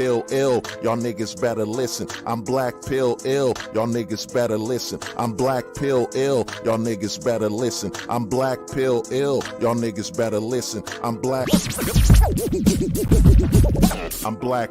pill ill, y'all niggas better listen. I'm black pill ill, y'all niggas better listen. I'm black pill ill, y'all niggas better listen. I'm black pill ill, y'all niggas better listen. I'm black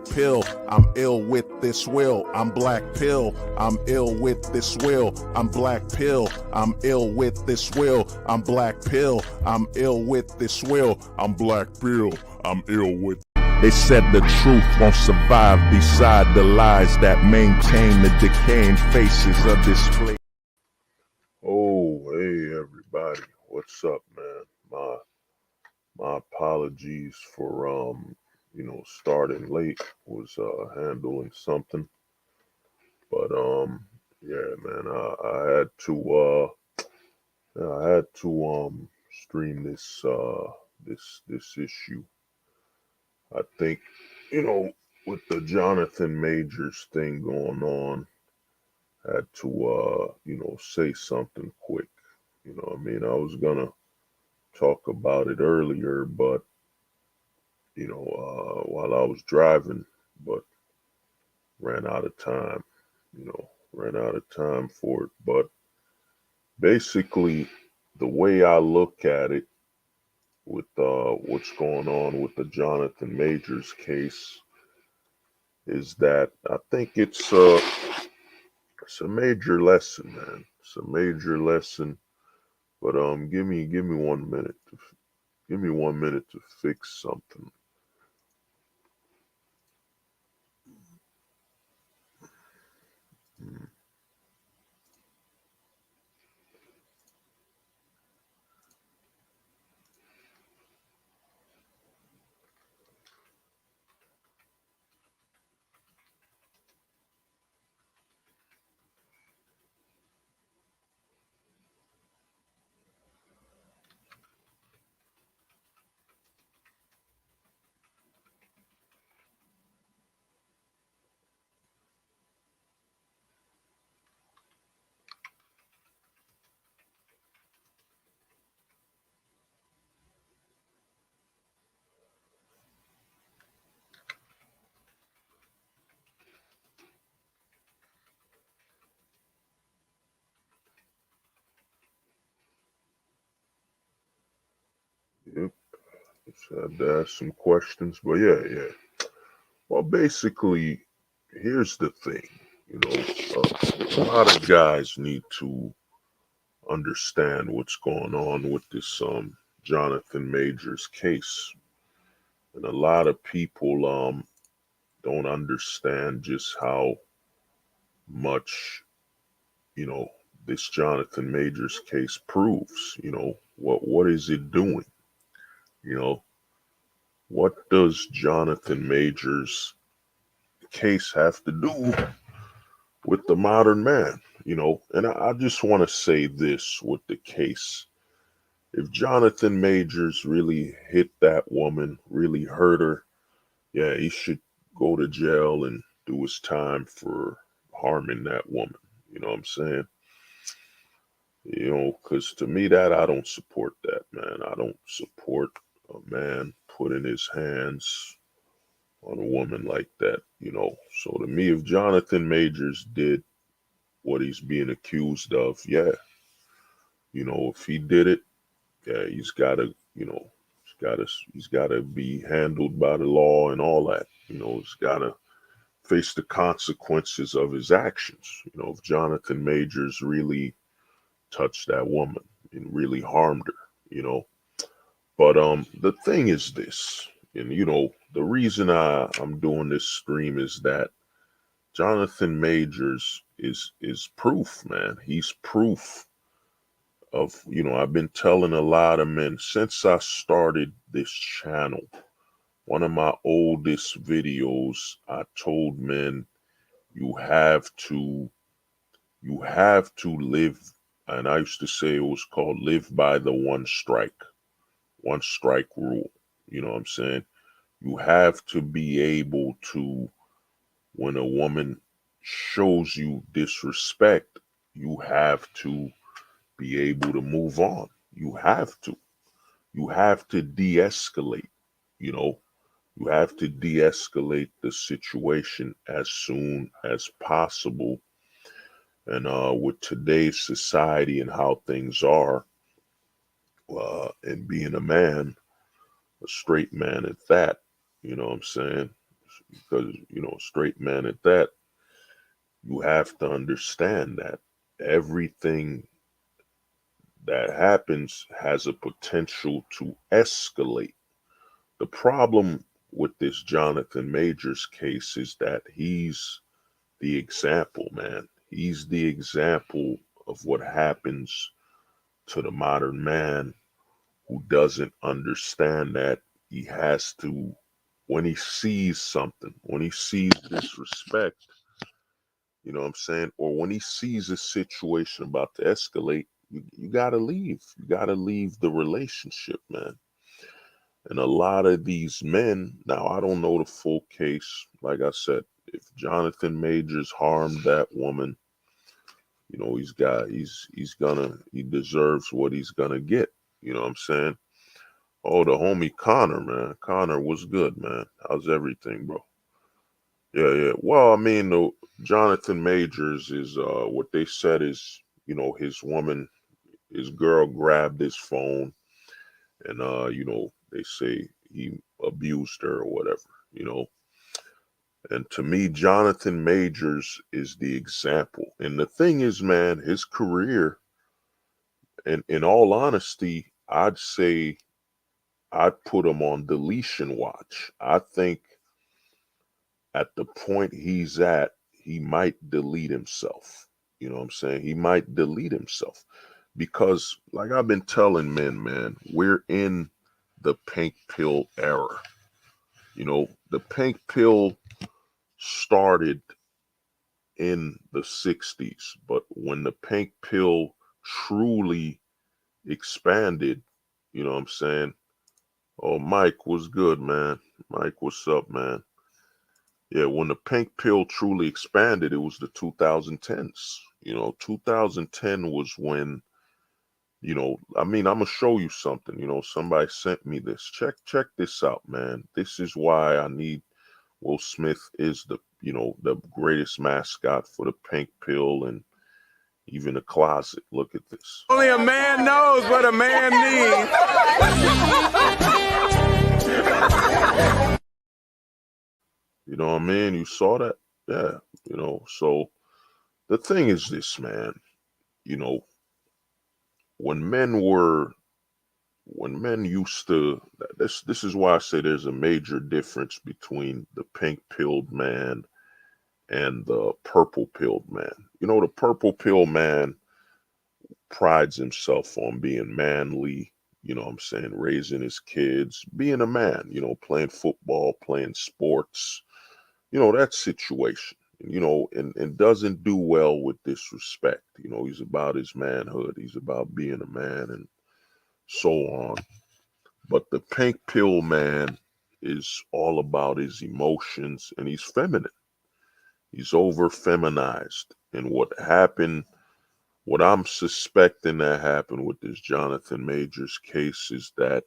pill, I'm ill with this will. I'm black pill, I'm ill with this will. I'm black pill, I'm ill with this will. I'm black pill, I'm ill with this will. I'm black pill, I'm ill with. They said the truth won't survive beside the lies that maintain the decaying faces of this place. Oh, hey everybody, what's up, man? My apologies for starting late. Was handling something, but yeah, man, I had to stream this issue. I think, with the Jonathan Majors thing going on, I had to say something quick. I was gonna talk about it earlier, but while I was driving, but ran out of time, ran out of time for it. But basically, the way I look at it with what's going on with the Jonathan Majors case is that I think it's a major lesson, man. It's a major lesson. But give me 1 minute to fix something. Yep, just had to ask some questions, but yeah. Well, basically, here's the thing. A lot of guys need to understand what's going on with this Jonathan Majors case, and a lot of people don't understand just how much this Jonathan Majors case proves. What is it doing? You know, what does Jonathan Majors case have to do with the modern man? And I just want to say this with the case. If Jonathan Majors really hit that woman, really hurt her, yeah, he should go to jail and do his time for harming that woman. You know what I'm saying? Because to me, that I don't support that, man. I don't support a man putting his hands on a woman like that. So to me, if Jonathan Majors did what he's being accused of, yeah, if he did it, yeah, he's gotta be handled by the law and all that. He's gotta face the consequences of his actions. If Jonathan Majors really touched that woman and really harmed her, But the thing is this, and the reason I'm doing this stream is that Jonathan Majors is proof, man. He's proof of, I've been telling a lot of men since I started this channel. One of my oldest videos, I told men you have to live, and I used to say it was called live by the one strike rule. You know what I'm saying? You have to be able to, when a woman shows you disrespect, you have to be able to move on. You have to de-escalate, you know. You have to de-escalate the situation as soon as possible. And with today's society and how things are, and being a man, a straight man at that, you know what I'm saying? Because, a straight man at that, you have to understand that everything that happens has a potential to escalate. The problem with this Johnathan Majors case is that he's the example, man. He's the example of what happens to the modern man who doesn't understand that he has to, when he sees something, when he sees disrespect, you know what I'm saying? Or when he sees a situation about to escalate, you got to leave. You got to leave the relationship, man. And a lot of these men, now I don't know the full case. Like I said, if Johnathan Majors harmed that woman, he deserves what he's gonna get. You know what I'm saying? Oh, the homie Connor, man. Connor was good, man. How's everything, bro? Yeah, yeah. Well, I mean, Johnathan Majors is what they said is, his girl grabbed his phone and they say he abused her or whatever, you know. And to me, Johnathan Majors is the example. And the thing is, man, his career, and in all honesty, I'd say I'd put him on deletion watch. I think at the point he's at, he might delete himself. You know what I'm saying? He might delete himself because, like I've been telling men, man, we're in the pink pill era. The pink pill started in the 60s, but when the pink pill truly expanded, you know what I'm saying? Oh, Mike was good, man. Mike, what's up, man? Yeah, when the pink pill truly expanded, it was the 2010s. 2010 was when, I mean, I'm gonna show you something. Somebody sent me this. Check this out, man. This is why I need Will Smith is the greatest mascot for the pink pill and even the closet. Look at this. Only a man knows what a man needs. You know what I mean? You saw that? Yeah. So the thing is this, man. You know, when men were when men used to this is why I say there's a major difference between the pink pilled man and the purple pilled man. The purple pill man prides himself on being manly, what I'm saying, raising his kids, being a man, playing football, playing sports, that situation. And doesn't do well with disrespect. He's about his manhood, he's about being a man and so on. But the pink pill man is all about his emotions and he's feminine. He's over feminized. And what I'm suspecting that happened with this Johnathan Majors case is that,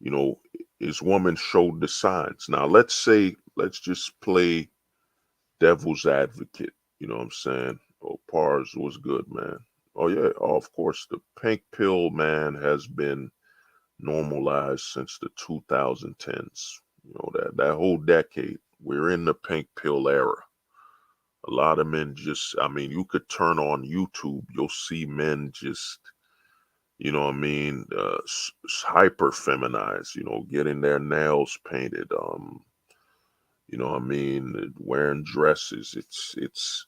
you know, his woman showed the signs. Now, let's just play devil's advocate. You know what I'm saying? Oh, Pars was good, man. Oh, yeah. Oh, of course, the pink pill man has been normalized since the 2010s. That whole decade. We're in the pink pill era. A lot of men I mean, you could turn on YouTube, you'll see men just, hyper feminized, getting their nails painted, wearing dresses. It's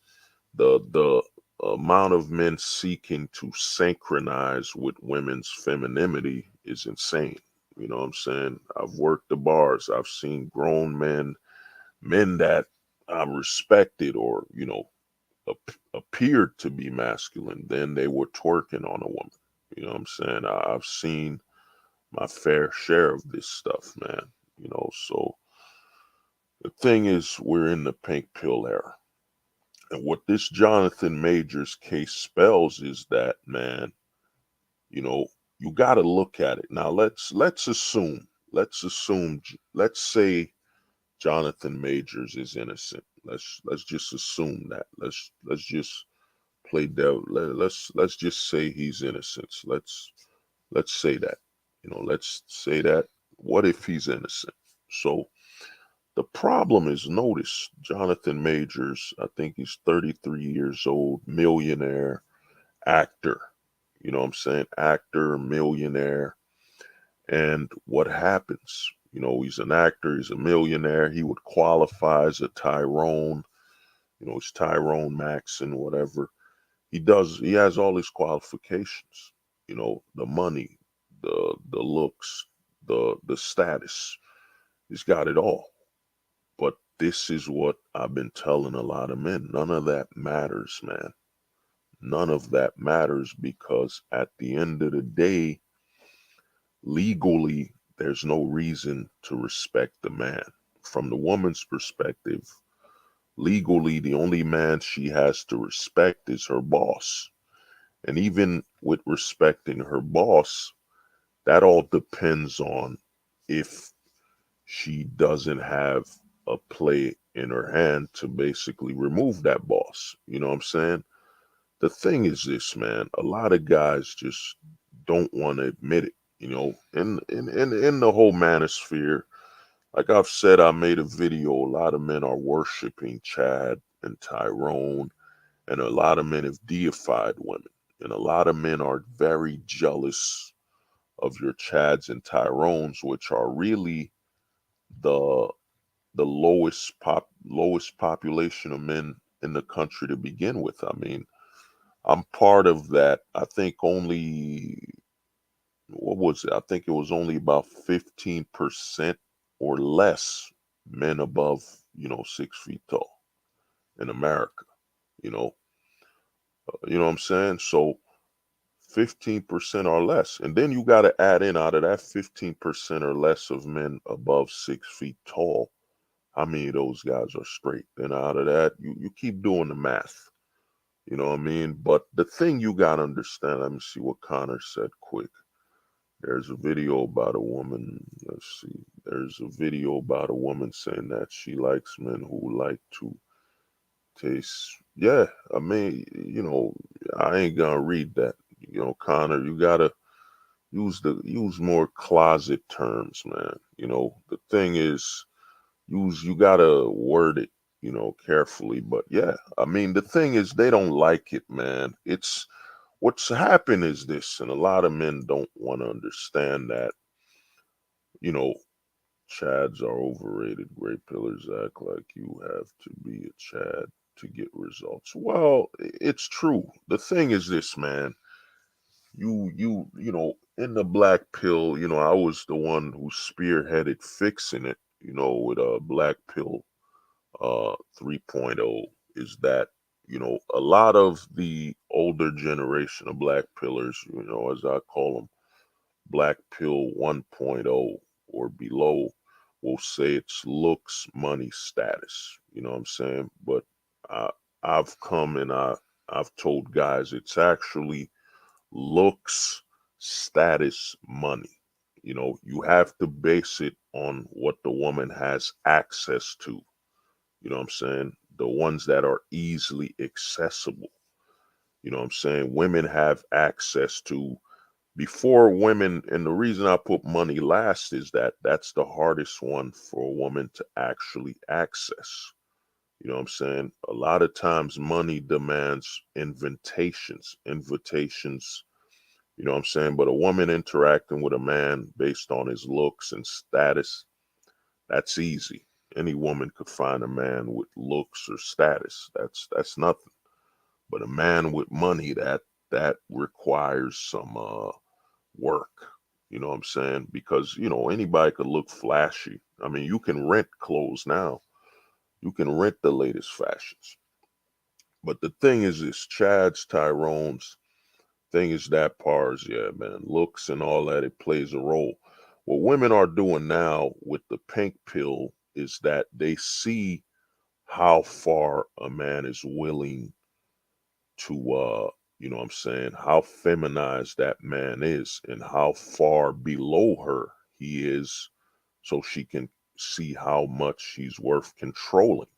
the amount of men seeking to synchronize with women's femininity is insane. You know what I'm saying? I've worked the bars. I've seen grown men that I'm respected or, appeared to be masculine, then they were twerking on a woman. You know what I'm saying? I've seen my fair share of this stuff, man. So the thing is, we're in the pink pill era. And what this Johnathan Majors case spells is that, man, you got to look at it. Now let's assume, let's say Jonathan Majors is innocent. Let's just assume that. Let's just play devil. Let's just say he's innocent. Let's say that. Let's say that. What if he's innocent? So the problem is, notice Jonathan Majors, I think he's 33 years old, millionaire, actor. You know what I'm saying? Actor, millionaire. And what happens? He's an actor, he's a millionaire. He would qualify as a Tyrone, he's Tyrone Maxon, whatever. He has all his qualifications, the money, the looks, the status. He's got it all. But this is what I've been telling a lot of men. None of that matters, man. None of that matters, because at the end of the day, legally, there's no reason to respect the man. From the woman's perspective, legally, the only man she has to respect is her boss. And even with respecting her boss, that all depends on if she doesn't have a play in her hand to basically remove that boss. You know what I'm saying? The thing is this, man, a lot of guys just don't want to admit it. In the whole manosphere, like I've said, I made a video. A lot of men are worshiping Chad and Tyrone, and a lot of men have deified women, and a lot of men are very jealous of your Chads and Tyrones, which are really the lowest population of men in the country to begin with. I mean, I'm part of that. I think only, what was it? I think it was only about 15% or less men above, 6 feet tall in America. You know, you know what I'm saying? So 15% or less. And then you got to add in, out of that 15% or less of men above 6 feet tall, how many of those guys are straight? Then out of that, you keep doing the math. You know what I mean? But the thing you got to understand, let me see what Connor said quick. There's a video about a woman. Let's see. There's a video about a woman saying that she likes men who like to taste. Yeah, I mean, I ain't gonna read that. Connor, you gotta use more closet terms, man. The thing is, you gotta word it, carefully. But yeah, I mean, the thing is, they don't like it, man. It's what's happened is this, and a lot of men don't want to understand that, you know, Chads are overrated. Great pillars act like you have to be a Chad to get results. Well, it's true. The thing is this, man. In the black pill, I was the one who spearheaded fixing it, with a black pill 3.0, is that, a lot of the older generation of black pillars, as I call them, black pill 1.0 or below, will say it's looks, money, status. You know what I'm saying? But I, I've come and I've told guys it's actually looks, status, money. You have to base it on what the woman has access to. You know what I'm saying? The ones that are easily accessible. You know what I'm saying? Women have access to, before women, and the reason I put money last is that that's the hardest one for a woman to actually access. You know what I'm saying? A lot of times money demands invitations, you know what I'm saying? But a woman interacting with a man based on his looks and status, that's easy. Any woman could find a man with looks or status. That's nothing. But a man with money, that requires some work. You know what I'm saying? Because, anybody could look flashy. I mean, you can rent clothes now. You can rent the latest fashions. But the thing is this, Chad's, Tyrone's, thing is that pars, yeah, man, looks and all that, it plays a role. What women are doing now with the pink pill is that they see how far a man is willing to what I'm saying, how feminized that man is and how far below her he is so she can see how much she's worth controlling.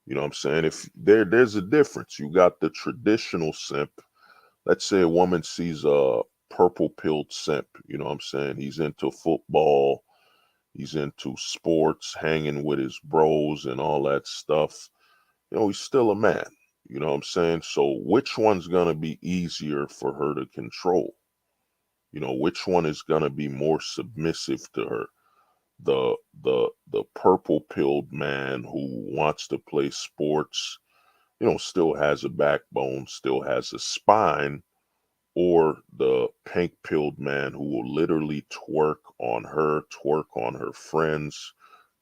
You know what I'm saying? If there's a difference. You got the traditional simp. Let's say a woman sees a purple pilled simp. You know what I'm saying? He's into football, he's into sports, hanging with his bros and all that stuff. You know, he's still a man. You know what I'm saying? So which one's gonna be easier for her to control? You know, which one is gonna be more submissive to her? The purple pilled man who wants to play sports, you know, still has a backbone, still has a spine, or the pink pilled man who will literally twerk on her friends,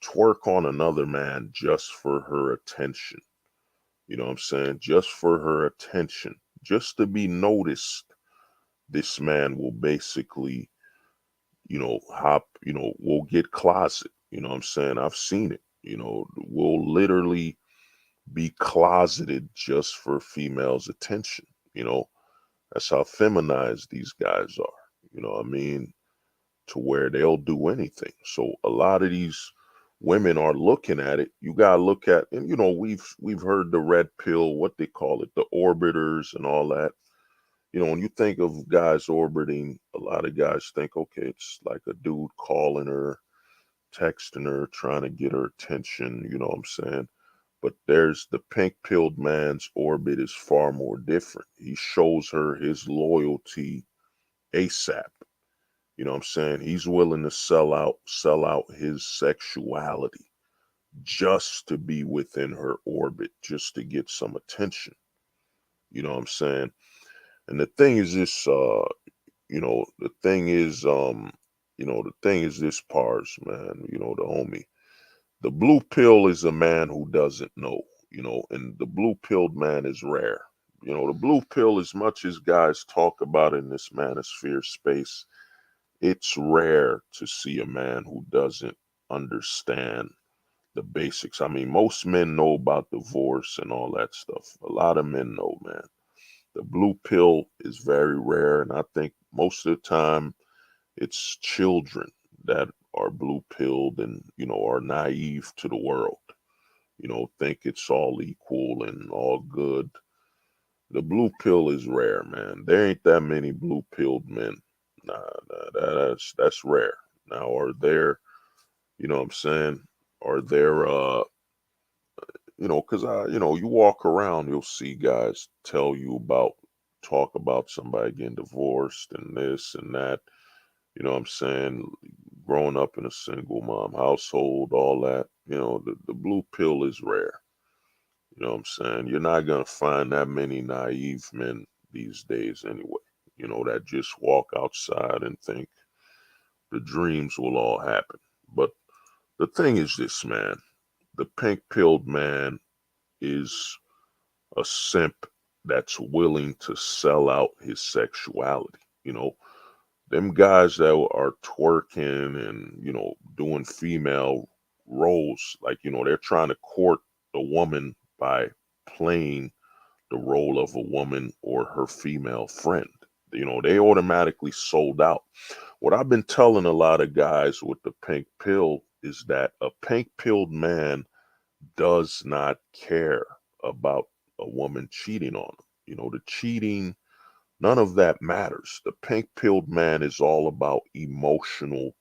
twerk on another man just for her attention. You know what I'm saying? Just for her attention, just to be noticed. This man will basically, we'll get closet. You know what I'm saying? I've seen it. You know, we'll literally be closeted just for females' attention. You know, that's how feminized these guys are. You know what I mean? To where they'll do anything. So a lot of these women are looking at it. You gotta look at, and you know, we've heard the red pill, what they call it, the orbiters and all that. You know, when you think of guys orbiting, a lot of guys think, okay, it's like a dude calling her, texting her, trying to get her attention, you know what I'm saying? But there's the pink pilled man's orbit is far more different. He shows her his loyalty ASAP. You know what I'm saying? He's willing to sell out his sexuality just to be within her orbit, just to get some attention. You know what I'm saying? And the thing is this, you know, the thing is, the thing is this, Pars, man, you know, the homie. The blue pill is a man who doesn't know, you know, and the blue pilled man is rare. You know, the blue pill, as much as guys talk about in this manosphere space, it's rare to see a man who doesn't understand the basics. I mean, most men know about divorce and all that stuff. A lot of men know, man. The blue pill is very rare, and I think most of the time it's children that are blue pilled and, you know, are naive to the world. You know, think it's all equal and all good. The blue pill is rare, man. There ain't that many blue pilled men. Nah, that's rare. Now, are there, you know what I'm saying? Are there, you know, because you walk around, you'll see guys tell you about, talk about somebody getting divorced and this and that. You know what I'm saying? Growing up in a single mom household, all that. You know, the blue pill is rare. You know what I'm saying? You're not going to find that many naive men these days anyway, you know, that just walk outside and think the dreams will all happen. But the thing is this, man, the pink pilled man is a simp that's willing to sell out his sexuality. You know, them guys that are twerking and, you know, doing female roles, like, you know, they're trying to court the woman by playing the role of a woman or her female friend. You know, they automatically sold out. What I've been telling a lot of guys with the pink pill is that a pink pilled man does not care about a woman cheating on him. You know, the cheating, none of that matters. The pink pilled man is all about emotional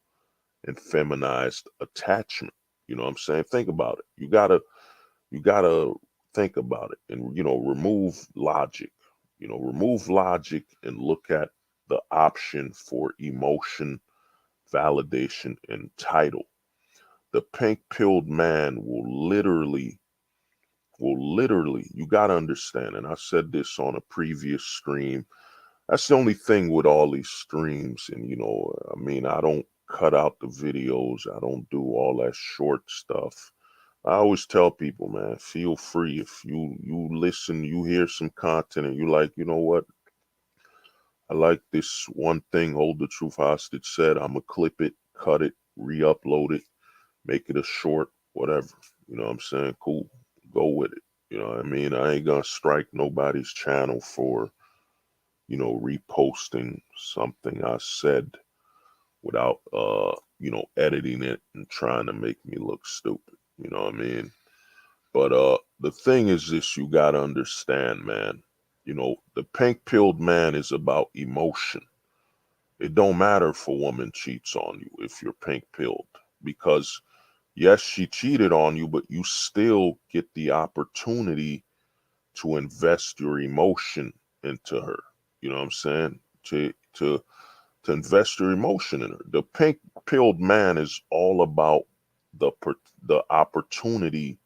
and feminized attachment. You know what I'm saying? Think about it. You gotta think about it and, you know, remove logic. You know, remove logic and look at the option for emotion, validation, and title. The pink pilled man will literally, you got to understand, and I said this on a previous stream. That's the only thing with all these streams. And, you know, I mean, I don't cut out the videos, I don't do all that short stuff. I always tell people, man, feel free. If you listen, you hear some content and you like, you know what, I like this one thing Hold the Truth Hostage said, I'm gonna clip it, cut it, re-upload it, make it a short, whatever. You know what I'm saying? Cool. Go with it. You know what I mean? I ain't gonna strike nobody's channel for, you know, reposting something I said without editing it and trying to make me look stupid. You know what I mean? But the thing is this, you gotta understand, man. The pink-pilled man is about emotion. It don't matter if a woman cheats on you if you're pink-pilled, because yes, she cheated on you, but you still get the opportunity to invest your emotion into her. You know what I'm saying? To invest your emotion in her. The pink-pilled man is all about the opportunity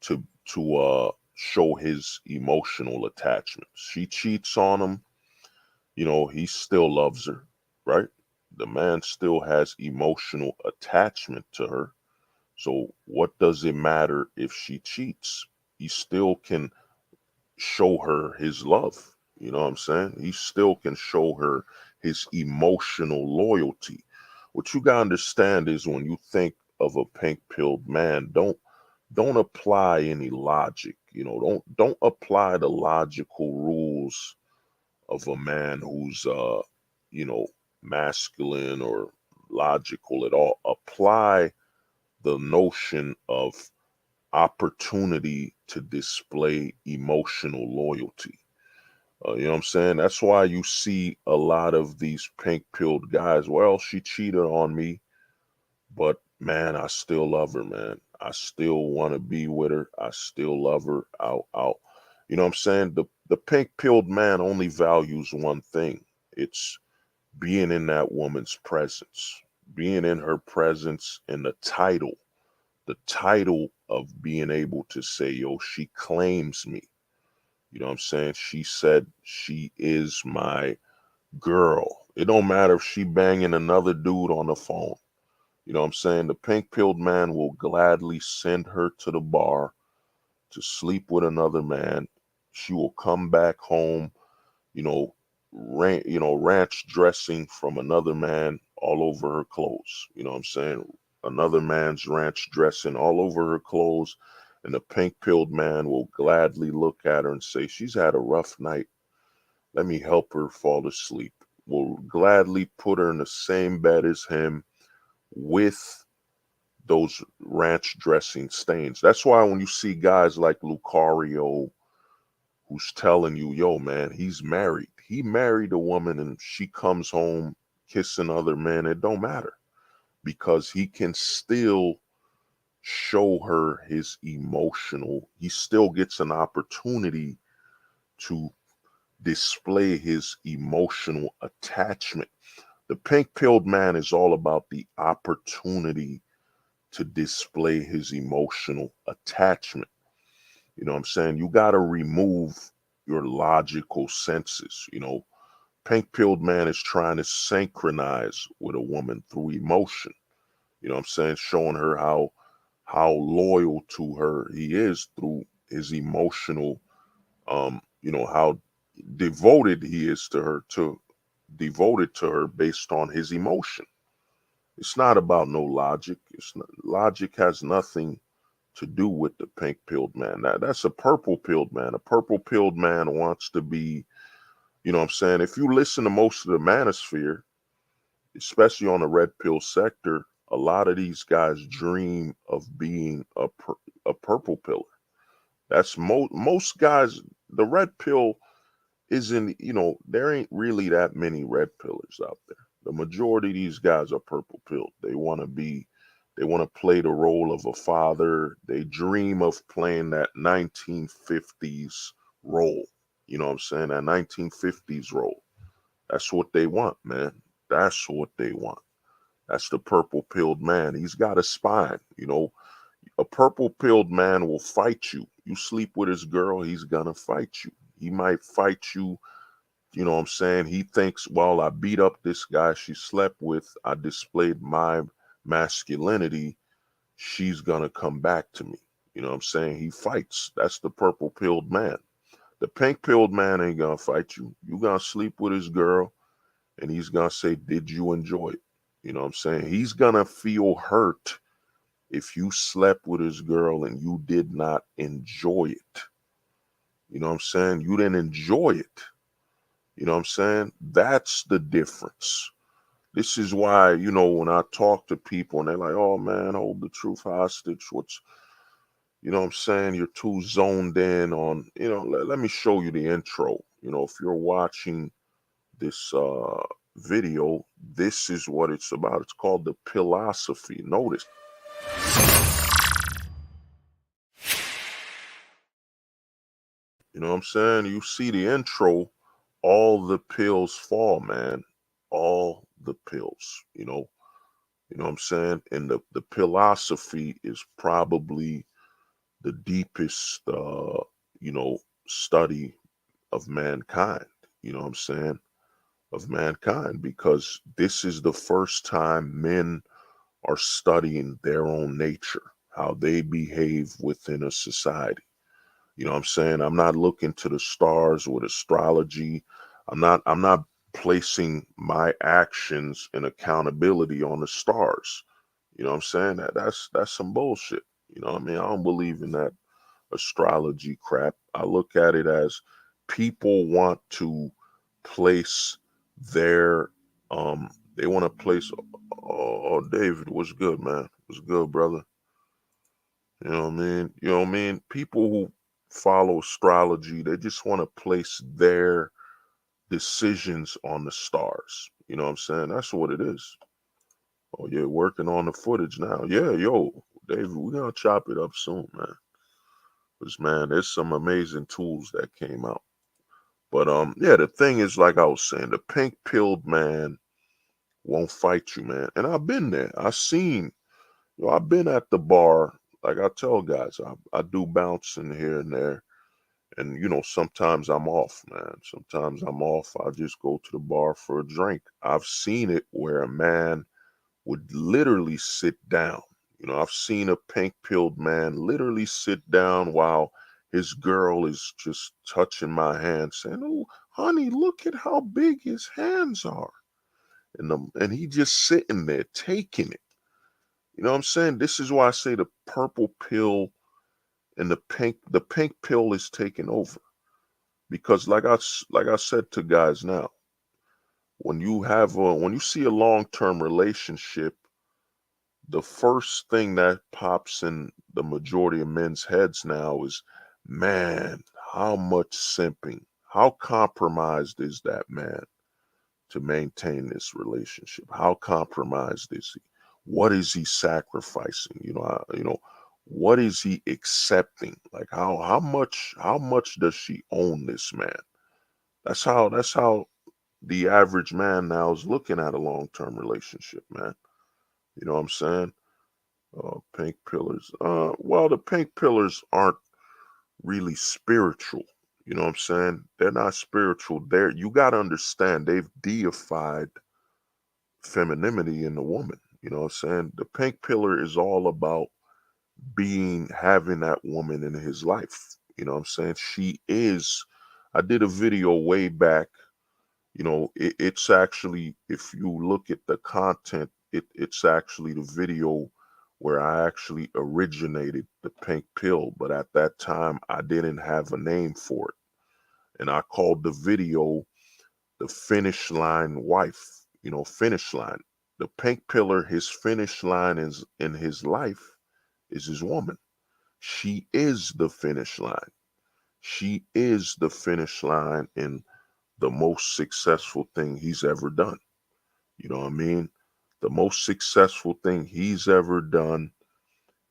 to show his emotional attachment. She cheats on him, he still loves her, right? The man still has emotional attachment to her. So what does it matter if she cheats? He still can show her his love. You know what I'm saying? He still can show her his emotional loyalty. What you gotta understand is when you think of a pink-pilled man, don't apply any logic. Don't apply the logical rules of a man who's you know masculine or logical at all. Apply the notion of opportunity to display emotional loyalty. You know what I'm saying? That's why you see a lot of these pink-pilled guys. Well, she cheated on me, but man, I still love her, man. I still want to be with her. I still love her. Out. You know what I'm saying? The pink-pilled man only values one thing. It's being in that woman's presence, being in her presence, and the title of being able to say, yo, she claims me. You know what I'm saying? She said she is my girl. It don't matter if she banging another dude on the phone. You know what I'm saying? The pink-pilled man will gladly send her to the bar to sleep with another man. She will come back home, you know, ranch dressing from another man all over her clothes. You know what I'm saying? Another man's ranch dressing all over her clothes. And the pink-pilled man will gladly look at her and say, she's had a rough night. Let me help her fall asleep. Will gladly put her in the same bed as him with those ranch dressing stains. That's why when you see guys like Lucario who's telling you, yo, man, he's married. He married a woman and she comes home kissing other men. It don't matter because he can still show her his emotional. He still gets an opportunity to display his emotional attachment. The pink-pilled man is all about the opportunity to display his emotional attachment. You know what I'm saying? You got to remove your logical senses. Pink-pilled man is trying to synchronize with a woman through emotion. You know what I'm saying? Showing her how loyal to her he is through his emotional, how devoted he is to her, devoted to her based on his emotion. It's not about no logic. Logic has nothing to do with the pink-pilled man. That's a purple-pilled man. A purple-pilled man wants to be, you know what I'm saying? If you listen to most of the manosphere, especially on the red pill sector, a lot of these guys dream of being a purple pillar. That's most guys. The red pill isn't, there ain't really that many red pillars out there. The majority of these guys are purple pilled. They want to play the role of a father. They dream of playing that 1950s role. You know what I'm saying? That 1950s role. That's what they want, man. That's what they want. That's the purple pilled man. He's got a spine. A purple pilled man will fight you. You sleep with his girl, he's gonna fight you. He might fight you. You know what I'm saying? He thinks, well, I beat up this guy she slept with. I displayed my masculinity. She's gonna come back to me. You know what I'm saying? He fights. That's the purple pilled man. The pink pilled man ain't gonna fight you. You gonna sleep with his girl and he's gonna say, did you enjoy it? You know what I'm saying? He's gonna feel hurt if you slept with his girl and you did not enjoy it. You know what I'm saying? You didn't enjoy it. You know what I'm saying? That's the difference. This is why, when I talk to people and they're like, oh man, hold the truth hostage. What I'm saying? You're too zoned in on, let me show you the intro. If you're watching this video, this is what it's about. It's called the philosophy. Notice. You know what I'm saying? You see the intro, all the pills fall, man. All the pills, You know what I'm saying? And the philosophy is probably the deepest study of mankind, you know what I'm saying? Of mankind, because this is the first time men are studying their own nature, how they behave within a society. You know what I'm saying? I'm not looking to the stars with astrology. I'm not placing my actions and accountability on the stars. You know what I'm saying? That's some bullshit. You know what I mean? I don't believe in that astrology crap. I look at it as people want to place their they want to place David, what's good, man? What's good, brother? You know what I mean? You know what I mean? People who follow astrology, they just want to place their decisions on the stars. You know what I'm saying? That's what it is. Oh, yeah, working on the footage now. Yeah, yo, David, we're gonna chop it up soon, man. Because man, there's some amazing tools that came out. But yeah, the thing is, like I was saying, the pink pilled man won't fight you, man. And I've been there. I've been at the bar. Like I tell guys, I do bouncing here and there. And sometimes I'm off, man. Sometimes I'm off. I just go to the bar for a drink. I've seen it where a man would literally sit down. I've seen a pink pilled man literally sit down while his girl is just touching my hand, saying, "Oh, honey, look at how big his hands are." And he just sitting there taking it. You know what I'm saying? This is why I say the purple pill and the pink pill is taking over. Because like I said to guys now, when you see a long-term relationship, the first thing that pops in the majority of men's heads now is, man, how much simping, how compromised is that man to maintain this relationship? How compromised is he? What is he sacrificing? What is he accepting? Like how much does she own this man? That's how the average man now is looking at a long-term relationship, man. You know what I'm saying? Pink pillars. Well, the pink pillars aren't really spiritual. You know what I'm saying? They're not spiritual. You got to understand, they've deified femininity in the woman. You know what I'm saying? The pink pillar is all about having that woman in his life. You know what I'm saying? I did a video way back. It's actually, if you look at the content, it's actually the video where I actually originated the pink pill, but at that time I didn't have a name for it. And I called the video the finish line wife, finish line. The pink pillar, his finish line is in his life is his woman. She is the finish line. She is the finish line in the most successful thing he's ever done. You know what I mean? The most successful thing he's ever done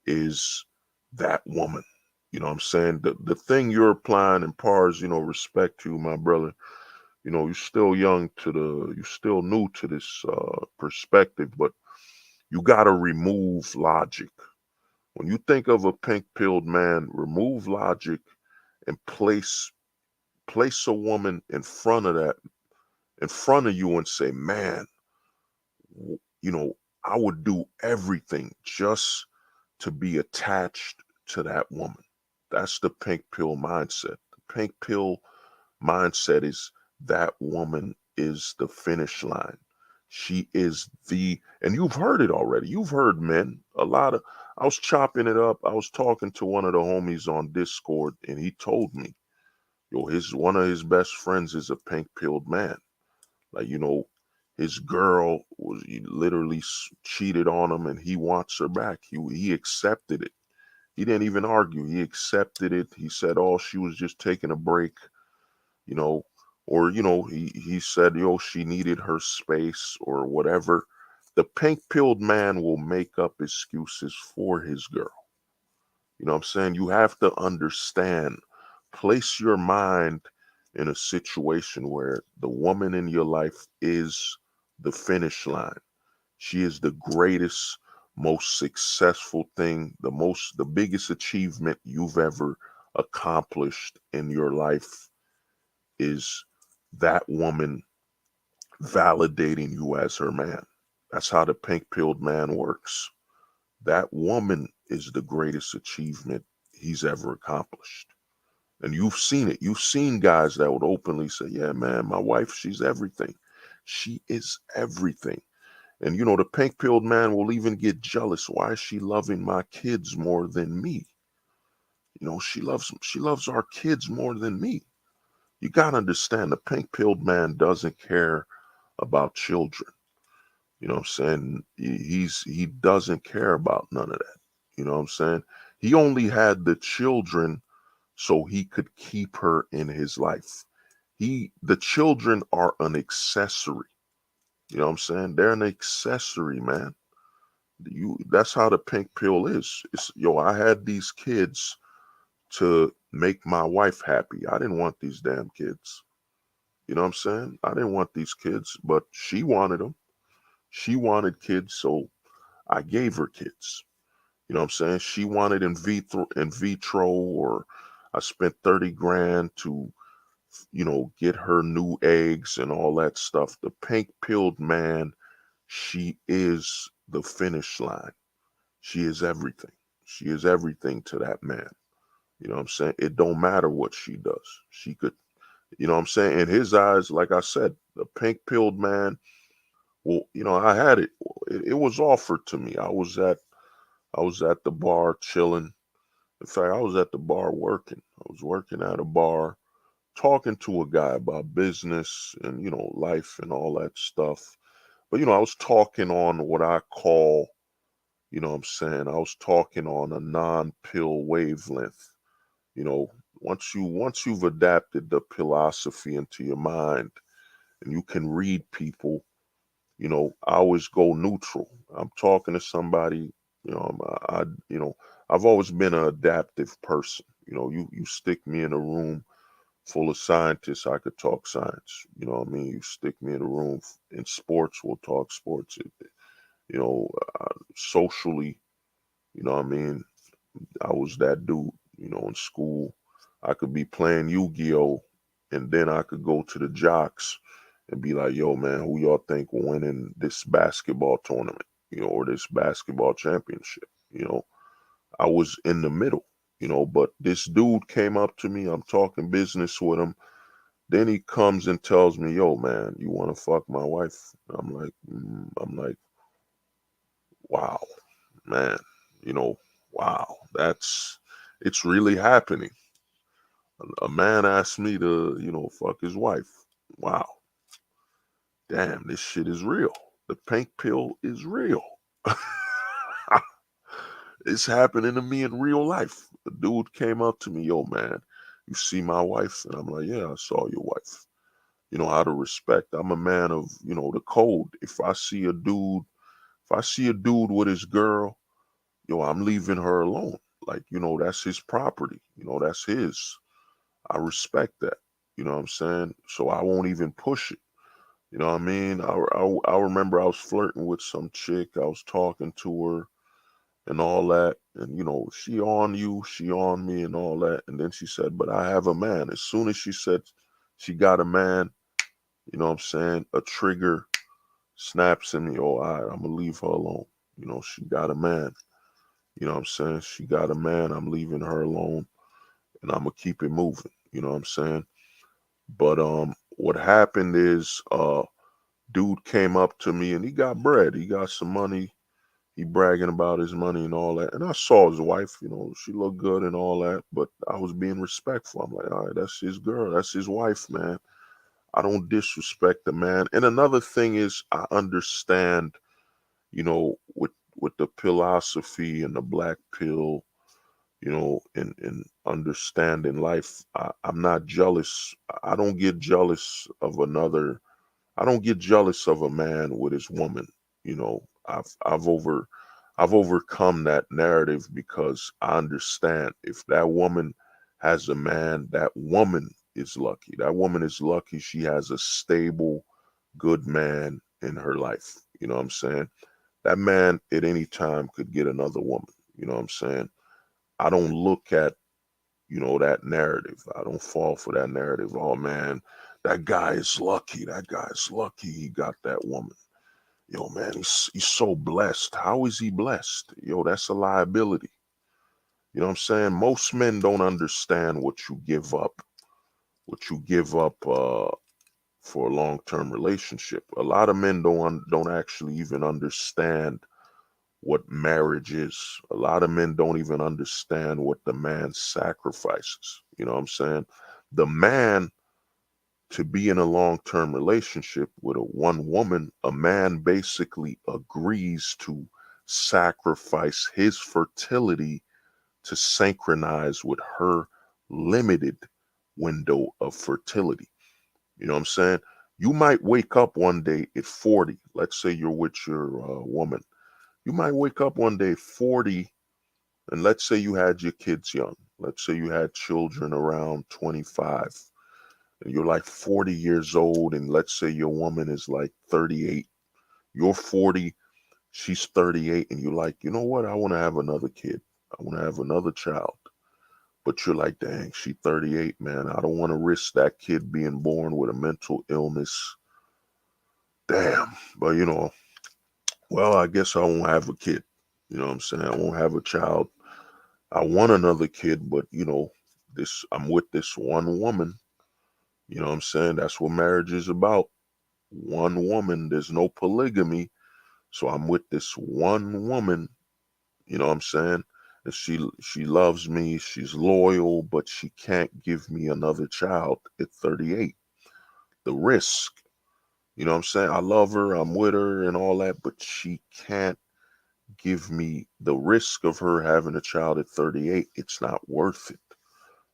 is that woman. You know what I'm saying? The thing you're applying in pars, respect to you, my brother. You're still you're still new to this perspective, but you got to remove logic. When you think of a pink pilled man, remove logic and place a woman in front of you and say, man, you know, I would do everything just to be attached to that woman. That's the pink pill mindset. The pink pill mindset is that woman is the finish line. She is and you've heard it already. You've heard men, I was chopping it up. I was talking to one of the homies on Discord and he told me, one of his best friends is a pink pilled man. Like, His girl was he literally cheated on him, and he wants her back. He accepted it. He didn't even argue. He accepted it. He said, "Oh, she was just taking a break, you know," or he said, "Yo, she needed her space or whatever." The pink-pilled man will make up excuses for his girl. You know what I'm saying? You have to understand, place your mind in a situation where the woman in your life is the finish line. She is the greatest, most successful thing, the biggest achievement you've ever accomplished in your life is that woman validating you as her man. That's how the pink-pilled man works. That woman is the greatest achievement he's ever accomplished. And you've seen it. You've seen guys that would openly say, "Yeah, man, my wife, she's everything. She is everything." And the pink-pilled man will even get jealous. Why is she loving my kids more than me? She loves our kids more than me. You gotta understand, the pink-pilled man doesn't care about children. You know what I'm saying? He doesn't care about none of that. You know what I'm saying? He only had the children so he could keep her in his life. The children are an accessory. You know what I'm saying? They're an accessory, man. That's how the pink pill is. I had these kids to make my wife happy. I didn't want these damn kids. You know what I'm saying? I didn't want these kids, but she wanted them. She wanted kids, so I gave her kids. You know what I'm saying? She wanted in vitro, or I spent 30 grand to, get her new eggs and all that stuff. The pink pilled man, she is the finish line. She is everything. She is everything to that man. You know what I'm saying? It don't matter what she does. She could, what I'm saying? In his eyes, like I said, the pink pilled man, well, I had it. It was offered to me. I was at the bar chilling. In fact, I was at the bar working. I was working at a bar, talking to a guy about business and, life and all that stuff. But, I was talking on what I call, what I'm saying, I was talking on a non-pill wavelength. You know, once you've adapted the philosophy into your mind and you can read people, I always go neutral. I'm talking to somebody, I've always been an adaptive person. You stick me in a room full of scientists, I could talk science. You know what I mean? You stick me in a room in sports, we'll talk sports. You know, socially, you know what I mean? I was that dude, in school. I could be playing Yu-Gi-Oh! And then I could go to the jocks and be like, "Yo, man, who y'all think will win in this basketball tournament, or this basketball championship?" I was in the middle, but this dude came up to me. I'm talking business with him. Then he comes and tells me, "Yo, man, you want to fuck my wife?" I'm like, wow, man, wow, it's really happening. A man asked me to, fuck his wife. Wow, damn, this shit is real. The pink pill is real. It's happening to me in real life. The dude came up to me, "Yo, man, you see my wife?" And I'm like, "Yeah, I saw your wife." Out of respect, I'm a man of, the code. If I see a dude with his girl, I'm leaving her alone. Like, that's his property. That's his. I respect that. You know what I'm saying? So I won't even push it. You know what I mean? I remember I was flirting with some chick. I was talking to her and all that. And, she on you, she on me and all that. And then she said, "But I have a man." As soon as she said she got a man, you know what I'm saying? A trigger snaps in me. Oh, all right, I'm going to leave her alone. She got a man. You know what I'm saying? She got a man. I'm leaving her alone and I'm going to keep it moving. You know what I'm saying? But what happened is dude came up to me and he got bread. He got some money. He bragging about his money and all that. And I saw his wife, she looked good and all that, but I was being respectful. I'm like, all right, that's his girl. That's his wife, man. I don't disrespect the man. And another thing is I understand, with the philosophy and the black pill, and understanding life. I'm not jealous. I don't get jealous of another. I don't get jealous of a man with his woman. I've overcome that narrative because I understand if that woman has a man, that woman is lucky. That woman is lucky she has a stable, good man in her life. You know what I'm saying? That man at any time could get another woman. You know what I'm saying? I don't look at, that narrative. I don't fall for that narrative. Oh man, that guy is lucky. That guy is lucky he got that woman. Yo, man, he's so blessed. How is he blessed? Yo, that's a liability. You know what I'm saying? Most men don't understand what you give up for a long-term relationship. A lot of men don't actually even understand what marriage is. A lot of men don't even understand what the man sacrifices. You know what I'm saying? The man, to be in a long-term relationship with a one woman, a man basically agrees to sacrifice his fertility to synchronize with her limited window of fertility. You know what I'm saying? You might wake up one day at 40. Let's say you're with your woman. You might wake up one day 40, and let's say you had your kids young. Let's say you had children around 25, and you're like 40 years old, and let's say your woman is like 38. You're 40, she's 38, and you're like, you know what? I want to have another kid. I want to have another child. But you're like, dang, she 38, man. I don't want to risk that kid being born with a mental illness. Damn. But, well, I guess I won't have a kid. You know what I'm saying? I won't have a child. I want another kid, but I'm with this one woman. You know what I'm saying? That's what marriage is about. One woman. There's no polygamy. So I'm with this one woman. You know what I'm saying? And she loves me. She's loyal, but she can't give me another child at 38. The risk. You know what I'm saying? I love her. I'm with her and all that, but she can't give me the risk of her having a child at 38. It's not worth it.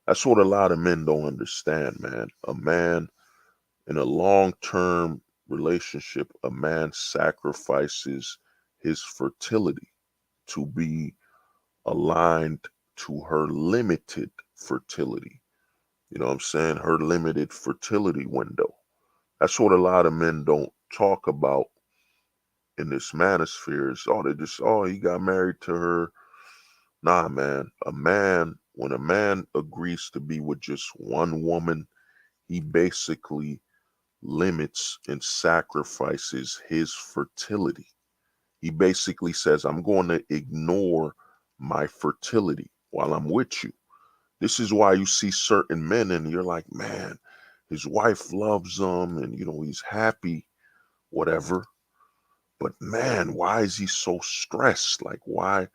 That's what a lot of men don't understand, man. A man in a long-term relationship, a man sacrifices his fertility to be aligned to her limited fertility. You know what I'm saying? Her limited fertility window. That's what a lot of men don't talk about in this manosphere. Is, he got married to her. Nah, man. When a man agrees to be with just one woman, he basically limits and sacrifices his fertility. He basically says, I'm going to ignore my fertility while I'm with you. This is why you see certain men and you're like, man, his wife loves him and, he's happy, whatever. But man, why is he so stressed? Like, why?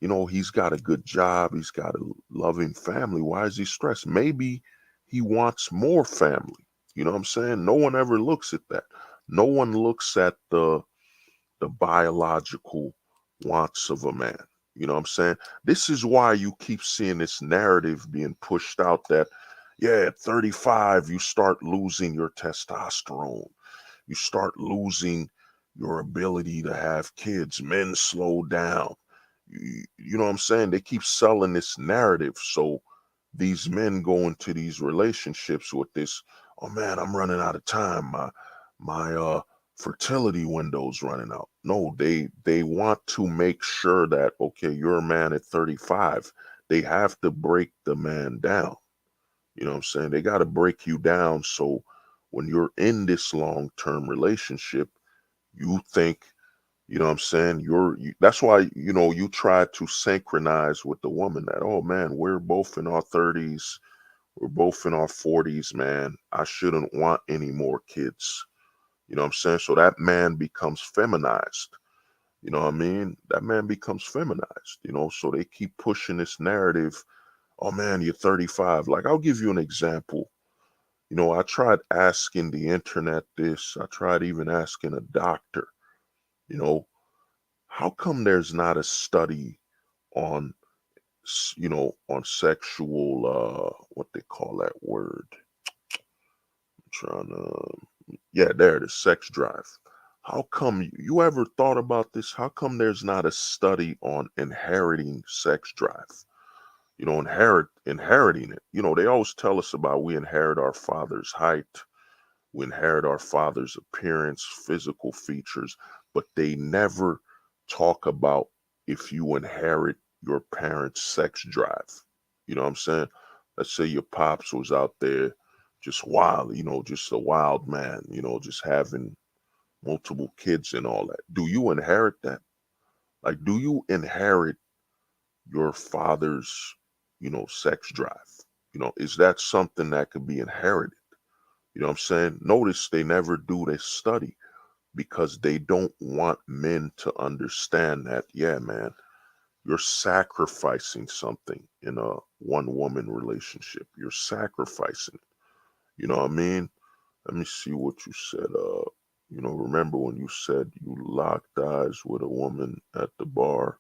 He's got a good job. He's got a loving family. Why is he stressed? Maybe he wants more family. You know what I'm saying? No one ever looks at that. No one looks at the biological wants of a man. You know what I'm saying? This is why you keep seeing this narrative being pushed out that, yeah, at 35, you start losing your testosterone. You start losing your ability to have kids. Men slow down. You know what I'm saying? They keep selling this narrative. So these men go into these relationships with this, oh man, I'm running out of time. My fertility window's running out. No, they want to make sure that, okay, you're a man at 35. They have to break the man down. You know what I'm saying? They got to break you down so when you're in this long-term relationship, you think, you know what I'm saying? That's why, you try to synchronize with the woman that, oh man, we're both in our 30s, we're both in our 40s, man. I shouldn't want any more kids. You know what I'm saying? So that man becomes feminized. You know what I mean? That man becomes feminized, so they keep pushing this narrative. Oh man, you're 35. Like, I'll give you an example. You know, I tried asking the internet this. I tried even asking a doctor, you know, how come there's not a study on, on sexual, what they call that word? I'm trying to, yeah, there it is, sex drive. How come you ever thought about this? How come there's not a study on inheriting sex drive? You know, inheriting it. You know, they always tell us about we inherit our father's height, we inherit our father's appearance, physical features, but they never talk about if you inherit your parents' sex drive. You know what I'm saying? Let's say your pops was out there just wild, just a wild man, just having multiple kids and all that. Do you inherit that? Like, do you inherit your father's, sex drive? Is that something that could be inherited? You know what I'm saying? Notice they never do this study because they don't want men to understand that, yeah, man, you're sacrificing something in a one woman relationship. You're sacrificing. You know what I mean? Let me see what you said. Remember when you said you locked eyes with a woman at the bar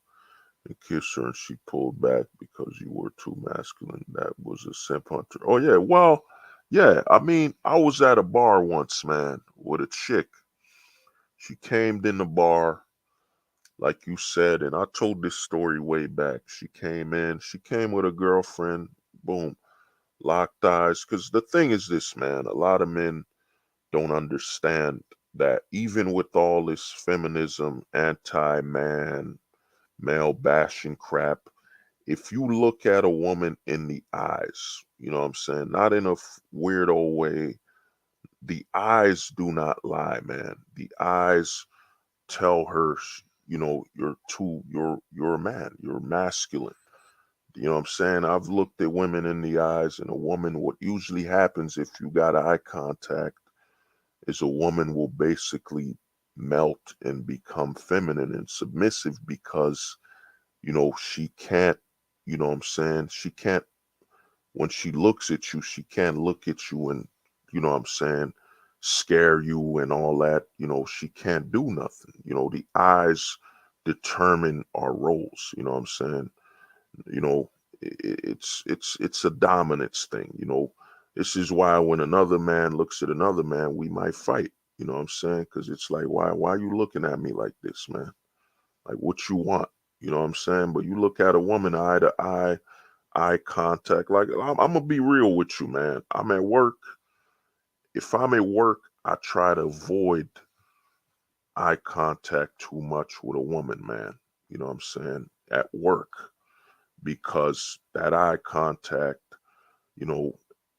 and kissed her and she pulled back because you were too masculine? That was a simp hunter. Oh, yeah. Well, yeah. I mean, I was at a bar once, man, with a chick. She came in the bar, like you said, and I told this story way back. She came with a girlfriend, boom, locked eyes. Because the thing is this, man, a lot of men don't understand that even with all this feminism, anti-man, male bashing crap, if you look at a woman in the eyes, you know what I'm saying, not in a weirdo way, the eyes do not lie, man. The eyes tell her, you're a man, you're masculine. You know what I'm saying? I've looked at women in the eyes, and a woman, what usually happens if you got eye contact is a woman will basically melt and become feminine and submissive because, she can't, you know what I'm saying? She can't, when she looks at you, she can't look at you and, you know what I'm saying, scare you and all that. She can't do nothing. The eyes determine our roles. You know what I'm saying? You know, it's a dominance thing. This is why when another man looks at another man, we might fight. You know what I'm saying? Because it's like, why are you looking at me like this, man? Like, what you want? You know what I'm saying? But you look at a woman eye to eye contact. Like, I'm gonna be real with you, man. I'm at work. If I'm at work, I try to avoid eye contact too much with a woman, man. You know what I'm saying? At work, because that eye contact, you know,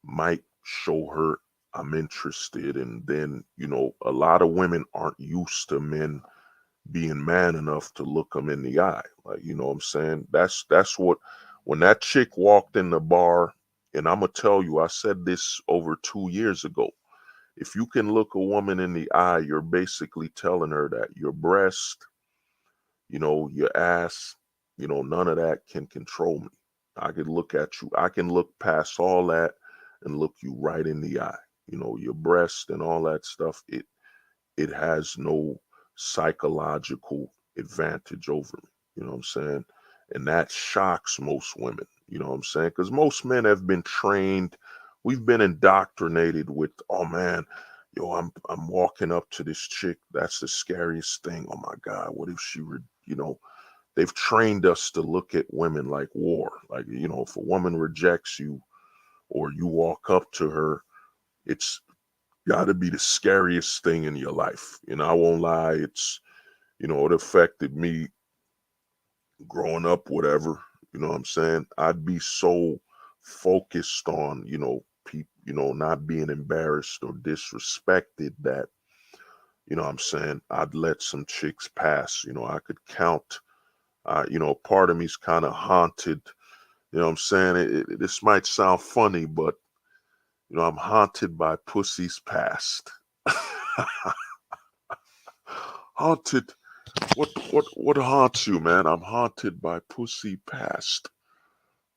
might show her I'm interested. And then, a lot of women aren't used to men being man enough to look them in the eye. Like, you know what I'm saying? That's what, when that chick walked in the bar, and I'm going to tell you, I said this over 2 years ago. If you can look a woman in the eye, you're basically telling her that your breast, your ass, none of that can control me. I could look at you. I can look past all that and look you right in the eye. Your breast and all that stuff, it has no psychological advantage over me. You know what I'm saying? And that shocks most women. You know what I'm saying? Because most men have been trained. We've been indoctrinated with, oh man, yo, I'm walking up to this chick. That's the scariest thing. Oh my God, what if she were, they've trained us to look at women like war. Like, if a woman rejects you or you walk up to her, it's got to be the scariest thing in your life. I won't lie. It affected me growing up, whatever. You know what I'm saying? I'd be so focused on, people, not being embarrassed or disrespected that, what I'm saying, I'd let some chicks pass. I could count. Part of me's kind of haunted. You know what I'm saying? This might sound funny, but, I'm haunted by pussy's past. Haunted. What haunts you, man? I'm haunted by pussy past.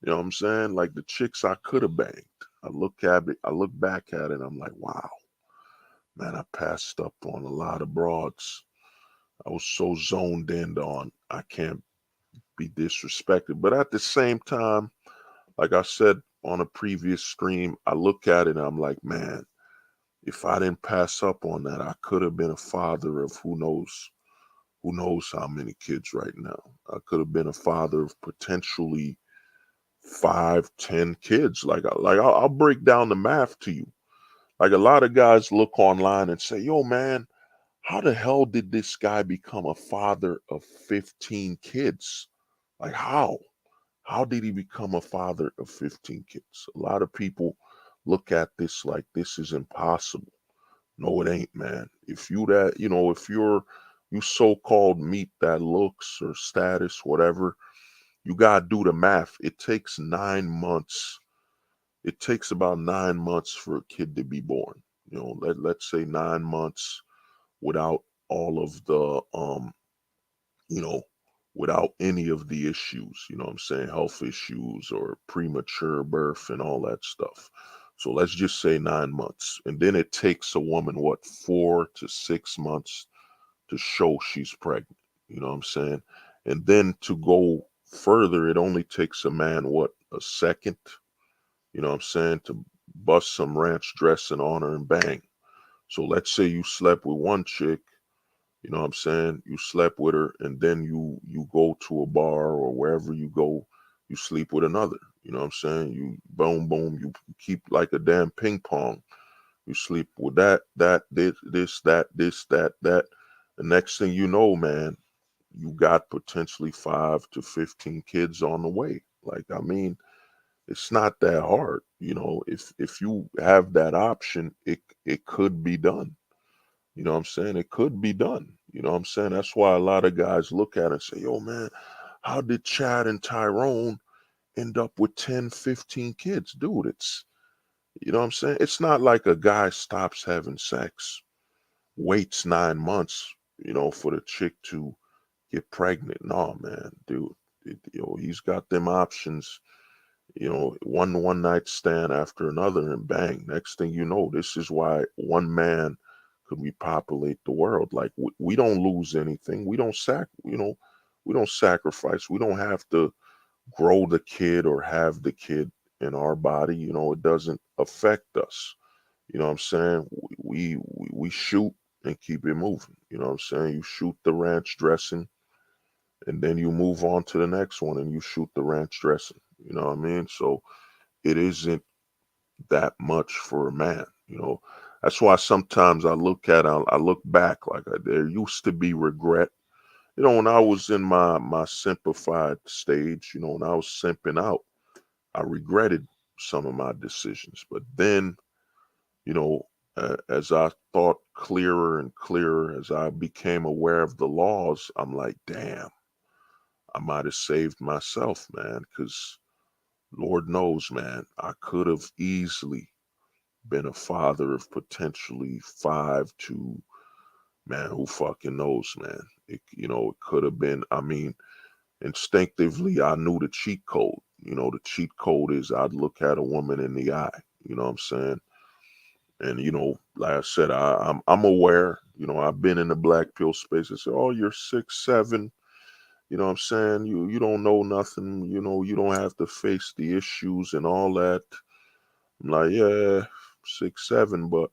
You know what I'm saying? Like the chicks I could have banged. I look back at it, and I'm like, wow, man, I passed up on a lot of broads. I was so zoned in on I can't be disrespected. But at the same time, like I said on a previous stream, I look at it and I'm like, man, if I didn't pass up on that, I could have been a father of who knows how many kids right now. I could have been a father of potentially 5, 10 kids. I'll break down the math to you. Like a lot of guys look online and say, yo, man, how the hell did this guy become a father of 15 kids? Like how? How did he become a father of 15 kids? A lot of people look at this like this is impossible. No, it ain't, man. If you that, if you so-called meet that looks or status, whatever, you gotta do the math. It takes 9 months. It takes about 9 months for a kid to be born. Let's say 9 months without all of the you know, without any of the issues, you know what I'm saying, health issues or premature birth and all that stuff. So let's just say 9 months. And then it takes a woman, what, 4 to 6 months to show she's pregnant. You know what I'm saying? And then to go further, it only takes a man, what, a second, you know what I'm saying, to bust some ranch dressing on her and bang. So let's say you slept with one chick, you know what I'm saying? You slept with her and then you go to a bar or wherever you go, you sleep with another. You know what I'm saying? You boom boom, you keep like a damn ping pong. You sleep with that. The next thing you know, man, you got potentially 5 to 15 kids on the way. Like, I mean, it's not that hard. If you have that option, it could be done. You know what I'm saying? It could be done. You know what I'm saying? That's why a lot of guys look at it and say, yo, man, how did Chad and Tyrone end up with 10, 15 kids? Dude, you know what I'm saying? It's not like a guy stops having sex, waits 9 months, for the chick to get pregnant. No, man, dude, he's got them options, one night stand after another and bang. Next thing you know, this is why one man could repopulate the world. Like we don't lose anything. We don't sacrifice. We don't have to grow the kid or have the kid in our body. It doesn't affect us. You know what I'm saying? We shoot and keep it moving. You know what I'm saying? You shoot the ranch dressing and then you move on to the next one and you shoot the ranch dressing. You know what I mean? So it isn't that much for a man. That's why sometimes I look back, like there used to be regret. When I was in my simplified stage, when I was simping out, I regretted some of my decisions. But then, as I thought clearer and clearer, as I became aware of the laws, I'm like, damn, I might have saved myself, man, because Lord knows, man, I could have easily been a father of potentially 5 to, man, who fucking knows, man. It could have been, I mean, instinctively, I knew the cheat code. The cheat code is I'd look at a woman in the eye, you know what I'm saying? And, like I said, I'm aware, I've been in the black pill space. I say, oh, you're 6'7", you know what I'm saying? You don't know nothing, you don't have to face the issues and all that. I'm like, yeah, 6'7", but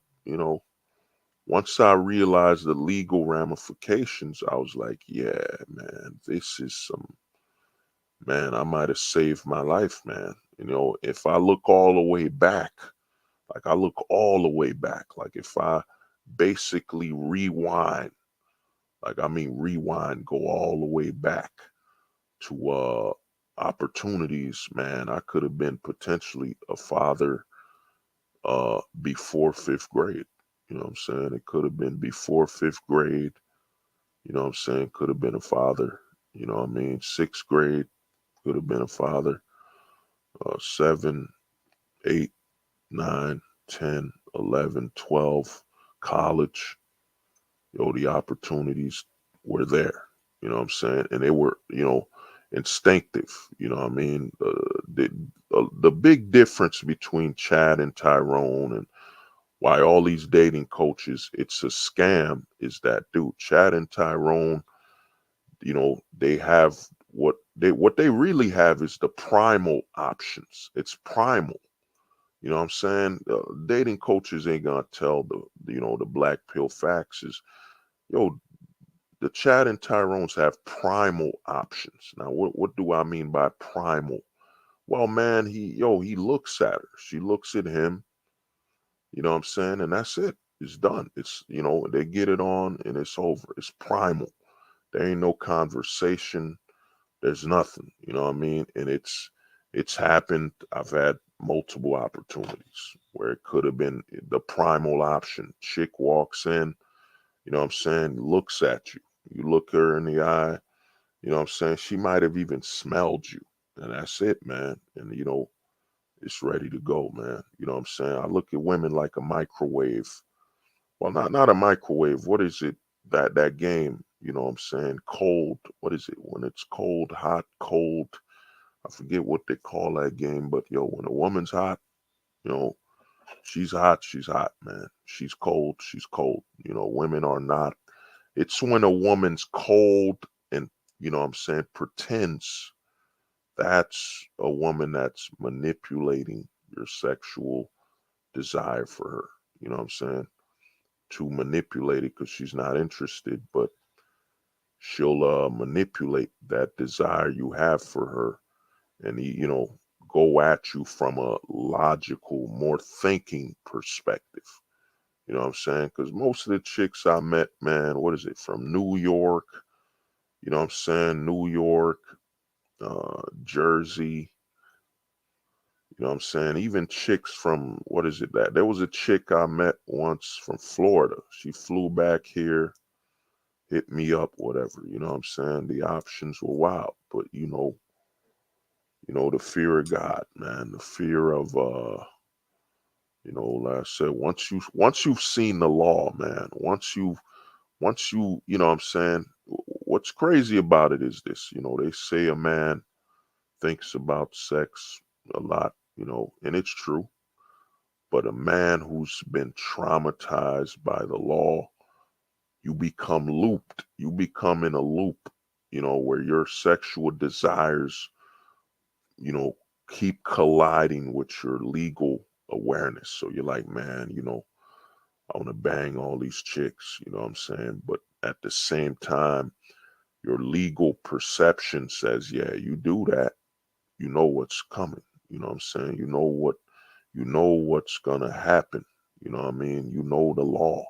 once I realized the legal ramifications, I was like, yeah, man, this is man, I might have saved my life, man. If I look all the way back, like I look all the way back, like if I basically rewind, rewind, go all the way back to opportunities, man, I could have been potentially a father before 5th grade. You know what I'm saying? It could have been before 5th grade. You know what I'm saying? Could have been a father. You know what I mean? 6th grade could have been a father. 7, 8, 9, 10, 11, 12, college. The opportunities were there. You know what I'm saying? And they were, instinctive. You know what I mean? The big difference between Chad and Tyrone, and why all these dating coaches, it's a scam, is that, dude, Chad and Tyrone, they have what they really have is the primal options. It's primal. You know what I'm saying? Dating coaches ain't gonna tell the black pill facts. Is, yo, the Chad and Tyrones have primal options. Now, what do I mean by primal? Well, man, he looks at her. She looks at him. You know what I'm saying? And that's it. It's done. It's, they get it on and it's over. It's primal. There ain't no conversation. There's nothing. You know what I mean? And it's happened. I've had multiple opportunities where it could have been the primal option. Chick walks in, you know what I'm saying, looks at you. You look her in the eye, you know what I'm saying? She might have even smelled you. And that's it, man. And it's ready to go, man. You know what I'm saying? I look at women like a microwave. Well, not a microwave. What is it? That game, you know what I'm saying? Cold. What is it? When it's cold, hot, cold. I forget what they call that game, but yo, when a woman's hot, you know, she's hot, man. She's cold, she's cold. Women are not. It's when a woman's cold and, you know what I'm saying, pretends, that's a woman that's manipulating your sexual desire for her. You know what I'm saying? To manipulate it because she's not interested, but she'll manipulate that desire you have for her, and go at you from a logical, more thinking perspective. You know what I'm saying? Because most of the chicks I met, man, what is it, from New York? You know what I'm saying? New York, Jersey. You know what I'm saying? Even chicks from, what is it, that there was a chick I met once from Florida. She flew back here, hit me up, whatever. You know what I'm saying? The options were wild, but the fear of God, man, the fear of like I said, once you've seen the law, man, once you you know what I'm saying, what's crazy about it is this, they say a man thinks about sex a lot, and it's true, but a man who's been traumatized by the law, you become looped, you become in a loop, where your sexual desires, you know, keep colliding with your legal awareness. So you're like, man, I want to bang all these chicks, you know what I'm saying? But at the same time, your legal perception says, yeah, you do that, you know what's coming. You know what I'm saying? You know what's gonna happen. You know what I mean? You know the law.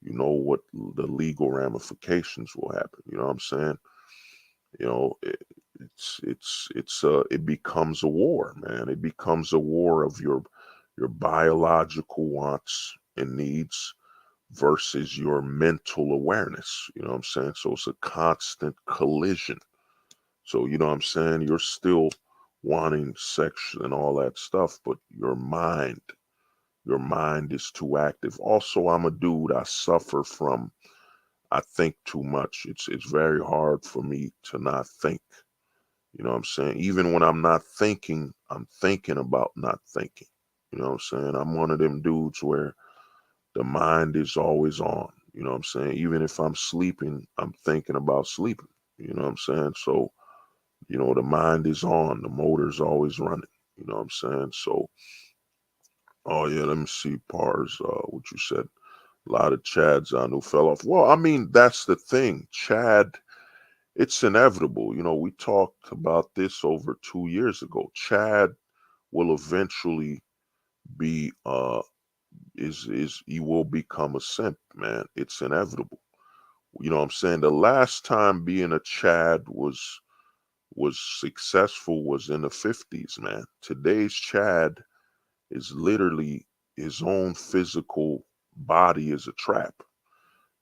You know what the legal ramifications will happen. You know what I'm saying? It becomes a war, man. It becomes a war of your biological wants and needs versus your mental awareness. You know what I'm saying? So it's a constant collision. So, you know what I'm saying? You're still wanting sex and all that stuff, but your mind is too active. Also, I'm a dude, I suffer from, I think too much. It's very hard for me to not think. You know what I'm saying? Even when I'm not thinking, I'm thinking about not thinking. You know what I'm saying? I'm one of them dudes where the mind is always on. You know what I'm saying? Even if I'm sleeping, I'm thinking about sleeping. You know what I'm saying? So, the mind is on, the motor's always running. You know what I'm saying? So, oh yeah, let me see, Pars, what you said. A lot of Chads I knew fell off. Well, I mean, that's the thing. Chad, it's inevitable. We talked about this over 2 years ago. Chad will eventually be is he will become a simp, man. It's inevitable. You know what I'm saying? The last time being a Chad was successful was in the 50s, man. Today's Chad is literally his own physical body is a trap.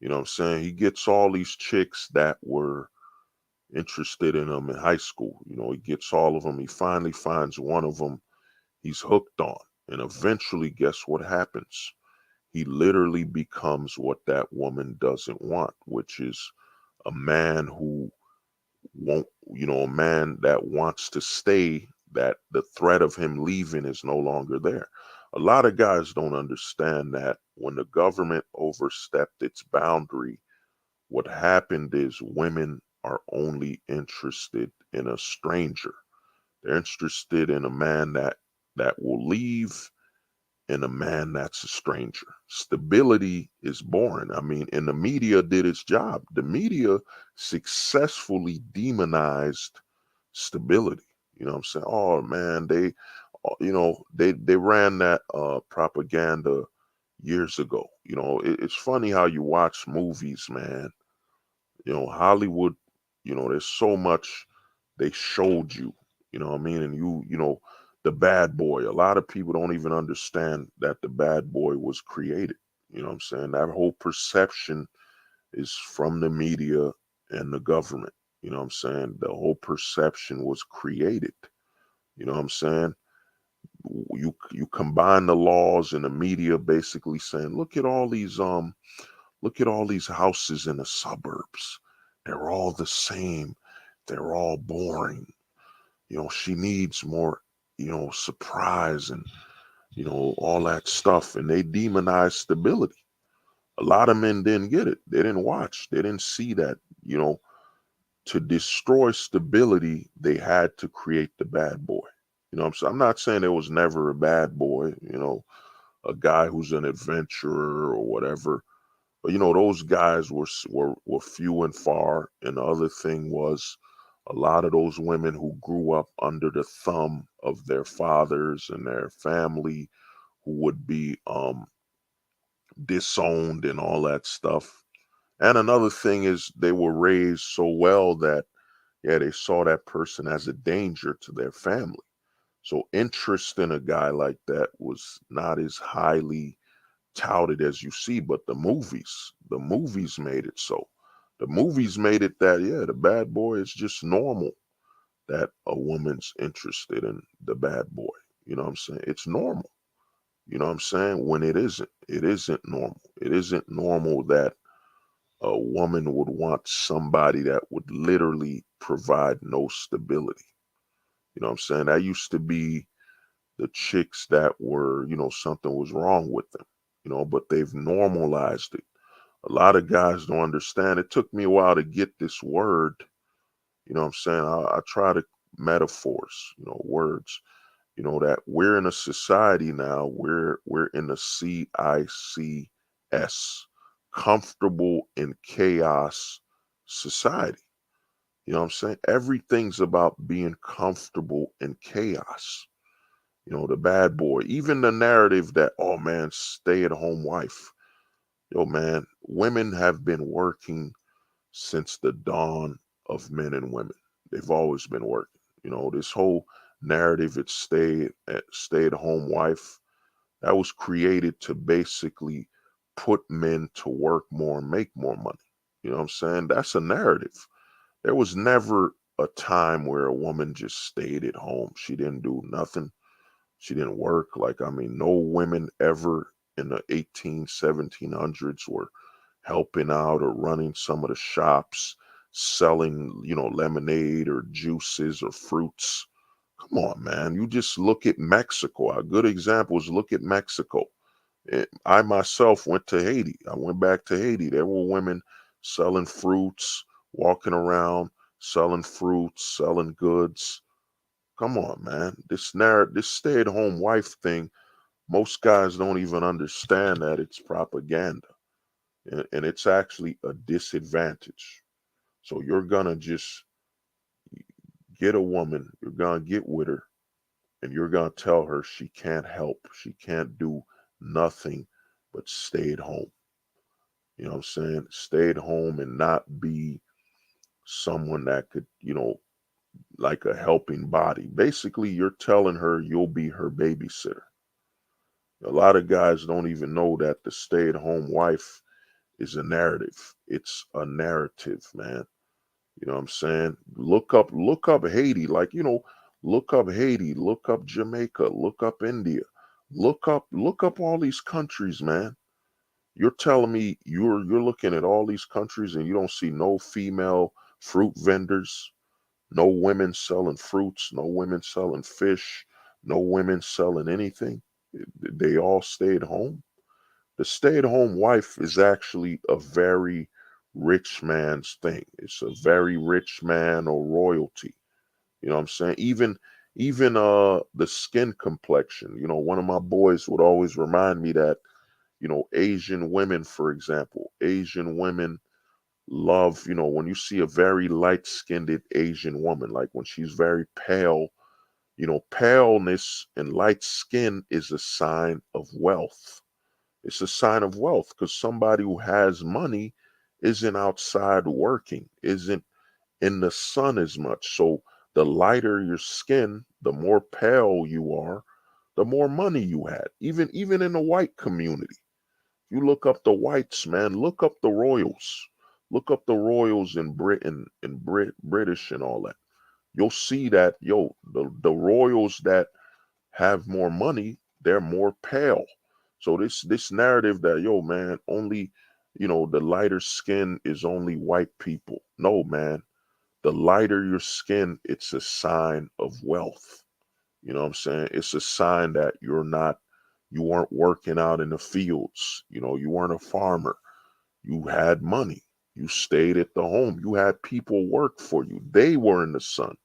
You know what I'm saying? He gets all these chicks that were interested in him in high school. He gets all of them. He finally finds one of them he's hooked on. And eventually, guess what happens? He literally becomes what that woman doesn't want, which is a man who won't, a man that wants to stay, that the threat of him leaving is no longer there. A lot of guys don't understand that when the government overstepped its boundary, what happened is women are only interested in a stranger. They're interested in a man that will leave, and a man that's a stranger. Stability is boring. I mean, and the media did its job. The media successfully demonized stability. You know what I'm saying? Oh man, they ran that propaganda years ago. It's funny how you watch movies, man. Hollywood, there's so much they showed you, what I mean? And the bad boy, a lot of people don't even understand that the bad boy was created. You know what I'm saying? That whole perception is from the media and the government. You know what I'm saying? The whole perception was created. You know what I'm saying? You combine the laws and the media basically saying, look at all these houses in the suburbs. They're all the same. They're all boring. She needs more, surprise and, all that stuff. And they demonize stability. A lot of men didn't get it. They didn't watch. They didn't see that, to destroy stability, they had to create the bad boy. I'm not saying there was never a bad boy, a guy who's an adventurer or whatever. But those guys were few and far. And the other thing was a lot of those women who grew up under the thumb of their fathers and their family, who would be disowned and all that stuff. And another thing is they were raised so well that yeah, they saw that person as a danger to their family. So interest in a guy like that was not as highly touted as you see, but the movies made it so. The movies made it that, yeah, the bad boy is just normal that a woman's interested in the bad boy. You know what I'm saying? It's normal. You know what I'm saying? When it isn't, it isn't normal. It isn't normal that a woman would want somebody that would literally provide no stability. You know what I'm saying? That used to be the chicks that were, something was wrong with them, but they've normalized it. A lot of guys don't understand. It took me a while to get this word. You know what I'm saying? I try to metaphors, words, that we're in a society now, we're in a CICS, comfortable in chaos society. You know what I'm saying? Everything's about being comfortable in chaos. The bad boy, even the narrative that, oh man, stay at home wife. Yo, man, women have been working since the dawn of men and women. They've always been working. This whole narrative, it's stay at home wife, that was created to basically put men to work more and make more money. You know what I'm saying? That's a narrative. There was never a time where a woman just stayed at home. She didn't do nothing. She didn't work. Like, I mean, no women ever in the 1700s were helping out or running some of the shops, selling, lemonade or juices or fruits. Come on, man. You just look at Mexico. A good example is look at Mexico. I myself went to Haiti. I went back to Haiti. There were women selling fruits, walking around, selling fruits, selling goods. Come on, man. This stay-at-home wife thing, most guys don't even understand that it's propaganda. And it's actually a disadvantage. So you're gonna just get a woman, you're gonna get with her, and you're gonna tell her she can't help, she can't do nothing but stay at home. You know what I'm saying? Stay at home and not be someone that could, like a helping body. Basically, you're telling her you'll be her babysitter. A lot of guys don't even know that the stay at home wife is a narrative. It's a narrative, man. You know what I'm saying? Look up Haiti, like, look up Haiti, look up Jamaica, look up India, look up all these countries, man. You're telling me you're looking at all these countries and you don't see no female fruit vendors. No women selling fruits, no women selling fish, no women selling anything. They all stayed home. The stay-at-home wife is actually a very rich man's thing. It's a very rich man or royalty. You know what I'm saying? Even the skin complexion. You know, one of my boys would always remind me that, you know, Asian women, for example, Asian women love, you know, when you see a very light-skinned Asian woman, like when she's very pale, you know, paleness and light skin is a sign of wealth. It's a sign of wealth because somebody who has money isn't outside working, isn't in the sun as much. So the lighter your skin, the more pale you are, the more money you had. Even in the white community. You look up the whites, man, look up the royals. Look up the royals in Britain and British and all that. You'll see that, yo, the royals that have more money, they're more pale. So this narrative that, yo, man, only, you know, the lighter skin is only white people. No, man. The lighter your skin, it's a sign of wealth. You know what I'm saying? It's a sign that you weren't working out in the fields. You know, you weren't a farmer. You had money. You stayed at the home. You had people work for you. They were in the sun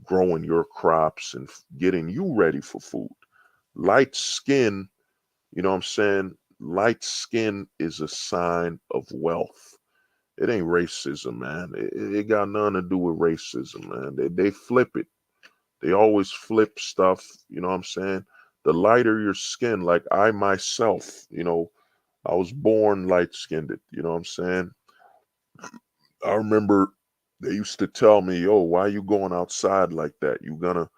growing your crops and getting you ready for food. Light skin, you know what I'm saying? Light skin is a sign of wealth. It ain't racism, man. It got nothing to do with racism, man. They flip it. They always flip stuff, you know what I'm saying? The lighter your skin, like I myself, you know, I was born light skinned, you know what I'm saying? I remember they used to tell me, yo, why you going outside like that? You're gonna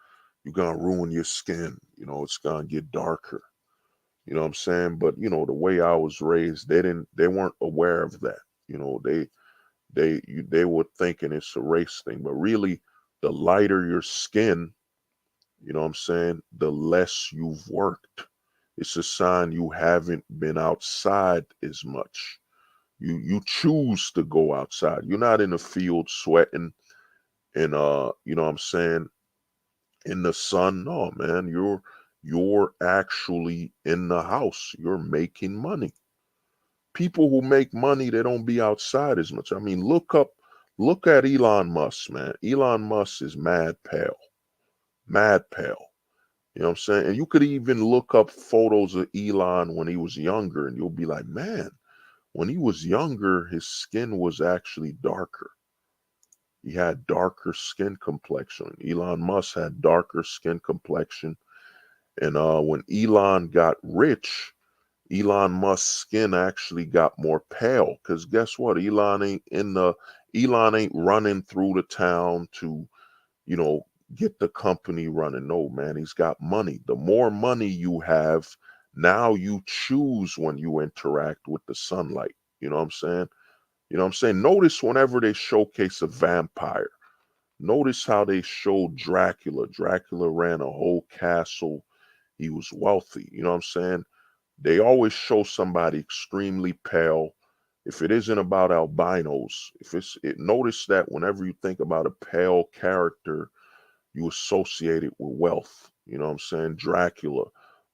ruin your skin. You know, it's gonna get darker. You know what I'm saying? But you know, the way I was raised, they weren't aware of that. You know, they were thinking it's a race thing, but really the lighter your skin, you know what I'm saying, the less you've worked. It's a sign you haven't been outside as much. You choose to go outside. You're not in the field sweating and you know what I'm saying, in the sun. No, man, you're actually in the house. You're making money. People who make money, they don't be outside as much. I mean, look at Elon Musk, man. Elon Musk is mad pale. Mad pale. You know what I'm saying? And you could even look up photos of Elon when he was younger, and you'll be like, man, when he was younger, his skin was actually darker. He had darker skin complexion. Elon Musk had darker skin complexion. And when Elon got rich, Elon Musk's skin actually got more pale. Cause guess what? Elon ain't running through the town to, you know, get the company running. No, man, he's got money. The more money you have, now you choose when you interact with the sunlight. You know what I'm saying? You know what I'm saying? Notice whenever they showcase a vampire, notice how they showed Dracula. Dracula ran a whole castle. He was wealthy. You know what I'm saying? They always show somebody extremely pale. If it isn't about albinos, notice that whenever you think about a pale character, you associate it with wealth. You know what I'm saying? Dracula,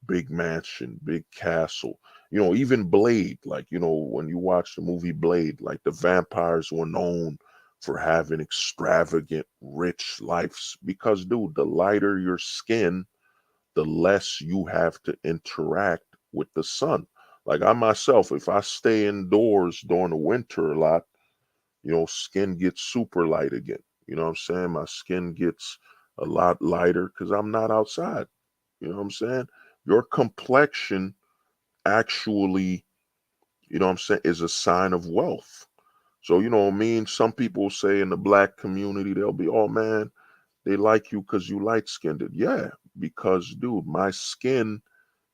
big mansion, big castle. You know, even Blade, like, you know, when you watch the movie Blade, like the vampires were known for having extravagant, rich lives. Because, dude, the lighter your skin, the less you have to interact with the sun. Like I myself, if I stay indoors during the winter a lot, you know, skin gets super light again. You know what I'm saying? My skin gets a lot lighter because I'm not outside. You know what I'm saying? Your complexion actually, you know what I'm saying, is a sign of wealth. So, you know what I mean? Some people say in the black community, they'll be, oh man, they like you because you light skinned. Yeah, because, dude, my skin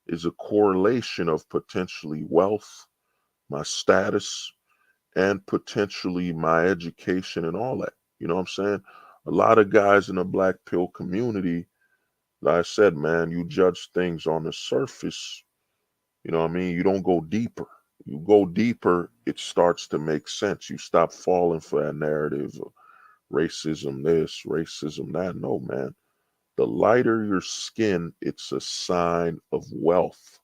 is a correlation of potentially wealth, my status, and potentially my education and all that. You know what I'm saying? A lot of guys in the black pill community, like I said, man, you judge things on the surface. You know what I mean? You don't go deeper. You go deeper, it starts to make sense. You stop falling for that narrative. racism this, racism that. No, man. The lighter your skin, it's a sign of wealth.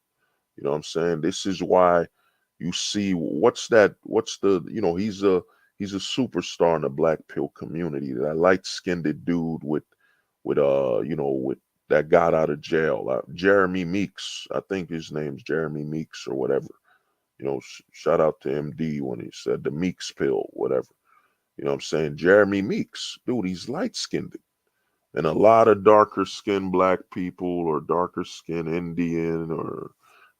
You know what I'm saying? This is why you see what's that? What's the he's a superstar in the black pill community. That light skinned dude with that got out of jail. Jeremy Meeks, I think his name's Jeremy Meeks or whatever. Shout out to MD when he said the Meeks pill, whatever. You know what I'm saying? Jeremy Meeks, dude, he's light skinned. And a lot of darker skinned black people or darker skinned Indian or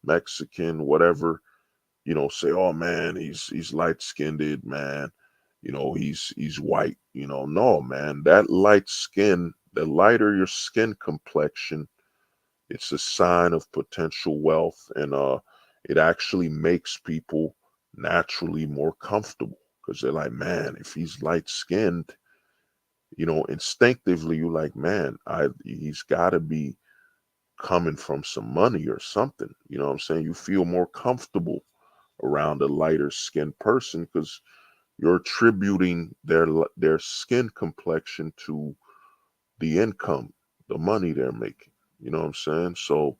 Mexican, whatever, say, oh man, he's light skinned, man. He's white. No, man, that light skin, the lighter your skin complexion, it's a sign of potential wealth, and it actually makes people naturally more comfortable because they're like, man, if he's light skinned, instinctively you're like, man, he's got to be coming from some money or something. You know what I'm saying? You feel more comfortable around a lighter skinned person because you're attributing their skin complexion to the income, the money they're making. You know what I'm saying? So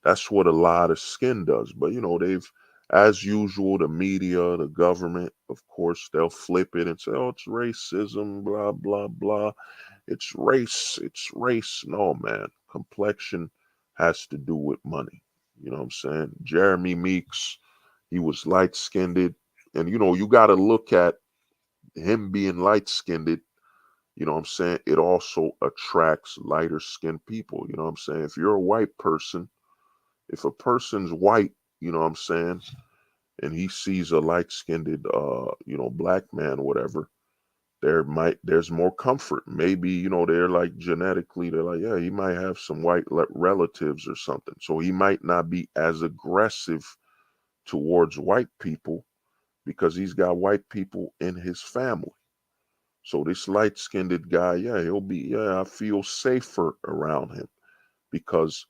that's what a lot of skin does. But they've, as usual, the media, the government, of course, they'll flip it and say, oh, it's racism, blah, blah, blah. It's race. It's race. No, man. Complexion has to do with money. You know what I'm saying? Jeremy Meeks, he was light skinned. And, you got to look at him being light skinned. You know what I'm saying? It also attracts lighter skinned people. You know what I'm saying? If you're a white person, if a person's white, you know what I'm saying, and he sees a light skinned, black man, whatever, there's more comfort. Maybe, they're like genetically, they're like, yeah, he might have some white relatives or something. So he might not be as aggressive towards white people because he's got white people in his family. So this light skinned guy, yeah, I feel safer around him because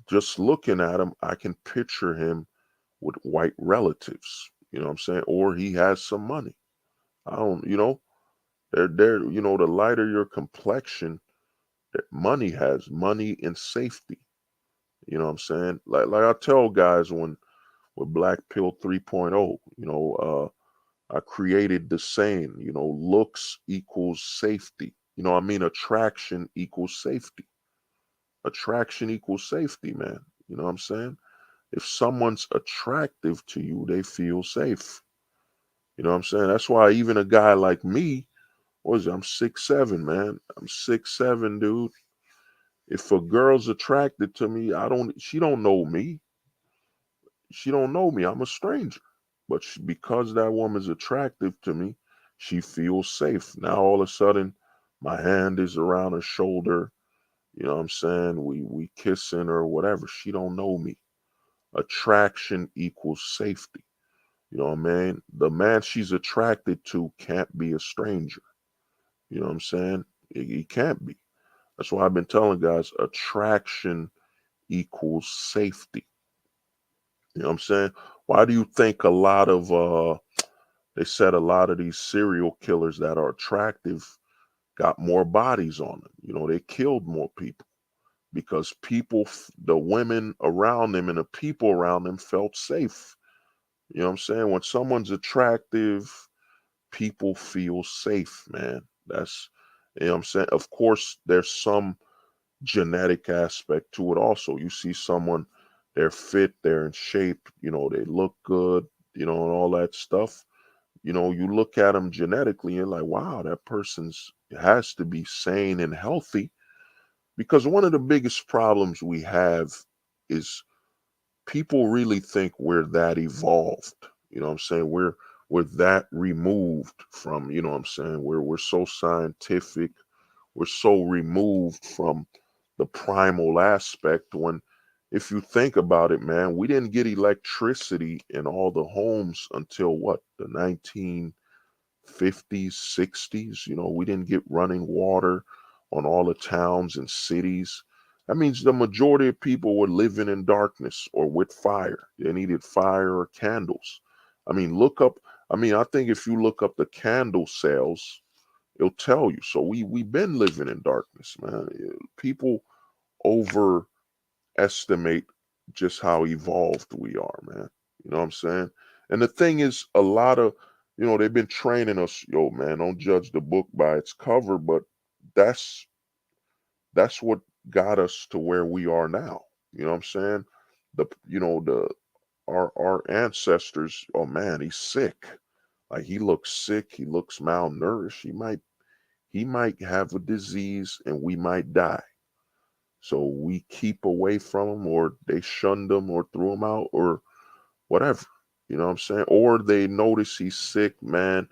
just looking at him, I can picture him with white relatives. You know what I'm saying? Or he has some money. I don't, the lighter your complexion, money has money and safety. You know what I'm saying? Like I tell guys when with Black Pill 3.0, I created the saying, looks equals safety. Attraction equals safety. Attraction equals safety, man. You know what I'm saying? If someone's attractive to you, they feel safe. You know what I'm saying? That's why even a guy like me, I'm 6'7", man. I'm 6'7", dude. If a girl's attracted to me, she don't know me. She don't know me. I'm a stranger. But because that woman's attractive to me, she feels safe. Now all of a sudden, my hand is around her shoulder. You know what I'm saying? We kissing or whatever. She don't know me. Attraction equals safety. You know what I mean? The man she's attracted to can't be a stranger. You know what I'm saying? He can't be. That's why I've been telling guys attraction equals safety. You know what I'm saying? Why do you think a lot of they said a lot of these serial killers that are attractive got more bodies on them? They killed more people because the women around them and the people around them felt safe. You know what I'm saying? When someone's attractive, people feel safe, man. That's, what I'm saying? Of course, there's some genetic aspect to it also. You see someone, they're fit, they're in shape, they look good, and all that stuff. You look at them genetically, and you're like, wow, that person's has to be sane and healthy. Because one of the biggest problems we have is people really think we're that evolved. You know what I'm saying? We're that removed from, you know what I'm saying? We're so scientific, we're so removed from the primal aspect when if you think about it, man, we didn't get electricity in all the homes until what, the 1950s, 60s. We didn't get running water on all the towns and cities. That means the majority of people were living in darkness or with fire. They needed fire or candles. I mean, I think if you look up the candle sales, It'll tell you. So we've been living in darkness, man. People overestimate just how evolved we are, man. You know what I'm saying? And the thing is, a lot of, they've been training us, yo, man, don't judge the book by its cover, but that's what got us to where we are now. You know what I'm saying? The our ancestors, oh man, he's sick. Like he looks sick, he looks malnourished. He might have a disease and we might die. So we keep away from him, or they shunned him or threw him out or whatever. You know what I'm saying? Or they notice he's sick, man.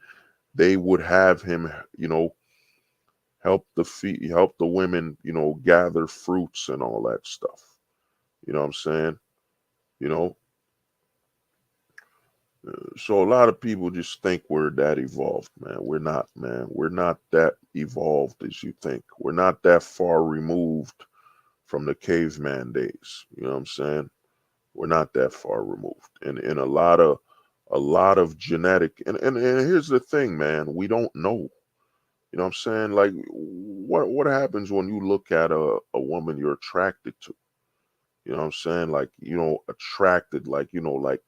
They would have him, help the women, gather fruits and all that stuff. You know what I'm saying? You know, so a lot of people just think we're that evolved, man. We're not, man. We're not that evolved as you think. We're not that far removed from the caveman days. You know what I'm saying? We're not that far removed. And a lot of genetic and here's the thing, man. We don't know. You know what I'm saying? Like what happens when you look at a woman you're attracted to? You know what I'm saying? Like, attracted, like, you looked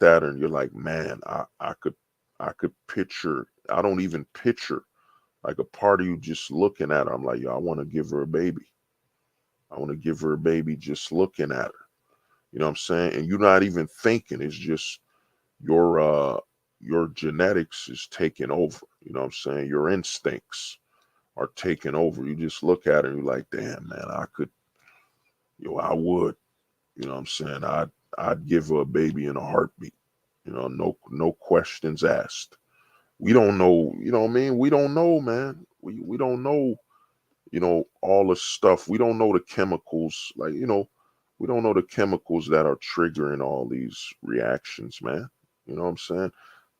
at her and you're like, man, I could picture, I don't even picture like a part of you just looking at her. I'm like, yo, I want to give her a baby. I want to give her a baby just looking at her. You know what I'm saying? And you're not even thinking. It's just your genetics is taking over. You know what I'm saying? Your instincts are taking over. You just look at her and you're like, damn, man, I would. You know what I'm saying? I'd give her a baby in a heartbeat. No questions asked. We don't know, you know what I mean? We don't know, man. We don't know, all the stuff. We don't know the chemicals, like, we don't know the chemicals that are triggering all these reactions, man. You know what I'm saying?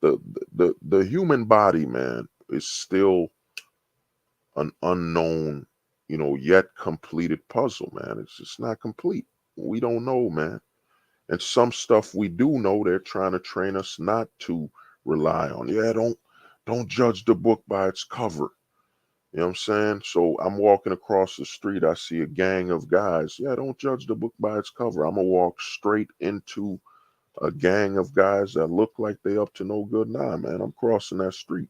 The human body, man, is still an unknown, yet completed puzzle, man. It's just not complete. We don't know, man. And some stuff we do know, they're trying to train us not to rely on. Yeah, don't judge the book by its cover. You know what I'm saying? So I'm walking across the street, I see a gang of guys. Yeah, don't judge the book by its cover. I'm gonna walk straight into a gang of guys that look like they up to no good. Nah, man, I'm crossing that street.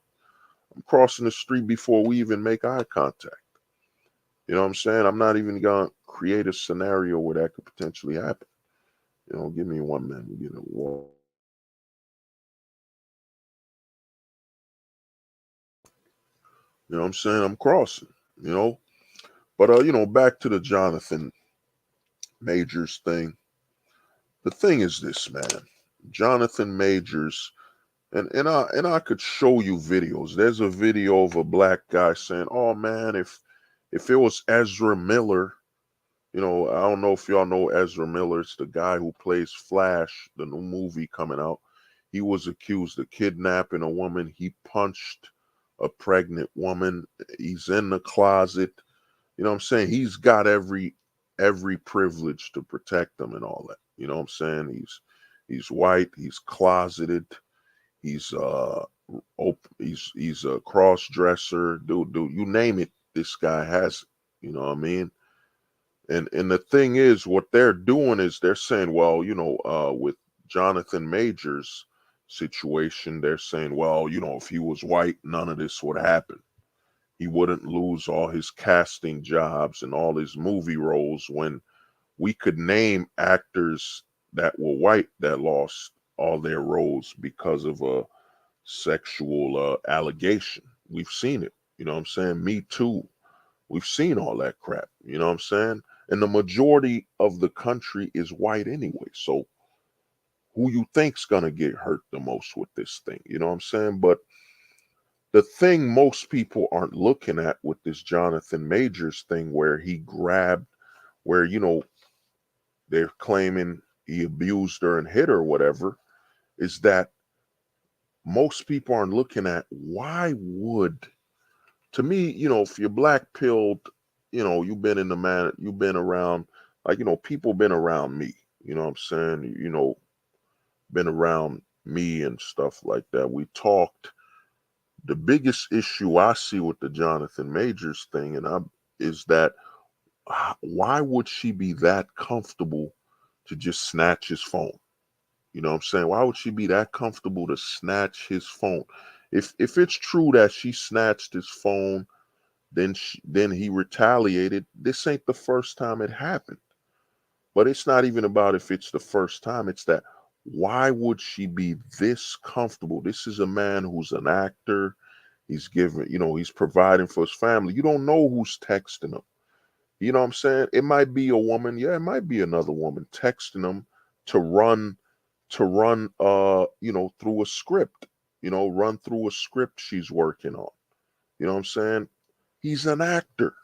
I'm crossing the street before we even make eye contact. You know what I'm saying? I'm not even gonna create a scenario where that could potentially happen. Give me 1 minute. We get a walk. You know what I'm saying? I'm crossing, you know. But back to the Johnathan Majors thing. The thing is this, man. Johnathan Majors, and I could show you videos. There's a video of a black guy saying, "Oh man, if it was Ezra Miller, I don't know if y'all know Ezra Miller. It's the guy who plays Flash, the new movie coming out. He was accused of kidnapping a woman. He punched a pregnant woman. He's in the closet. You know what I'm saying? He's got every privilege to protect them and all that. You know what I'm saying? He's white, he's closeted, he's he's a cross dresser, dude, you name it, this guy has it. You know what I mean? And the thing is, what they're doing is they're saying, well, with Johnathan Majors situation, they're saying, well, if he was white, none of this would happen. He wouldn't lose all his casting jobs and all his movie roles, when we could name actors that were white that lost all their roles because of a sexual allegation. We've seen it. You know what I'm saying? Me Too. We've seen all that crap. You know what I'm saying? And the majority of the country is white anyway. So who you think's gonna get hurt the most with this thing? You know what I'm saying? But the thing most people aren't looking at with this Johnathan Majors thing, where he grabbed, where they're claiming he abused her and hit her or whatever, is that most people aren't looking at, why would, to me, if you're black pilled, you've been around, like, people been around me, you know what I'm saying? Been around me and stuff like that. We talked the biggest issue I see with the Jonathan Majors thing, is that why would she be that comfortable to just snatch his phone? You know what I'm saying? Why would she be that comfortable to snatch his phone? If it's true that she snatched his phone, then he retaliated. This ain't the first time it happened. But it's not even about if it's the first time. It's that why would she be this comfortable? This is a man who's an actor. He's giving, he's providing for his family. You don't know who's texting him. You know what I'm saying? It might be a woman. Yeah, it might be another woman texting him to run through a script. Run through a script she's working on. You know what I'm saying? He's an actor.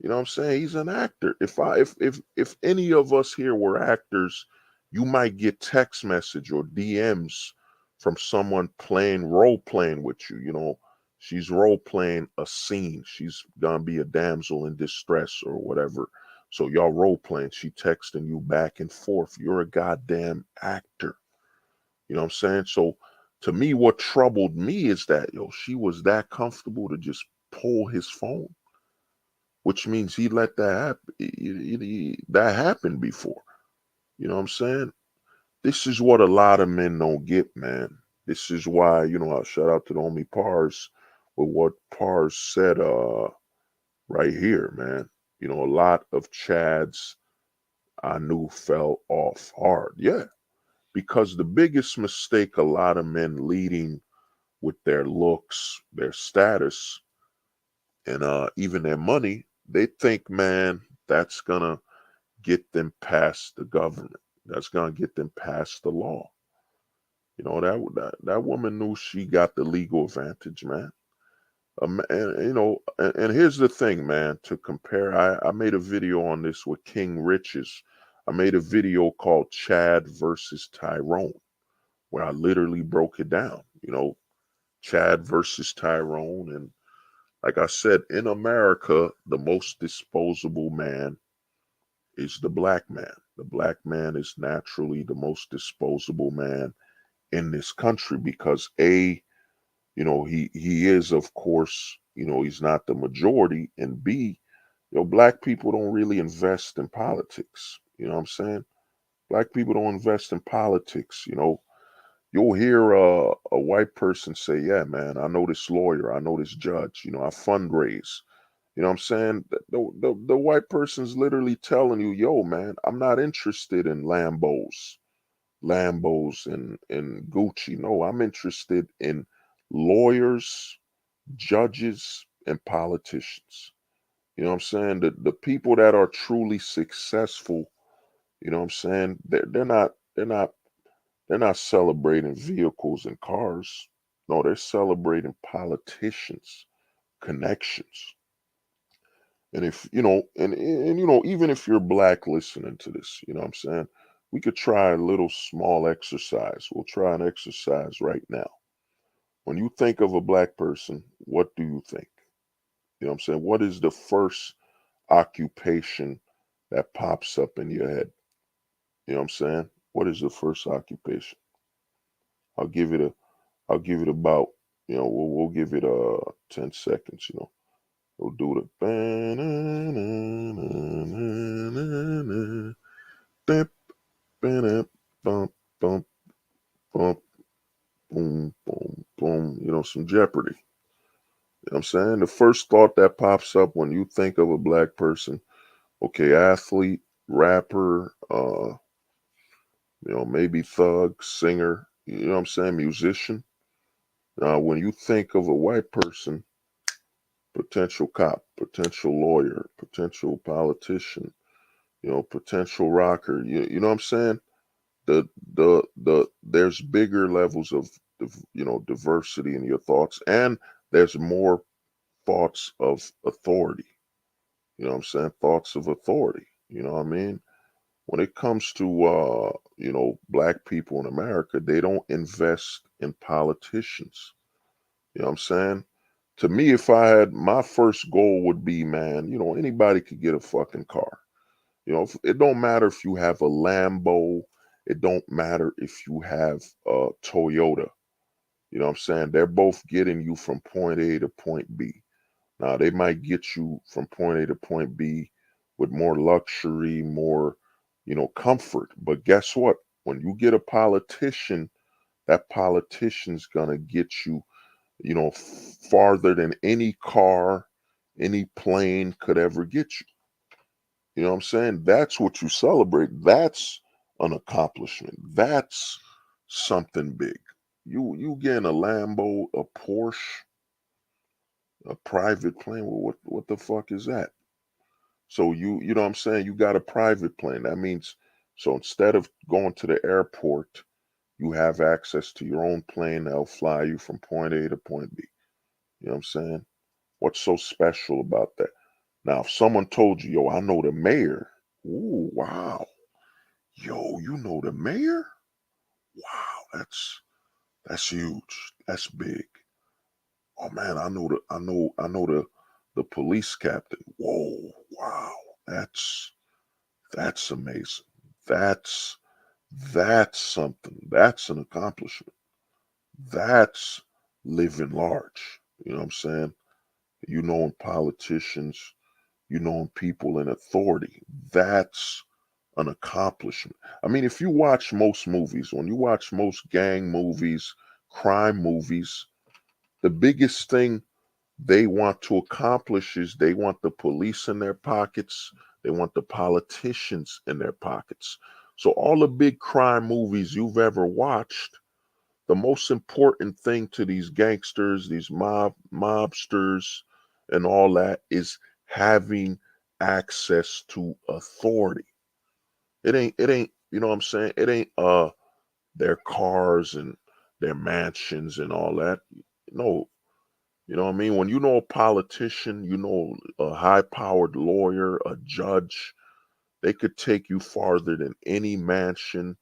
You know what I'm saying? He's an actor. If any of us here were actors, you might get text message or DMs from someone role playing with you. She's role playing a scene. She's gonna be a damsel in distress or whatever. So y'all role playing. She texting you back and forth. You're a goddamn actor. You know what I'm saying? So to me, what troubled me is that she was that comfortable to just pull his phone, which means he let that happen. That happened before. You know what I'm saying? This is what a lot of men don't get, man. This is why, I shout out to the homie Pars with what Pars said right here, man. A lot of Chads I knew fell off hard. Yeah. Because the biggest mistake a lot of men leading with their looks, their status, and even their money, they think, man, that's gonna get them past the government. That's gonna get them past the law. That woman knew she got the legal advantage, man. And here's the thing, man. To compare, I made a video on this with King Riches. I made a video called Chad versus Tyrone, where I literally broke it down. Chad versus Tyrone, and like I said, in America, the most disposable man is the black man. The black man is naturally the most disposable man in this country because he is, of course, he's not the majority, and B, black people don't really invest in politics. You know what I'm saying? Black people don't invest in politics. You'll hear a white person say, "Yeah, man, I know this lawyer, I know this judge. I fundraise." You know what I'm saying? The white person's literally telling you, "Yo, man, I'm not interested in Lambos and Gucci. No, I'm interested in lawyers, judges, and politicians." You know what I'm saying? The people that are truly successful, you know what I'm saying? They're not celebrating vehicles and cars. No, they're celebrating politicians, connections. And if even if you're black listening to this, you know what I'm saying? We could try a little small exercise. We'll try an exercise right now. When you think of a black person, what do you think? You know what I'm saying? What is the first occupation that pops up in your head? You know what I'm saying? What is the first occupation? I'll give it a I'll give it about, we'll give it 10 seconds, We'll do the bump, bump, bump, bump, boom, boom, boom, some Jeopardy. You know what I'm saying? The first thought that pops up when you think of a black person, okay, athlete, rapper, maybe thug, singer, you know what I'm saying, musician. Now, when you think of a white person, potential cop, potential lawyer, potential politician, potential rocker, you know what I'm saying? There's bigger levels of diversity in your thoughts, and there's more thoughts of authority. You know what I'm saying? Thoughts of authority. You know what I mean? When it comes to black people in America, they don't invest in politicians. You know what I'm saying? To me, if I had, my first goal would be, man, anybody could get a fucking car. It don't matter if you have a Lambo. It don't matter if you have a Toyota. You know what I'm saying? They're both getting you from point A to point B. Now, they might get you from point A to point B with more luxury, more, comfort. But guess what? When you get a politician, that politician's gonna get you, farther than any car, any plane could ever get you. You know what I'm saying? That's what you celebrate. That's an accomplishment. That's something big. You getting a Lambo, a Porsche, a private plane. Well, what the fuck is that? So you know what I'm saying? You got a private plane. That means so instead of going to the airport, you have access to your own plane that'll fly you from point A to point B. You know what I'm saying? What's so special about that? Now, if someone told you, yo, I know the mayor. Ooh, wow. Yo, you know the mayor? Wow, that's huge. That's big. Oh man, I know the police captain. Whoa, wow. That's amazing. That's that's something. That's an accomplishment. That's living large. You know what I'm saying? You knowing politicians, you knowing people in authority. That's an accomplishment. I mean, if you watch most movies, when you watch most gang movies, crime movies, the biggest thing they want to accomplish is they want the police in their pockets, they want the politicians in their pockets. So all the big crime movies you've ever watched, the most important thing to these gangsters, these mobsters and all that is having access to authority. It ain't, you know what I'm saying? It ain't their cars and their mansions and all that. No, you know what I mean? When you know a politician, you know a high powered lawyer, a judge, they could take you farther than any mansion,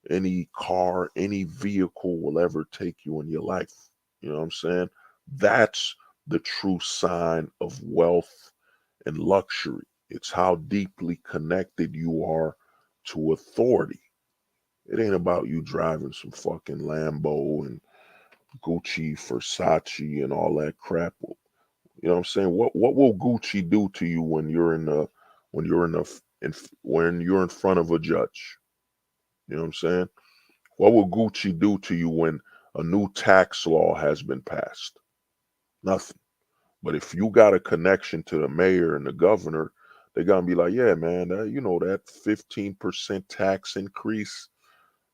any car, any vehicle will ever take you in your life. You know what I'm saying? That's the true sign of wealth and luxury. It's how deeply connected you are to authority. It ain't about you driving some fucking Lambo and Gucci, Versace, and all that crap. You know what I'm saying? What will Gucci do to you when you're in the when you're in the in, when you're in front of a judge? You know what I'm saying? What will Gucci do to you when a new tax law has been passed? Nothing. But if you got a connection to the mayor and the governor, they're gonna be like, yeah, man, that 15% tax increase.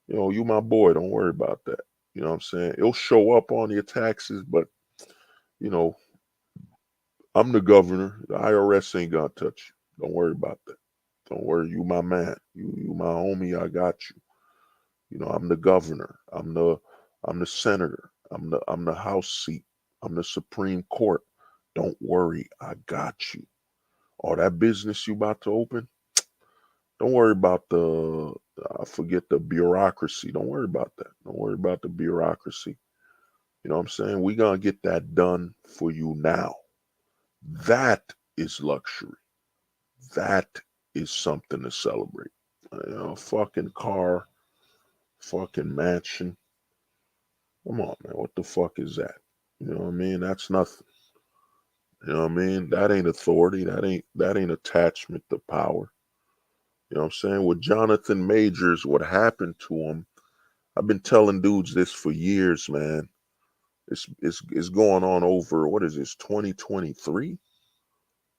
You my boy. Don't worry about that. You know what I'm saying? It'll show up on your taxes, but you know, I'm the governor. The IRS ain't gonna touch you. Don't worry about that. Don't worry. You my man. You my homie. I got you. I'm the governor. I'm the senator. I'm the House seat. I'm the Supreme Court. Don't worry. I got you. All that business you about to open, don't worry about I forget the bureaucracy. Don't worry about that. Don't worry about the bureaucracy. You know what I'm saying? We gonna get that done for you now. That is luxury. That is something to celebrate. Fucking car, fucking mansion. Come on, man. What the fuck is that? You know what I mean? That's nothing. You know what I mean? That ain't authority. That ain't attachment to power. You know what I'm saying? With Johnathan Majors, what happened to him, I've been telling dudes this for years, man. It's going on over, what is this, 2023? You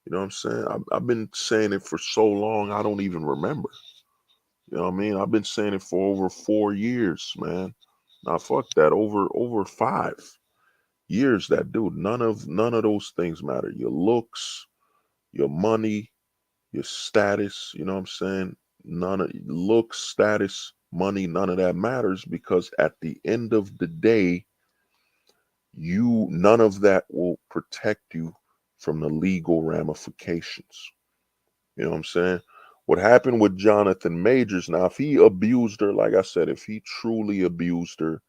know what I'm saying? I've been saying it for so long, I don't even remember. You know what I mean? I've been saying it for over 4 years, man. Now fuck that, over 5 years. That dude, none of those things matter. Your looks, your money, your status. You know what I'm saying? None of looks, status, money, none of that matters, because at the end of the day, none of that will protect you from the legal ramifications. You know what I'm saying? What happened with Johnathan Majors, now, if he abused her, like I said, if he truly abused her,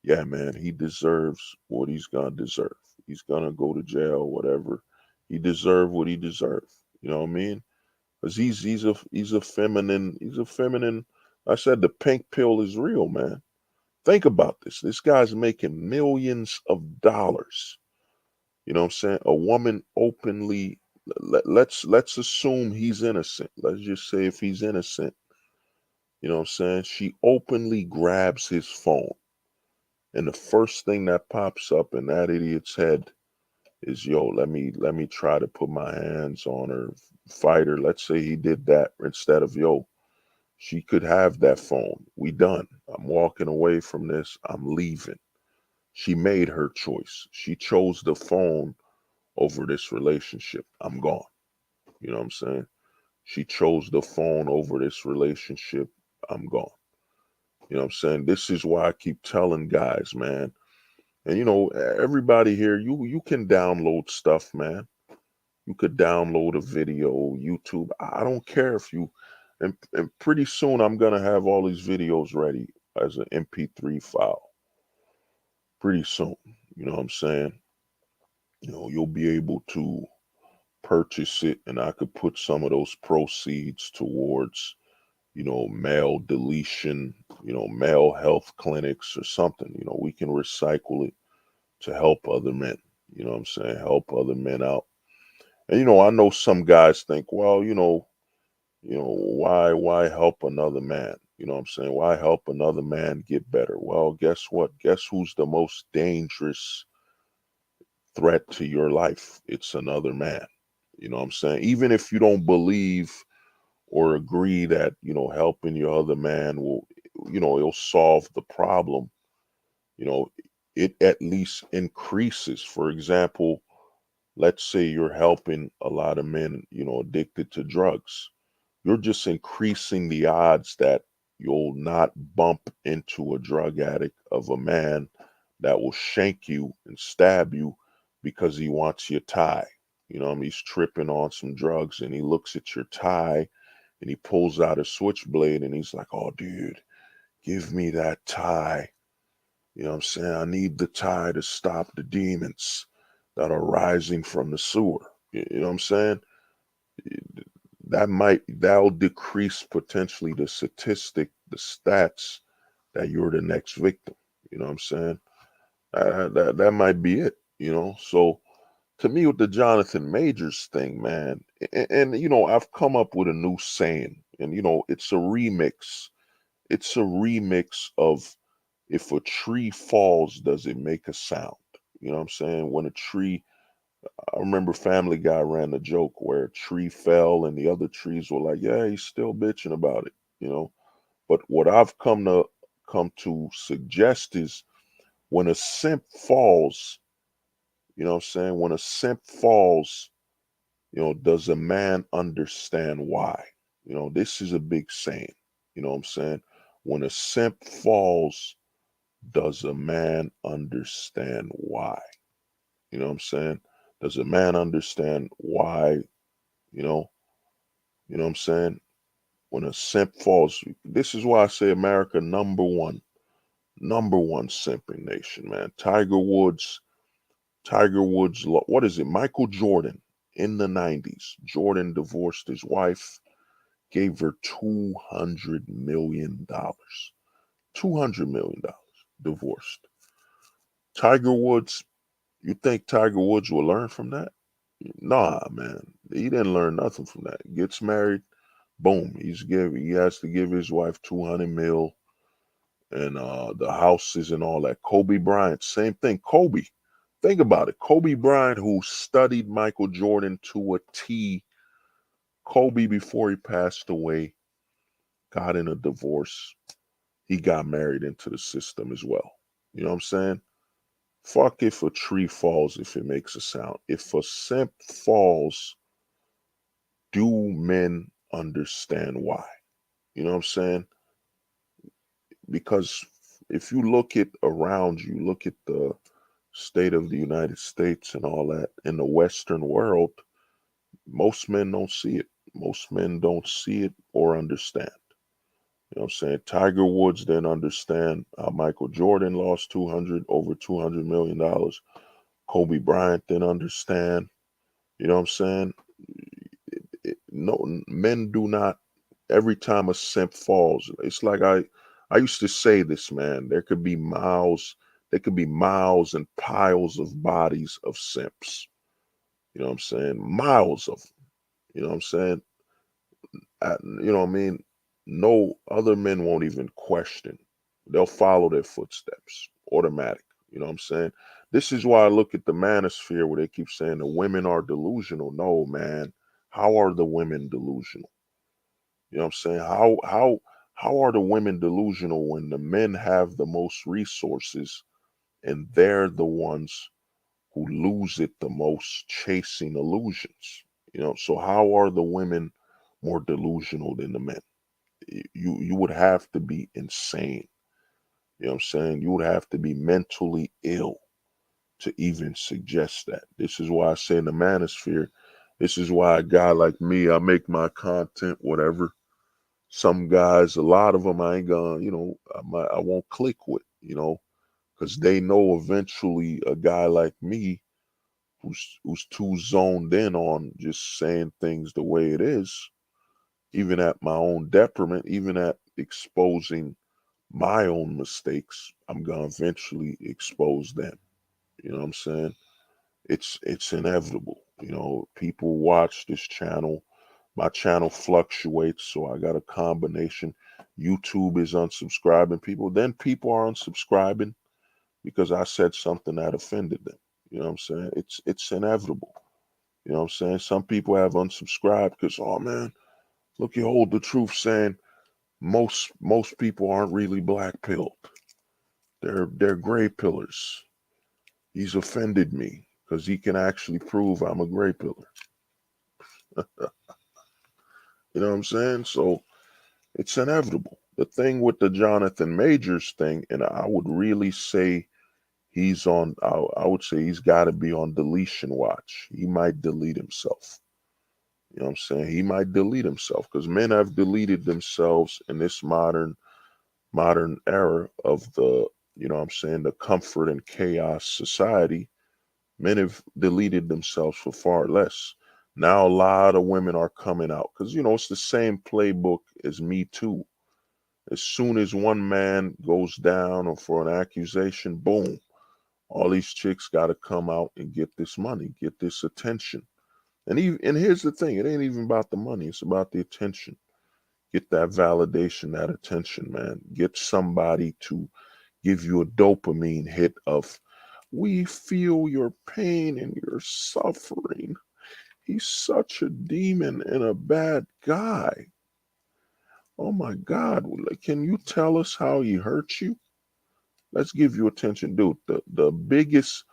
yeah, man, he deserves what he's gonna deserve. He's gonna go to jail, whatever. He deserved what he deserved. You know what I mean? Because he's a feminine. He's a feminine. I said the pink pill is real, man. Think about this. This guy's making millions of dollars. You know what I'm saying? A woman openly, let's assume he's innocent. Let's just say if he's innocent, you know what I'm saying? She openly grabs his phone. And the first thing that pops up in that idiot's head is, yo, let me try to put my hands on her, fight her. Let's say he did that instead of, yo, she could have that phone. We done. I'm walking away from this. I'm leaving. She made her choice. She chose the phone over this relationship. I'm gone. You know what I'm saying? She chose the phone over this relationship. I'm gone. You know what I'm saying? This is why I keep telling guys, man. And you know, everybody here, you can download stuff, man. You could download a video, YouTube. I don't care if you, and pretty soon I'm gonna have all these videos ready as an MP3 file. Pretty soon, you know what I'm saying? You know, you'll be able to purchase it, and I could put some of those proceeds towards, you know, male deletion, you know, male health clinics or something. You know, we can recycle it to help other men. You know what I'm saying? Help other men out. And you know, I know some guys think, well, why help another man? You know what I'm saying? Why help another man get better? Well, guess what? Guess who's the most dangerous threat to your life? It's another man. You know what I'm saying? Even if you don't believe or agree that, you know, helping your other man will, you know, it'll solve the problem, you know, it at least increases. For example, let's say you're helping a lot of men, you know, addicted to drugs. You're just increasing the odds that you'll not bump into a drug addict of a man that will shank you and stab you because he wants your tie. You know, I mean, he's tripping on some drugs and he looks at your tie and he pulls out a switchblade and he's like, oh, dude, give me that tie. You know what I'm saying? I need the tie to stop the demons that are rising from the sewer. You know what I'm saying? That'll decrease potentially the statistic, the stats that you're the next victim. You know what I'm saying? That might be it. You know, so to me with the Jonathan Majors thing, man, and you know, I've come up with a new saying, and you know, it's a remix. It's a remix of if a tree falls, does it make a sound? You know what I'm saying? When a tree, I remember Family Guy ran a joke where a tree fell and the other trees were like, yeah, he's still bitching about it, you know. But what I've come to suggest is when a simp falls, you know what I'm saying? When a simp falls, you know, does a man understand why? You know, this is a big saying. You know what I'm saying? When a simp falls, does a man understand why? You know what I'm saying? Does a man understand why, you know, you know what I'm saying? When a simp falls, this is why I say America number one simping nation, man. Tiger Woods, what is it? Michael Jordan in the 90s. Jordan divorced his wife, gave her $200 million. $200 million divorced. Tiger Woods, you think Tiger Woods will learn from that? Nah, man. He didn't learn nothing from that. Gets married, boom. He has to give his wife 200 mil and the houses and all that. Kobe Bryant, same thing. Kobe. Think about it. Kobe Bryant, who studied Michael Jordan to a T. Kobe, before he passed away, got in a divorce. He got married into the system as well. You know what I'm saying? Fuck if a tree falls if it makes a sound. If a simp falls, do men understand why? You know what I'm saying? Because if you look at around you, look at the state of the United States and all that in the Western world, most men don't see it. Most men don't see it or understand. You know what I'm saying? Tiger Woods didn't understand how Michael Jordan lost over $200 million. Kobe Bryant didn't understand. You know what I'm saying? No, men do not. Every time a simp falls, it's like I used to say this, man. There could be miles and piles of bodies of simps. You know what I'm saying? Miles of them. You know what I'm saying? You know what I mean? No other men won't even question. They'll follow their footsteps, automatic. You know what I'm saying? This is why I look at the manosphere where they keep saying the women are delusional. No, man. How are the women delusional? You know what I'm saying? How are the women delusional when the men have the most resources and they're the ones who lose it the most chasing illusions? You know, so how are the women more delusional than the men? You would have to be insane. You know what I'm saying? You would have to be mentally ill to even suggest that. This is why I say in the manosphere, this is why a guy like me, I make my content, whatever. Some guys, a lot of them, I ain't gonna, I won't click with, because they know eventually a guy like me who's too zoned in on just saying things the way it is, even at my own detriment, even at exposing my own mistakes, I'm gonna eventually expose them. You know what I'm saying? It's inevitable. People watch this channel. My channel fluctuates, so I got a combination. YouTube is unsubscribing people. Then people are unsubscribing because I said something that offended them. You know what I'm saying? It's inevitable. You know what I'm saying? Some people have unsubscribed because, oh man, look, you hold the truth saying most people aren't really black pilled. They're gray pillars. He's offended me because he can actually prove I'm a gray pillar. You know what I'm saying? So it's inevitable. The thing with the Johnathan Majors thing, and I would really say I would say he's got to be on deletion watch. He might delete himself. You know what I'm saying? He might delete himself because men have deleted themselves in this modern era of you know what I'm saying, the comfort and chaos society. Men have deleted themselves for far less. Now a lot of women are coming out because it's the same playbook as Me Too. As soon as one man goes down or for an accusation, boom, all these chicks got to come out and get this money, get this attention. And here's the thing, it ain't even about the money, it's about the attention. Get that validation, that attention, man. Get somebody to give you a dopamine hit of, we feel your pain and your suffering. He's such a demon and a bad guy. Oh my God, can you tell us how he hurt you? Let's give you attention, dude. The biggest,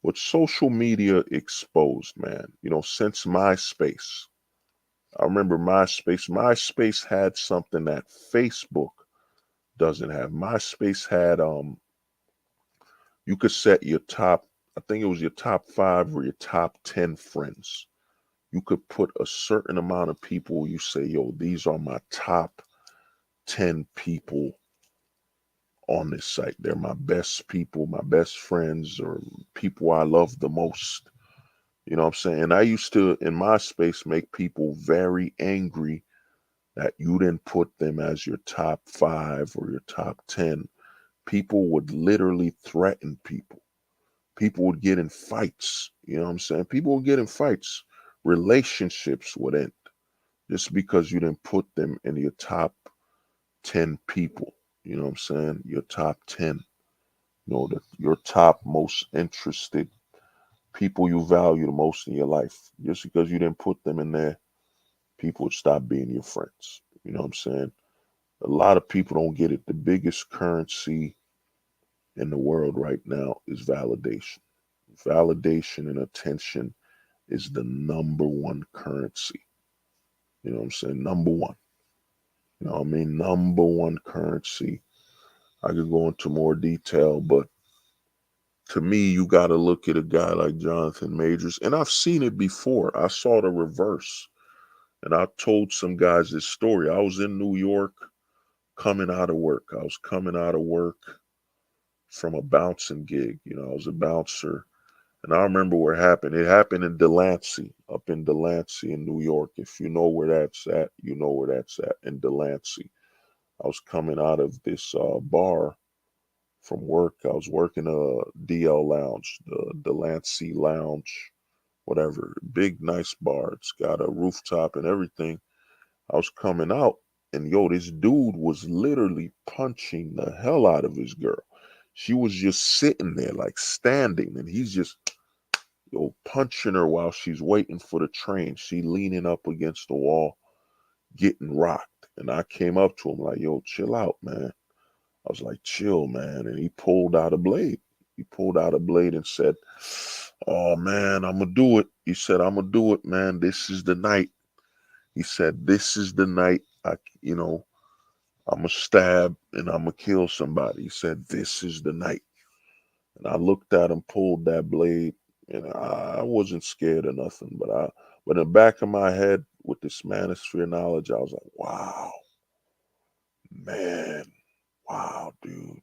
what social media exposed, man, since MySpace. I remember MySpace. MySpace had something that Facebook doesn't have. MySpace had you could set your top, I think it was your top 5 or your top 10 friends. You could put a certain amount of people, you say, yo, these are my top 10 people on this site. They're my best people, my best friends, or people I love the most. You know what I'm saying? And I used to, in my space, make people very angry that you didn't put them as your top 5 or your top 10. People would literally threaten people. People would get in fights. You know what I'm saying? People would get in fights. Relationships would end just because you didn't put them in your top 10 people. You know what I'm saying? Your top 10. Your top most interested people you value the most in your life. Just because you didn't put them in there, people would stop being your friends. You know what I'm saying? A lot of people don't get it. The biggest currency in the world right now is validation. Validation and attention is the number one currency. You know what I'm saying? Number one. You know what I mean? Number one currency. I could go into more detail, but to me, you got to look at a guy like Johnathan Majors. And I've seen it before. I saw the reverse. And I told some guys this story. I was in New York coming out of work. I was coming out of work from a bouncing gig. I was a bouncer. And I remember where it happened. It happened in Delancey, up in Delancey in New York. If you know where that's at, you know where that's at, in Delancey. I was coming out of this bar from work. I was working a DL Lounge, the Delancey Lounge, whatever. Big, nice bar. It's got a rooftop and everything. I was coming out, and yo, this dude was literally punching the hell out of his girl. She was just sitting there, like standing, and he's just, yo, punching her while she's waiting for the train. She leaning up against the wall, getting rocked. And I came up to him like, yo, chill out, man. I was like, chill, man. And he pulled out a blade. He pulled out a blade and said, oh, man, I'm going to do it. He said, I'm going to do it, man. This is the night. He said, this is the night I'm going to stab and I'm going to kill somebody. He said, this is the night. And I looked at him, pulled that blade, and I wasn't scared of nothing. But in the back of my head, with this manosphere knowledge, I was like, wow, man, wow, dude.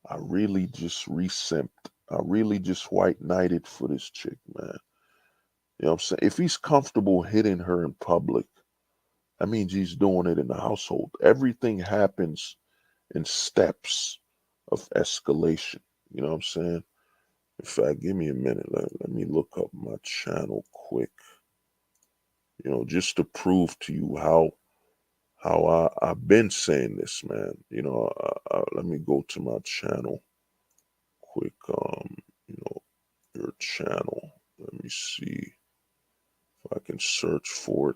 I really just re-simped. I really just white knighted for this chick, man. You know what I'm saying? If he's comfortable hitting her in public, that means he's doing it in the household. Everything happens in steps of escalation. You know what I'm saying? In fact, give me a minute. Let me look up my channel quick. You know, just to prove to you how I've been saying this, man. You know, let me go to my channel quick. You know, your channel. Let me see if I can search for it.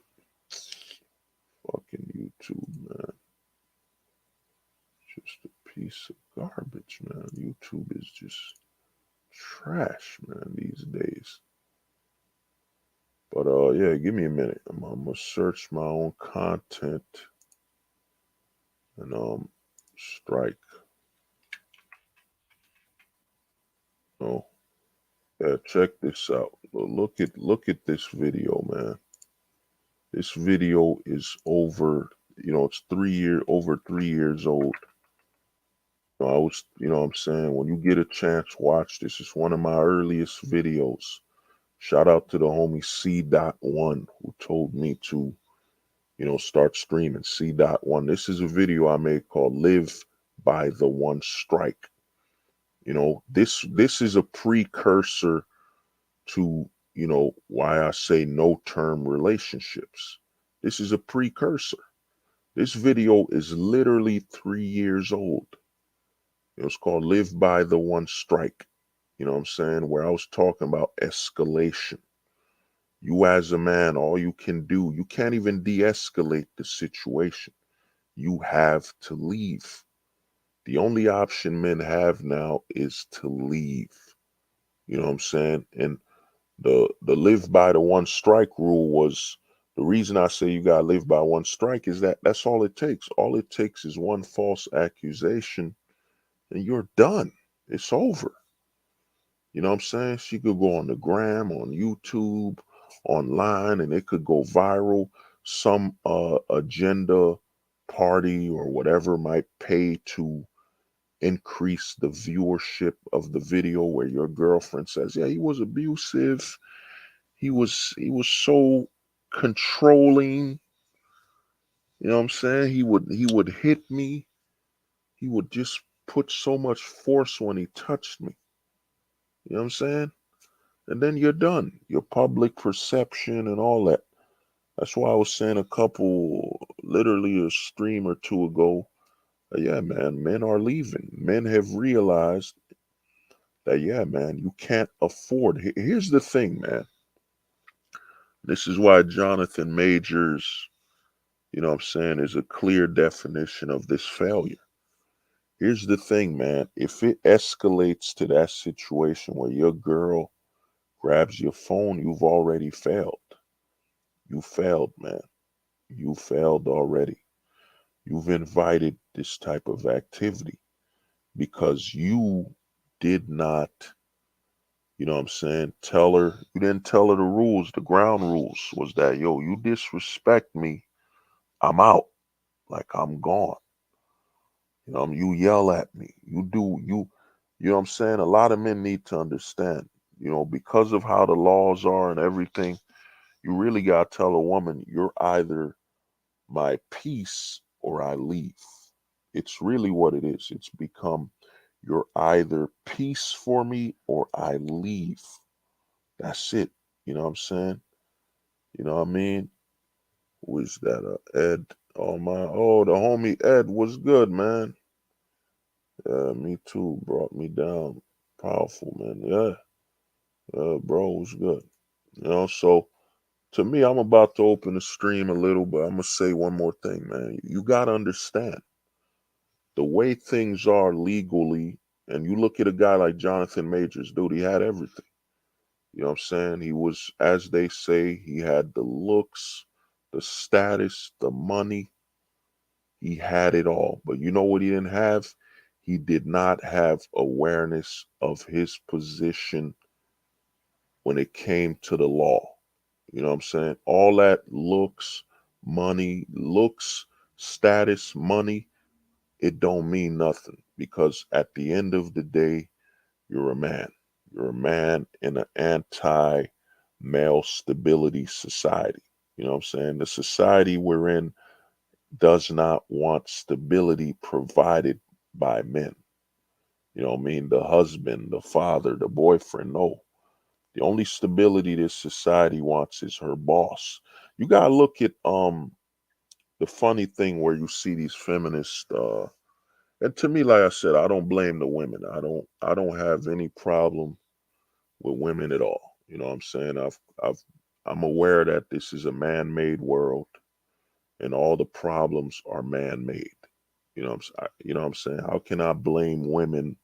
Fucking YouTube, man. Just a piece of garbage, man. YouTube is just trash, man, these days. But yeah, give me a minute. I'm gonna search my own content and strike. Oh, yeah, check this out. Look at this video, man. This video is over, it's over 3 years old. You know what I'm saying? When you get a chance, watch this. It's one of my earliest videos. Shout out to the homie C.1 who told me to, start streaming. C.1. This is a video I made called Live by the One Strike. This is a precursor to, why I say no term relationships. This is a precursor. This video is literally 3 years old. It was called Live by the One Strike. You know what I'm saying? Where I was talking about escalation. You as a man, all you can do, you can't even de-escalate the situation. You have to leave. The only option men have now is to leave. You know what I'm saying? And the live by the one strike rule was the reason I say you gotta live by one strike is that's all it takes. All it takes is one false accusation and you're done. It's over. You know what I'm saying? She could go on the gram, on YouTube, online, and it could go viral. Some agenda party or whatever might pay to increase the viewership of the video where your girlfriend says, yeah, he was abusive. He was so controlling. You know what I'm saying? He would hit me. He would just put so much force when he touched me. You know what I'm saying? And then you're done. Your public perception and all that. That's why I was saying literally a stream or two ago, yeah, man, men are leaving. Men have realized that, yeah, man, you can't afford. Here's the thing, man. This is why Johnathan Majors, you know what I'm saying, is a clear definition of this failure. Here's the thing, man. If it escalates to that situation where your girl grabs your phone, you've already failed. You failed, man. You failed already. You've invited this type of activity because you did not, you know what I'm saying, you didn't tell her the rules. The ground rules was that, yo, you disrespect me, I'm out. Like I'm gone. You yell at me. You know what I'm saying? A lot of men need to understand, because of how the laws are and everything, you really got to tell a woman, you're either my peace or I leave. It's really what it is. It's become, you're either peace for me or I leave. That's it. You know what I'm saying? You know what I mean? Who is that? Ed. The homie Ed was good, man. Me too. Brought me down. Powerful, man. Yeah. Bro, was good. You know, so to me, I'm about to open the stream a little, but I'm gonna say one more thing, man. You gotta understand the way things are legally, and you look at a guy like Jonathan Majors, dude, he had everything. You know what I'm saying? He was, as they say, he had the looks, the status, the money. He had it all. But you know what he didn't have? He did not have awareness of his position when it came to the law. You know what I'm saying? All that looks, status, money, it don't mean nothing because at the end of the day, you're a man. You're a man in an anti male stability society. You know what I'm saying? The society we're in does not want stability provided by men. You know what I mean? The husband, the father, the boyfriend. No. The only stability this society wants is her boss. You gotta look at the funny thing where you see these feminists and to me, like I said, I don't blame the women. I don't have any problem with women at all. You know what I'm saying? I'm aware that this is a man-made world and all the problems are man-made. You know what I'm saying? How can I blame women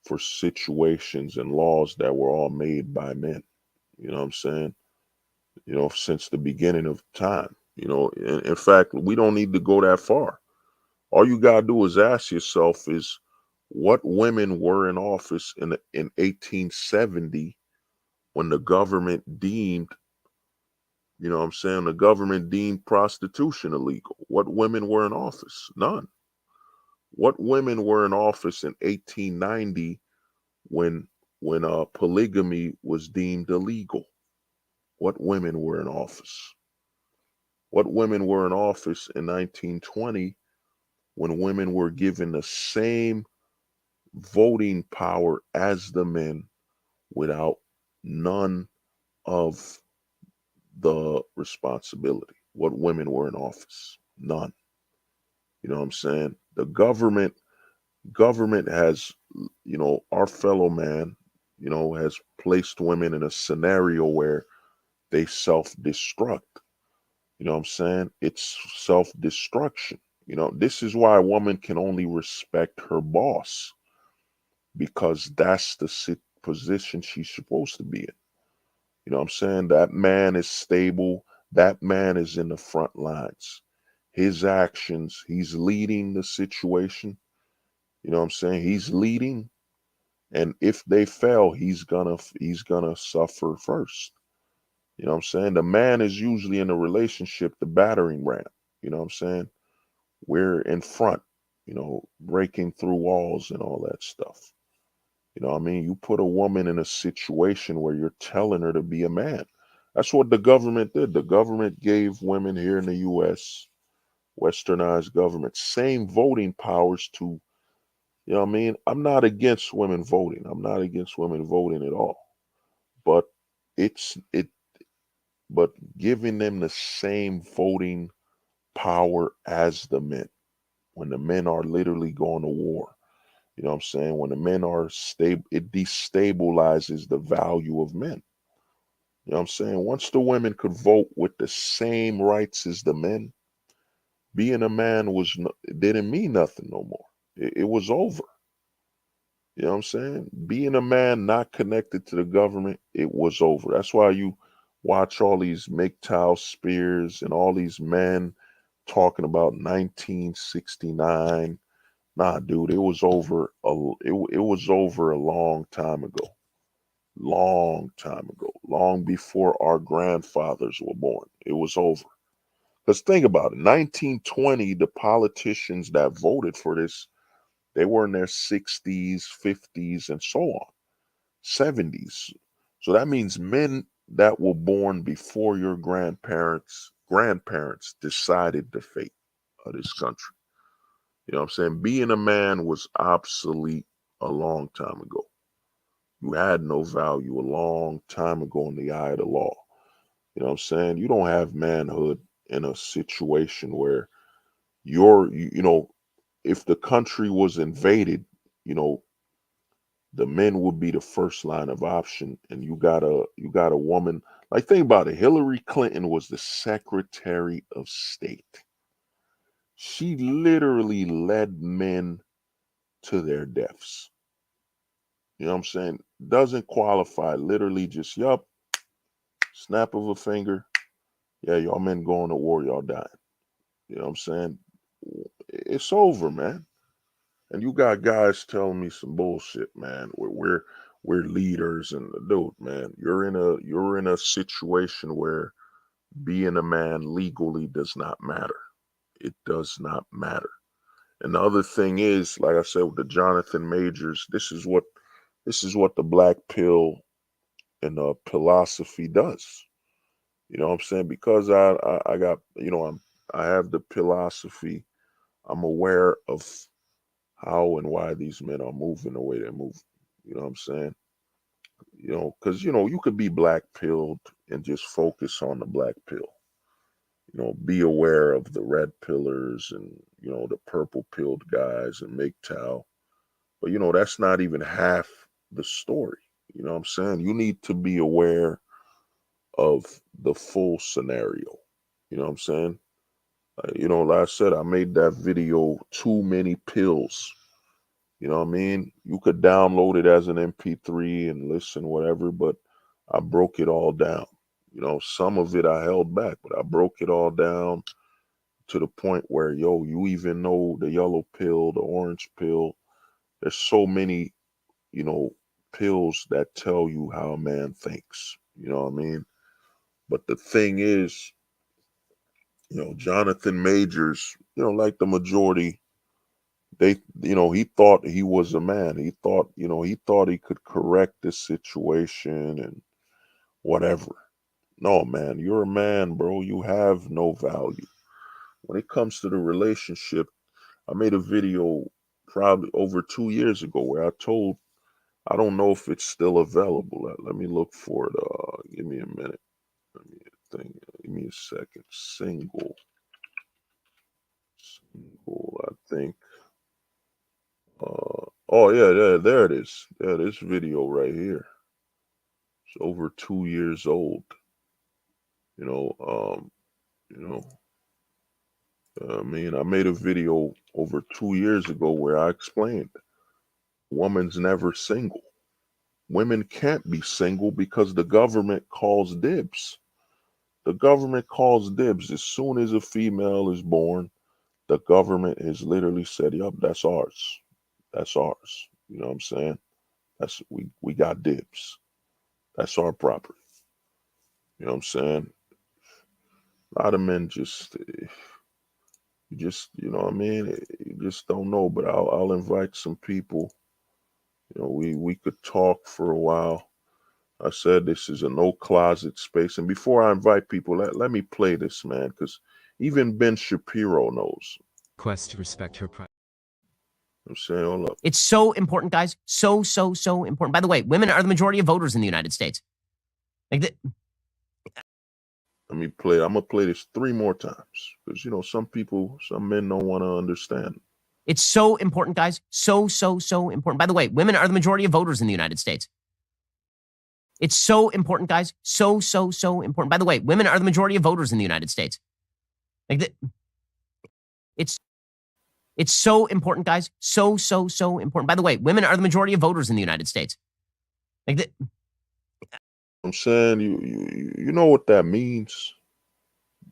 for situations and laws that were all made by men? You know what I'm saying? Since the beginning of time. In fact, we don't need to go that far. All you gotta do is ask yourself is what women were in office in 1870 when the government deemed, the government deemed prostitution illegal. What women were in office? None. What women were in office in 1890 when polygamy was deemed illegal? What women were in office? What women were in office in 1920 when women were given the same voting power as the men without none of the responsibility? What women were in office? None. You know what I'm saying? The government has, our fellow man, has placed women in a scenario where they self-destruct. You know what I'm saying? It's self-destruction. This is why a woman can only respect her boss because that's the position she's supposed to be in. You know what I'm saying? That man is stable. That man is in the front lines. His actions, he's leading the situation. You know what I'm saying? He's leading, and if they fail, he's gonna suffer first. You know what I'm saying? The man is usually in a relationship, the battering ram. You know what I'm saying? We're in front, breaking through walls and all that stuff. You know what I mean? You put a woman in a situation where you're telling her to be a man. That's what the government did. The government gave women here in the US, westernized government, same voting powers to, you know what I mean? I'm not against women voting. I'm not against women voting at all. But it's it but giving them the same voting power as the men when the men are literally going to war. You know what I'm saying? When the men are stable, it destabilizes the value of men. You know what I'm saying? Once the women could vote with the same rights as the men, being a man it didn't mean nothing no more. It was over. You know what I'm saying? Being a man not connected to the government, it was over. That's why you watch all these MGTOW spears and all these men talking about 1969. Nah, dude, it was over. It was over a long time ago. Long time ago. Long before our grandfathers were born. It was over. Because think about it. 1920, the politicians that voted for this, they were in their 60s, 50s, and so on. 70s. So that means men that were born before your grandparents decided the fate of this country. You know what I'm saying? Being a man was obsolete a long time ago. You had no value a long time ago in the eye of the law. You know what I'm saying? You don't have manhood in a situation where you know, if the country was invaded, you know, the men would be the first line of option, and you got a woman. Like, think about it. Hillary Clinton was the Secretary of State. She literally led men to their deaths. You know what I'm saying? Doesn't qualify. Literally just, yup, snap of a finger. Yeah, y'all men going to war, y'all dying. You know what I'm saying? It's over, man. And you got guys telling me some bullshit, man. We're leaders, and dude, man, you're in a situation where being a man legally does not matter. It does not matter. And the other thing is, like I said, with the Jonathan Majors, this is what the black pill and philosophy does. You know what I'm saying? Because I got, I have the philosophy. I'm aware of how and why these men are moving the way they're moving. You know what I'm saying? Because you could be black pilled and just focus on the black pill. Be aware of the red pillars and the purple pilled guys and MGTOW. But that's not even half the story. You know what I'm saying? You need to be aware of the full scenario. You know what I'm saying? Like I said, I made that video, Too Many Pills. You know what I mean? You could download it as an MP3 and listen, whatever, but I broke it all down. Some of it I held back, but I broke it all down to the point where, you even know the yellow pill, the orange pill. There's so many, you know, pills that tell you how a man thinks. You know what I mean? But the thing is, Jonathan Majors, like the majority, he thought he was a man. He thought he could correct the situation and whatever. No, man, you're a man, bro. You have no value. When it comes to the relationship, I made a video probably over 2 years ago where I don't know if it's still available. Let me look for it. Give me a minute. Let me think. Give me a second. Single, I think. Oh yeah, there it is. Yeah, this video right here. It's over 2 years old. You know, um, you know, I made a video over 2 years ago where I explained woman's never single. Women can't be single because the government calls dibs. The government calls dibs. As soon as a female is born, the government has literally said, "Yup, that's ours. That's ours." You know what I'm saying? We got dibs. That's our property. You know what I'm saying? A lot of men you know what I mean? You just don't know. But I'll invite some people. We could talk for a while. I said this is a no closet space. And before I invite people, let me play this, man, because even Ben Shapiro knows. Quest to respect her privacy. I'm saying, hold up. It's so important, guys. So important. By the way, women are the majority of voters in the United States. Let me play. I'm gonna play this 3 more times because some men don't want to understand. It's so important, guys. So important. By the way, women are the majority of voters in the United States. It's so important, guys. So important. By the way, women are the majority of voters in the United States. It's so important, guys. So important. By the way, women are the majority of voters in the United States. I'm saying you know what that means.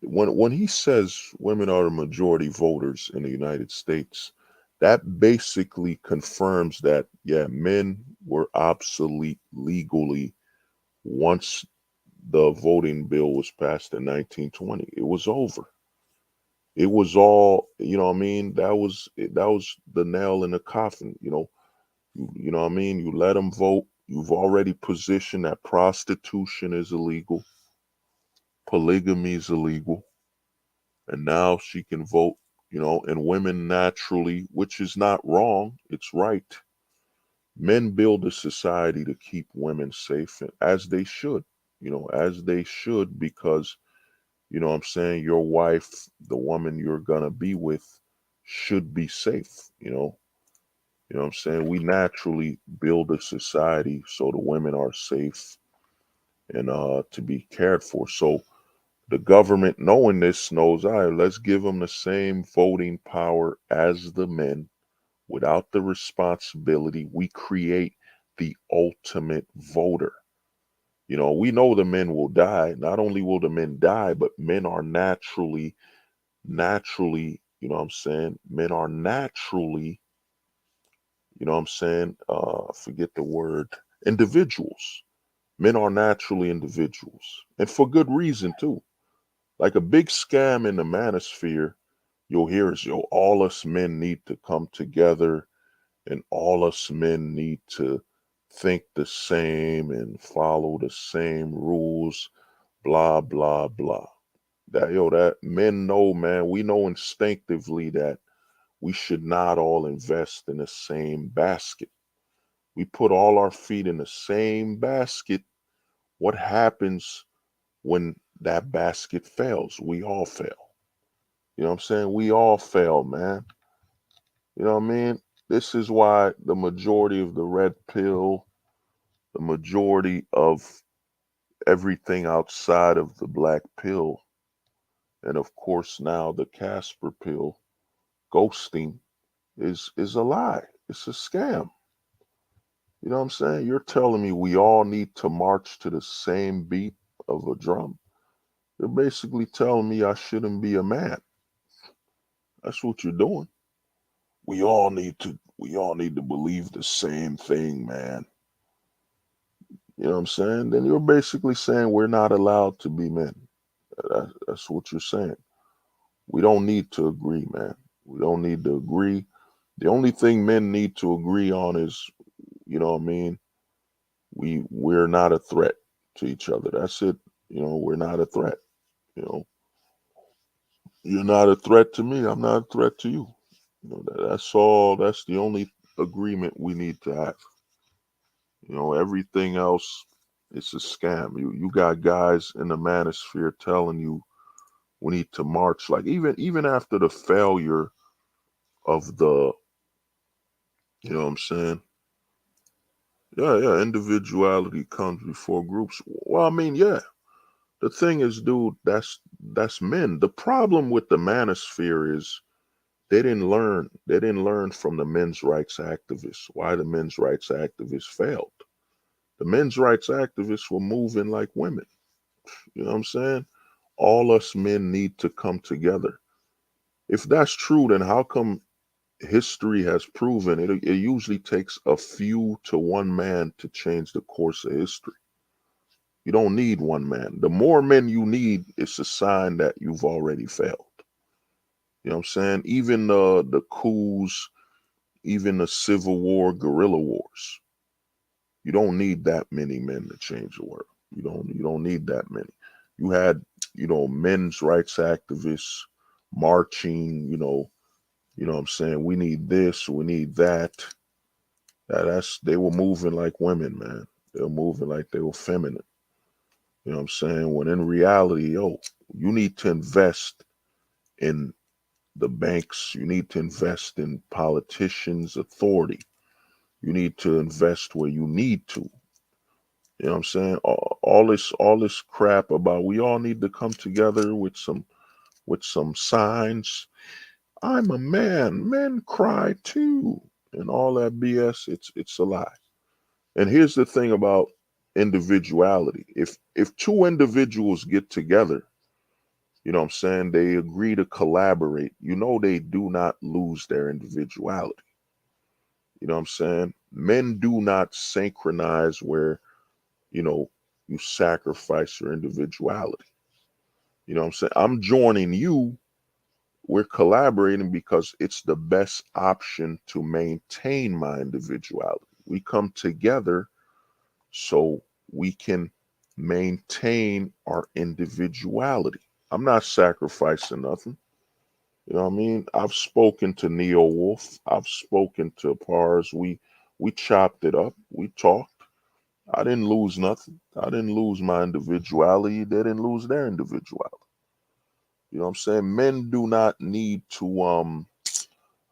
When he says women are the majority voters in the United States, that basically confirms that men were obsolete legally once the voting bill was passed in 1920. It was over. It was all, you know what I mean? That was the nail in the coffin. You know what I mean? You let them vote. You've already positioned that prostitution is illegal, polygamy is illegal, and now she can vote. and women naturally, which is not wrong, it's right. Men build a society to keep women safe, and as they should, as they should, because, what I'm saying, your wife, the woman you're gonna be with, should be safe, what I'm saying? We naturally build a society so the women are safe and to be cared for. So the government, knowing this, knows, all right, let's give them the same voting power as the men without the responsibility. We create the ultimate voter. We know the men will die. Not only will the men die, but men are naturally, what I'm saying? Men are naturally, what I'm saying? Forget the word, individuals. Men are naturally individuals. And for good reason, too. Like a big scam in the manosphere, you'll hear is, all us men need to come together and all us men need to think the same and follow the same rules, blah, blah, blah. That men know, man, we know instinctively that we should not all invest in the same basket. We put all our feet in the same basket. What happens when that basket fails? We all fail. You know what I'm saying? We all fail, man. You know what I mean? This is why the majority of the red pill, the majority of everything outside of the black pill, and of course now the Casper pill, ghosting is a lie. It's a scam. You know what I'm saying? You're telling me we all need to march to the same beat of a drum. You're basically telling me I shouldn't be a man. That's what you're doing. We all need to believe the same thing, man. You know what I'm saying? Then you're basically saying we're not allowed to be men. That's what you're saying. We don't need to agree, man. We don't need to agree. The only thing men need to agree on is, what I mean, we're not a threat to each other. That's it. We're not a threat. You know, you're not a threat to me. I'm not a threat to you. That's all. That's the only agreement we need to have. Everything else, it's a scam. You got guys in the manosphere telling you we need to march. Like even after the failure of the, you know what I'm saying? Yeah, individuality comes before groups. Well, I mean, yeah. The thing is, dude, that's men. The problem with the manosphere is they didn't learn from the men's rights activists why the men's rights activists failed. The men's rights activists were moving like women. You know what I'm saying? All us men need to come together. If that's true, then how come history has proven it usually takes a few to one man to change the course of history? You don't need one man. The more men you need, it's a sign that you've already failed. You know what I'm saying? Even the coups, even the Civil War, guerrilla wars. You don't need that many men to change the world. You don't need that many. You had, men's rights activists marching, what I'm saying? We need this, we need that. That's they were moving like women, man. They were moving like they were feminine. You know what I'm saying? When in reality, you need to invest in the banks, you need to invest in politicians' authority. You need to invest where you need to. You know what I'm saying? All this crap about we all need to come together with some signs. I'm a man. Men cry too. And all that BS, it's a lie. And here's the thing about individuality. If two individuals get together, you know what I'm saying, they agree to collaborate, they do not lose their individuality. You know what I'm saying? Men do not synchronize where, you know, you sacrifice your individuality. You know what I'm saying? I'm joining you. We're collaborating because it's the best option to maintain my individuality. We come together so we can maintain our individuality. I'm not sacrificing nothing. You know what I mean? I've spoken to Neo Wolf. I've spoken to Pars. We chopped it up. We talked. I didn't lose nothing. I didn't lose my individuality. They didn't lose their individuality. You know what I'm saying? Men do not need to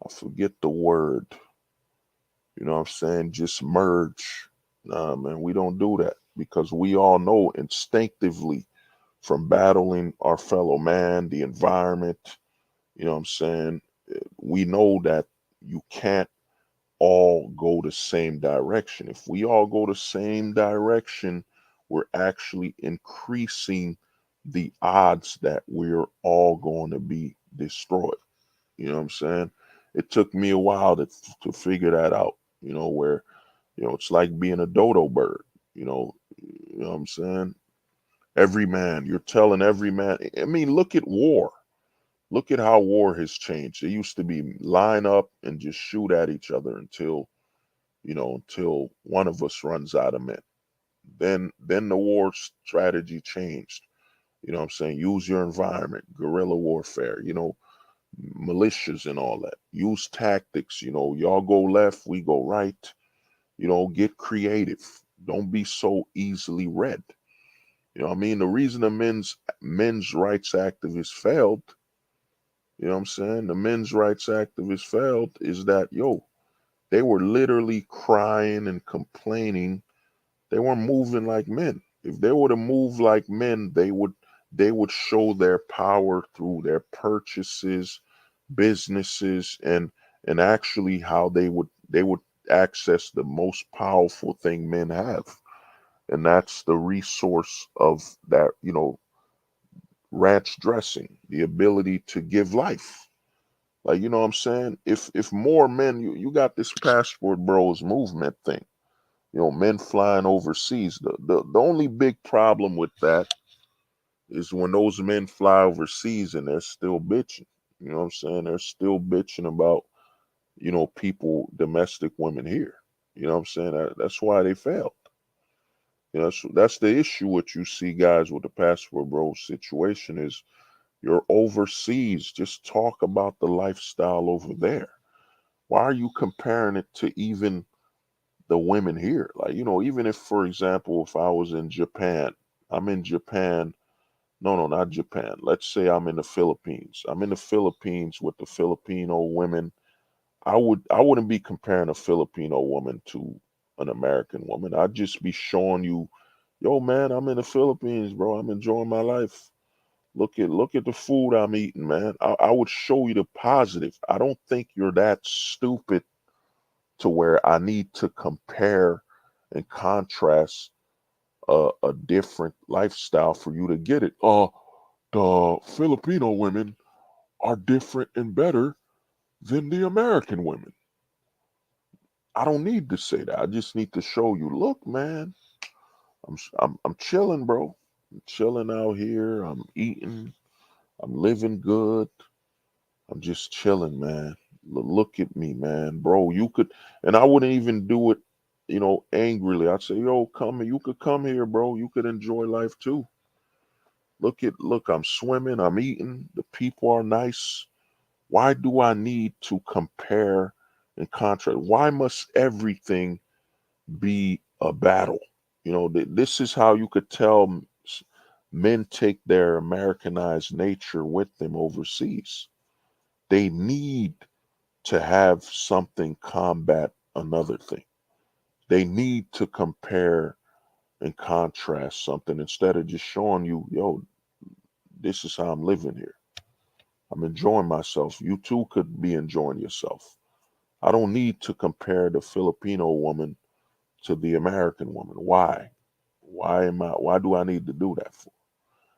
I forget the word. You know what I'm saying? Just merge. Nah, man, we don't do that because we all know instinctively from battling our fellow man, the environment, you know what I'm saying? We know that you can't all go the same direction. If we all go the same direction, we're actually increasing the odds that we're all going to be destroyed. You know what I'm saying? It took me a while to figure that out, where, it's like being a dodo bird, you know what I'm saying? Every man, you're telling every man. I mean, look at war. Look at how war has changed. It used to be line up and just shoot at each other until one of us runs out of men. Then the war strategy changed. You know what I'm saying? Use your environment, guerrilla warfare, militias and all that. Use tactics, y'all go left, we go right. Get creative. Don't be so easily read. You know what I mean? The reason the men's rights activists failed, you know what I'm saying? The men's rights activists failed is that, they were literally crying and complaining. They weren't moving like men. If they were to move like men, they would show their power through their purchases, businesses, and actually how they would access the most powerful thing men have. And that's the resource of that, ranch dressing, the ability to give life. Like, you know what I'm saying? If more men, you got this passport bros movement thing, men flying overseas. The only big problem with that is when those men fly overseas and they're still bitching. You know what I'm saying? They're still bitching about, people, domestic women here. You know what I'm saying? That's why they failed. That's the issue. What you see, guys, with the passport bros situation is you're overseas. Just talk about the lifestyle over there. Why are you comparing it to even the women here? Like, even if, for example, if I was in Japan, I'm in Japan. No, no, not Japan. Let's say I'm in the Philippines. I'm in the Philippines with the Filipino women. I wouldn't be comparing a Filipino woman to an American woman. I'd just be showing you, yo, man, I'm in the Philippines, bro. I'm enjoying my life. Look at the food I'm eating, man. I would show you the positive. I don't think you're that stupid to where I need to compare and contrast a different lifestyle for you to get it. The Filipino women are different and better than the American women. I don't need to say that. I just need to show you. Look, man, I'm chilling, bro. I'm chilling out here. I'm eating. I'm living good. I'm just chilling, man. Look at me, man, bro. You could, and I wouldn't even do it, angrily. I'd say, yo, come, you could come here, bro. You could enjoy life too. Look, I'm swimming, I'm eating. The people are nice. Why do I need to compare and contrast? Why must everything be a battle? This is how you could tell men take their Americanized nature with them overseas. They need to have something combat another thing. They need to compare and contrast something instead of just showing you, yo, this is how I'm living here. I'm enjoying myself. You too could be enjoying yourself. I don't need to compare the Filipino woman to the American woman. Why? Why do I need to do that for?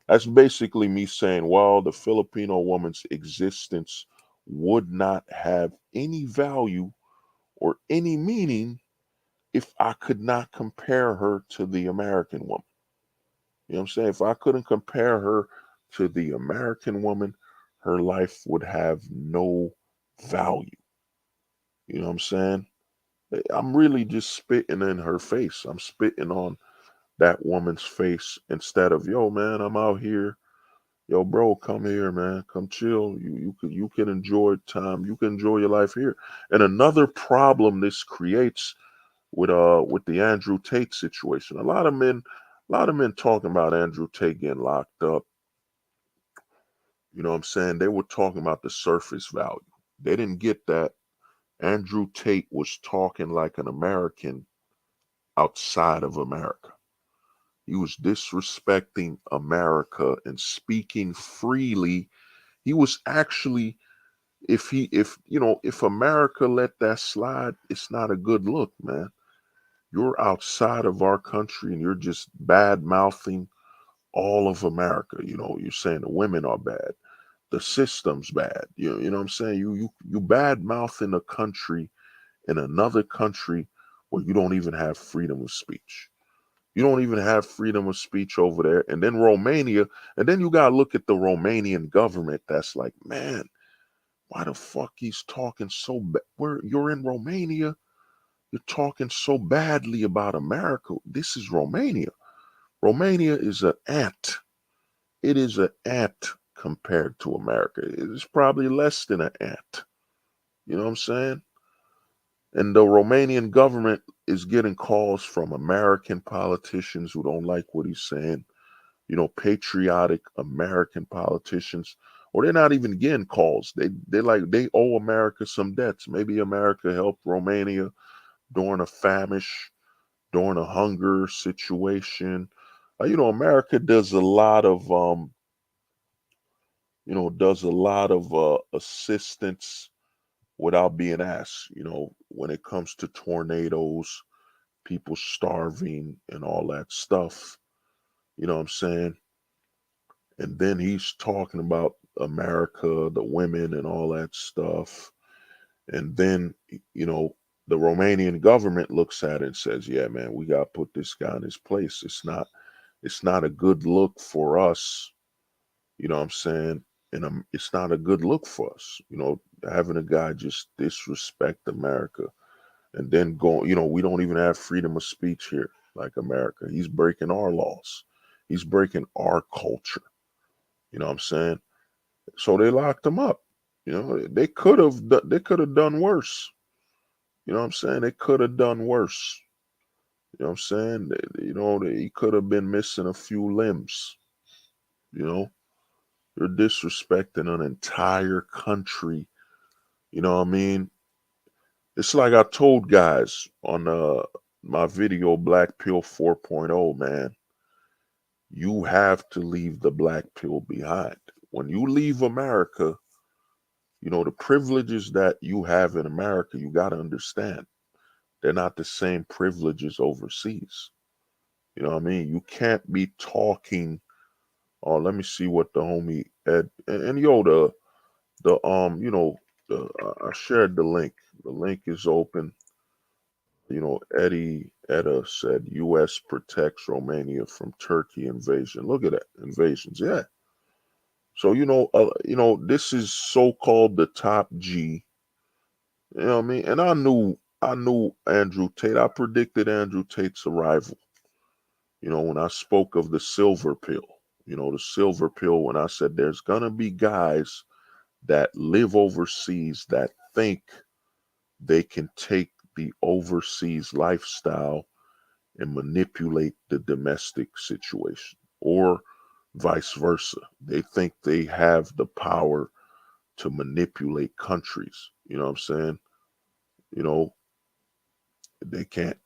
That's basically me saying, well, the Filipino woman's existence would not have any value or any meaning if I could not compare her to the American woman. You know what I'm saying? If I couldn't compare her to the American woman, her life would have no value. You know what I'm saying? I'm really just spitting in her face. I'm spitting on that woman's face instead of, yo, man, I'm out here. Yo, bro, come here, man. Come chill. You can enjoy time. You can enjoy your life here. And another problem this creates with the Andrew Tate situation. A lot of men talking about Andrew Tate getting locked up. You know what I'm saying? They were talking about the surface value. They didn't get that Andrew Tate was talking like an American outside of America. He was disrespecting America and speaking freely. He was actually, if America let that slide, it's not a good look, man. You're outside of our country and you're just bad mouthing all of America. You're saying the women are bad, the system's bad. You know what I'm saying? You bad mouthing a country in another country where you don't even have freedom of speech. You don't even have freedom of speech over there. And then Romania, and then you gotta look at the Romanian government that's like, man, why the fuck he's talking so bad? Where you're in Romania, you're talking so badly about America. This is Romania. Romania is an ant. It is an ant compared to America. It is probably less than an ant. You know what I'm saying? And the Romanian government is getting calls from American politicians who don't like what he's saying, patriotic American politicians, or they're not even getting calls. They owe America some debts. Maybe America helped Romania during a famish, during a hunger situation. America does a lot of assistance without being asked. When it comes to tornadoes, people starving and all that stuff. You know what I'm saying? And then he's talking about America, the women, and all that stuff. And then, the Romanian government looks at it and says, "Yeah, man, we got to put this guy in his place. It's not a good look for us." You know what I'm saying? And it's not a good look for us. Having a guy just disrespect America and then go. We don't even have freedom of speech here like America. He's breaking our laws. He's breaking our culture. You know what I'm saying? So they locked him up. They could have done worse. You know what I'm saying? They could have done worse. You know what I'm saying? He could have been missing a few limbs. You know, you're disrespecting an entire country. You know what I mean? It's like I told guys on my video Black Pill 4.0, man. You have to leave the black pill behind. When you leave America, the privileges that you have in America, you got to understand, they're not the same privileges overseas. You know what I mean? You can't be talking. Oh, let me see what the homie Ed and yo the I shared the link. The link is open. Eddie Etta said U.S. protects Romania from Turkey invasion. Look at that invasions. Yeah. So this is so-called the top G. You know what I mean? And I knew Andrew Tate. I predicted Andrew Tate's arrival. When I spoke of the silver pill. The silver pill when I said there's gonna be guys that live overseas that think they can take the overseas lifestyle and manipulate the domestic situation, or vice versa. They think they have the power to manipulate countries. You know what I'm saying? You know, they can't.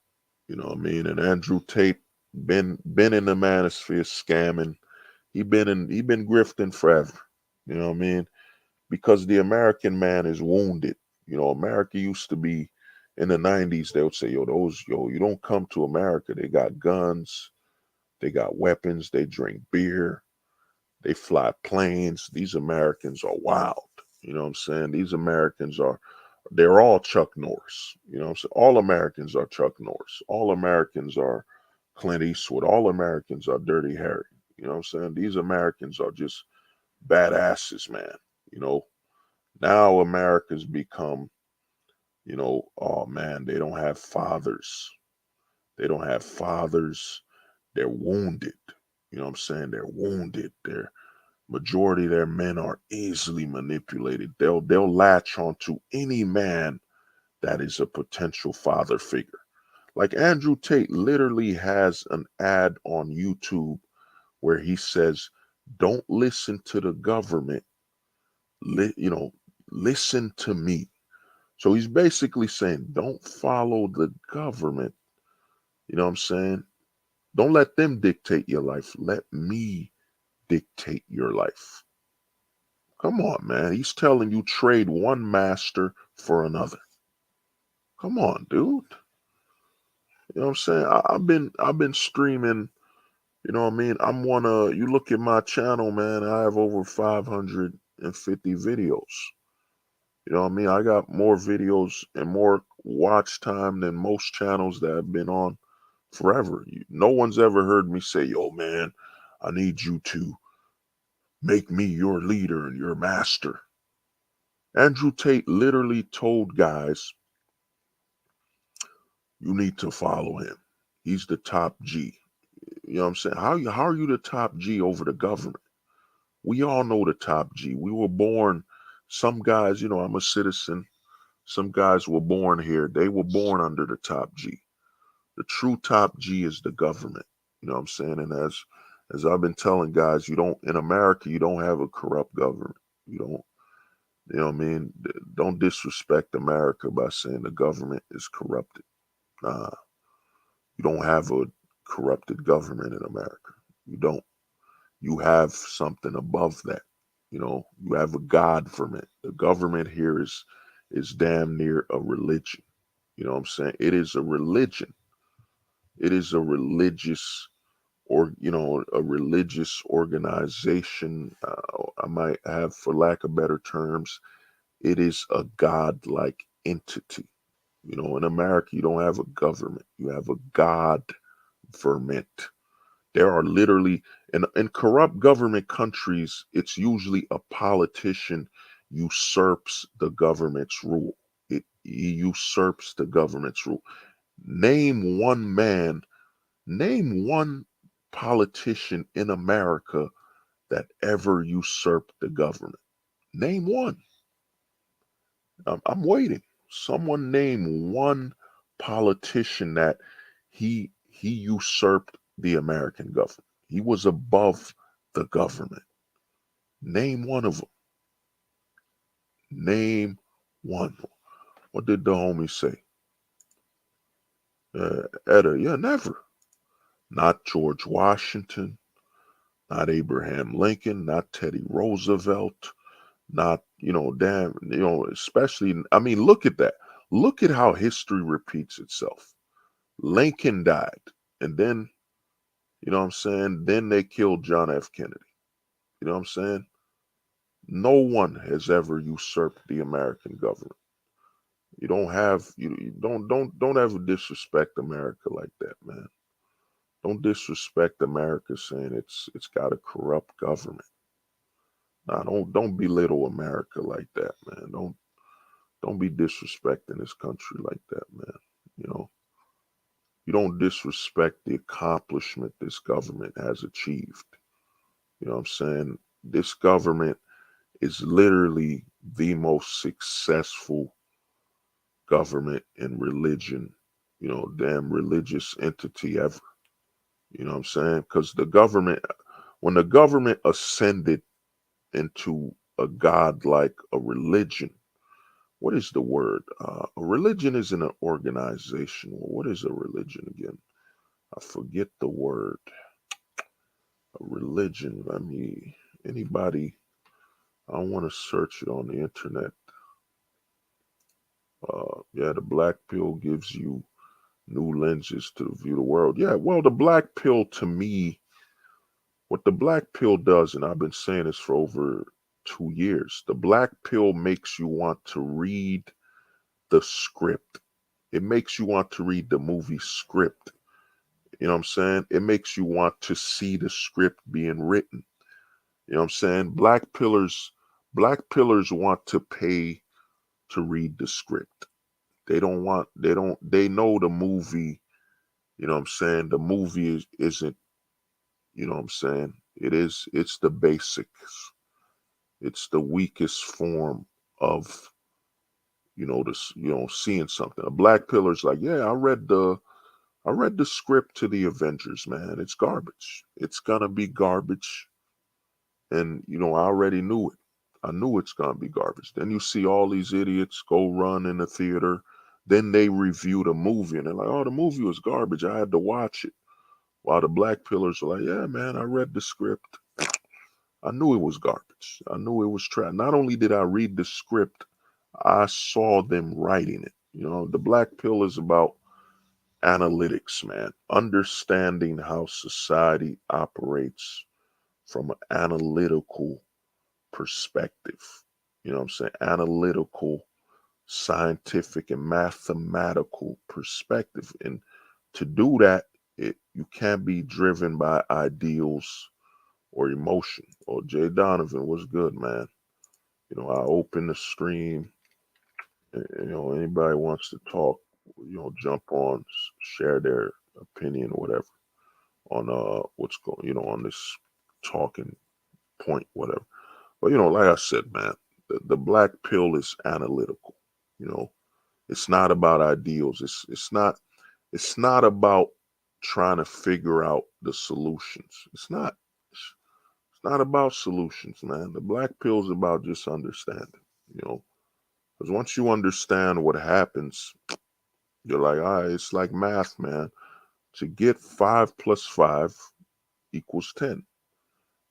You know what I mean? And Andrew Tate been in the manosphere scamming. He been grifting forever. You know what I mean? Because the American man is wounded. America used to be in the 90s, they would say, you don't come to America. They got guns, they got weapons, they drink beer, they fly planes. These Americans are wild. You know what I'm saying? They're all Chuck Norris. You know what I'm saying? All Americans are Chuck Norris. All Americans are Clint Eastwood. All Americans are Dirty Harry. You know what I'm saying? These Americans are just badasses, man. You know, now America's become, oh man, they don't have fathers. They don't have fathers. They're wounded. You know what I'm saying? They're wounded. Majority of their men are easily manipulated. They'll latch onto any man that is a potential father figure. Like Andrew Tate literally has an ad on YouTube where he says, "Don't listen to the government. Listen to me." So he's basically saying, don't follow the government. You know what I'm saying? Don't let them dictate your life. Let me dictate your life. Come on, man. He's telling you trade one master for another. Come on, dude. You know what I'm saying? I've been streaming, you know what I mean? You look at my channel, man, I have over 550 videos. You know what I mean? I got more videos and more watch time than most channels that have been on forever. No one's ever heard me say, "Yo, man, I need you to make me your leader and your master." Andrew Tate literally told guys, you need to follow him. He's the top G. You know what I'm saying? How are you the top G over the government? We all know the top G. We were born, some guys, I'm a citizen. Some guys were born here. They were born under the top G. The true top G is the government. You know what I'm saying? And as I've been telling guys, in America, you don't have a corrupt government. You don't, you know what I mean? Don't disrespect America by saying the government is corrupted. Nah, you don't have a corrupted government in America. You don't. You have something above that. You have a government. The government here is damn near a religion. You know what I'm saying? It is a religion. It is a religious a religious organization. I might have, for lack of better terms, it is a godlike entity. In America, you don't have a government. You have a government. There are literally, in corrupt government countries, it's usually a politician usurps the government's rule. He usurps the government's rule. Name one man, name one politician in America that ever usurped the government. Name one. I'm waiting. Someone name one politician that he usurped the American government. He was above the government. Name one of them. Name one. What did the homie say? Edda, yeah, never. Not George Washington, not Abraham Lincoln, not Teddy Roosevelt, not, especially, I mean, look at that. Look at how history repeats itself. Lincoln died, and then, you know what I'm saying? Then they killed John F. Kennedy. You know what I'm saying? No one has ever usurped the American government. You don't ever disrespect America like that, man. Don't disrespect America saying it's got a corrupt government. Nah, don't belittle America like that, man. Don't be disrespecting this country like that, man. You don't disrespect the accomplishment this government has achieved. You know what I'm saying? This government is literally the most successful government in religion, damn religious entity ever. You know what I'm saying? Because when the government ascended into a god like a religion, what is the word? A religion isn't an organization. Well, what is a religion again? I forget the word. A religion. Anybody, I don't want to search it on the internet. Yeah, the black pill gives you new lenses to view the world. Yeah, well, the black pill to me, what the black pill does, and I've been saying this for over 2 years, the black pill makes you want to read the script. It makes you want to read the movie script. You know what I'm saying? It makes you want to see the script being written. You know what I'm saying? Black pillars want to pay to read the script. They know the movie, you know what I'm saying? The movie isn't, you know what I'm saying? It's the basics. It's the weakest form of, this, seeing something. A black pillar is like, yeah, I read the script to the Avengers, man. It's garbage. It's gonna be garbage. And I already knew it. I knew it's gonna be garbage. Then you see all these idiots go run in the theater. Then they review the movie and they're like, oh, the movie was garbage. I had to watch it. While the black pillars are like, yeah, man, I read the script. I knew it was garbage. I knew it was trash. Not only did I read the script, I saw them writing it. The black pill is about analytics, man. Understanding how society operates from an analytical perspective. You know what I'm saying? Analytical, scientific, and mathematical perspective. And to do that, you can't be driven by ideals or emotion. Or Jay Donovan was good, man. I open the stream. Anybody wants to talk, jump on, share their opinion or whatever on what's going, on this talking point, whatever. But like I said, man, the black pill is analytical. You know, it's not about ideals. It's not about trying to figure out the solutions. It's not about solutions, man. The black pill is about just understanding. Because once you understand what happens, you're like, all right, it's like math, man. To get 5 plus 5 equals 10.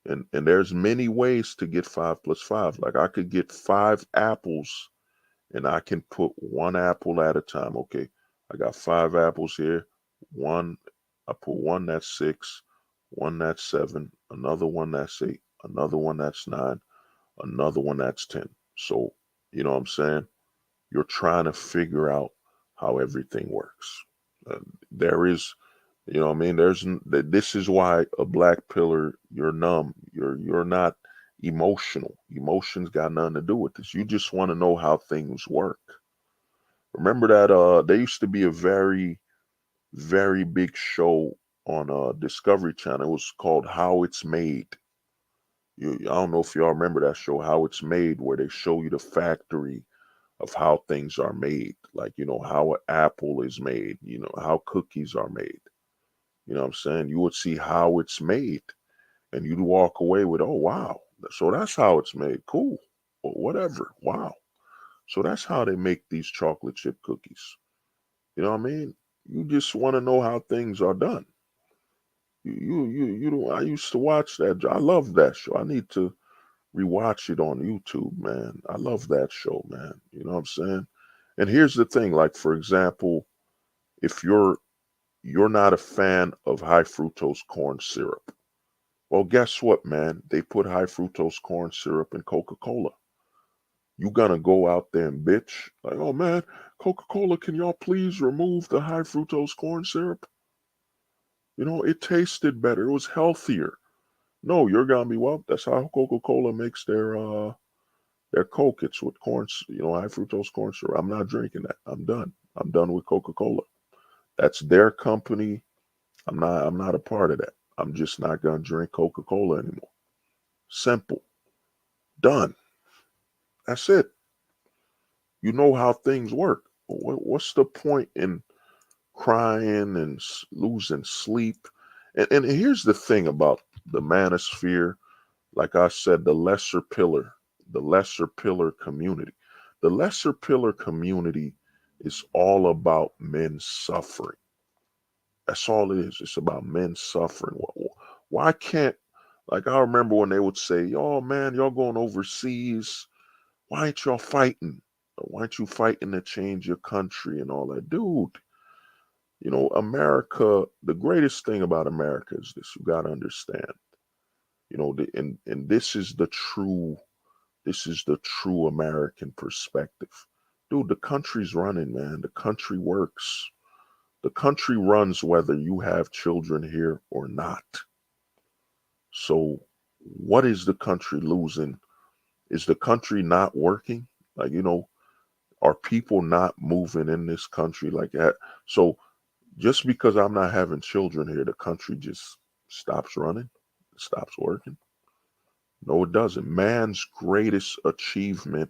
And there's many ways to get 5 plus 5. Like I could get 5 apples and I can put one apple at a time. Okay, I got 5 apples here. One, I put one that's 6, one that's 7, another one that's 8, another one that's 9, another one that's 10. So, you know what I'm saying? You're trying to figure out how everything works. There is, what I mean? This is why a black pillar, you're numb. You're not emotional. Emotions got nothing to do with this. You just want to know how things work. Remember that there used to be a very, very big show on Discovery Channel. It was called How It's Made. I don't know if y'all remember that show, How It's Made, where they show you the factory of how things are made. Like, how an apple is made, how cookies are made. You know what I'm saying? You would see how it's made and you'd walk away with, oh, wow. So that's how it's made. Cool. Or whatever. Wow. So that's how they make these chocolate chip cookies. You know what I mean? You just want to know how things are done. You know, I used to watch that. I love that show. I need to rewatch it on YouTube, man. I love that show, man. You know what I'm saying? And here's the thing, like for example, if you're not a fan of high fructose corn syrup, well, guess what, man? They put high fructose corn syrup in Coca-Cola. You gonna go out there and bitch like, oh man, Coca-Cola, can y'all please remove the high fructose corn syrup? It tasted better. It was healthier. No, you're gonna be, well, that's how Coca-Cola makes their Coke. It's with corn, high fructose corn syrup. I'm not drinking that. I'm done. I'm done with Coca-Cola. That's their company. I'm not a part of that. I'm just not gonna drink Coca-Cola anymore. Simple. Done. That's it. You know how things work. What's the point in crying and losing sleep? And here's the thing about the manosphere. Like I said, the lesser pillar community. The lesser pillar community is all about men suffering. That's all it is. It's about men suffering. Why can't, like I remember when they would say, oh man, y'all going overseas. Why ain't y'all fighting? Why aren't you fighting to change your country and all that? Dude, America, the greatest thing about America is this. You got to understand, and this is the true American perspective. Dude, the country's running, man. The country works. The country runs whether you have children here or not. So what is the country losing? Is the country not working? Like, are people not moving in this country like that? So just because I'm not having children here, the country just stops running? It stops working. No, it doesn't. Man's greatest achievement,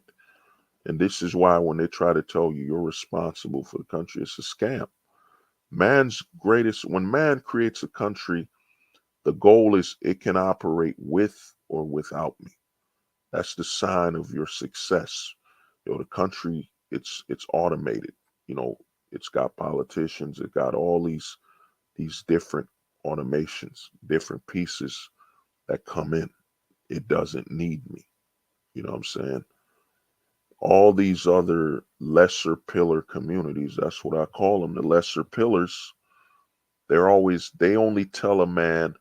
and this is why when they try to tell you you're responsible for the country, it's a scam. When man creates a country, the goal is it can operate with or without me. That's the sign of your success. The country, it's automated. You know, it's got politicians, it got all these different automations, different pieces that come in. It doesn't need me. You know what I'm saying? All these other lesser pillar communities, that's what I call them, the lesser pillars, they only tell a man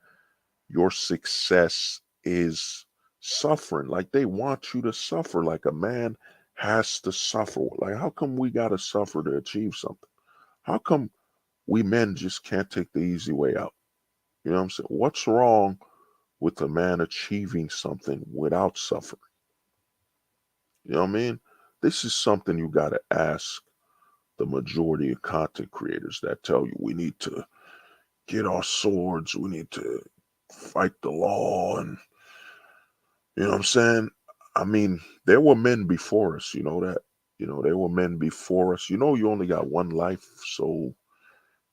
your success is suffering. Like they want you to suffer. Like a man has to suffer. Like, how come we got to suffer to achieve something? How come we men just can't take the easy way out? You know what I'm saying? What's wrong with a man achieving something without suffering? You know what I mean? This is something you got to ask the majority of content creators that tell you we need to get our swords, we need to fight the law, and you know what I'm saying? I mean, there were men before us, you know that. There were men before us. You only got one life, so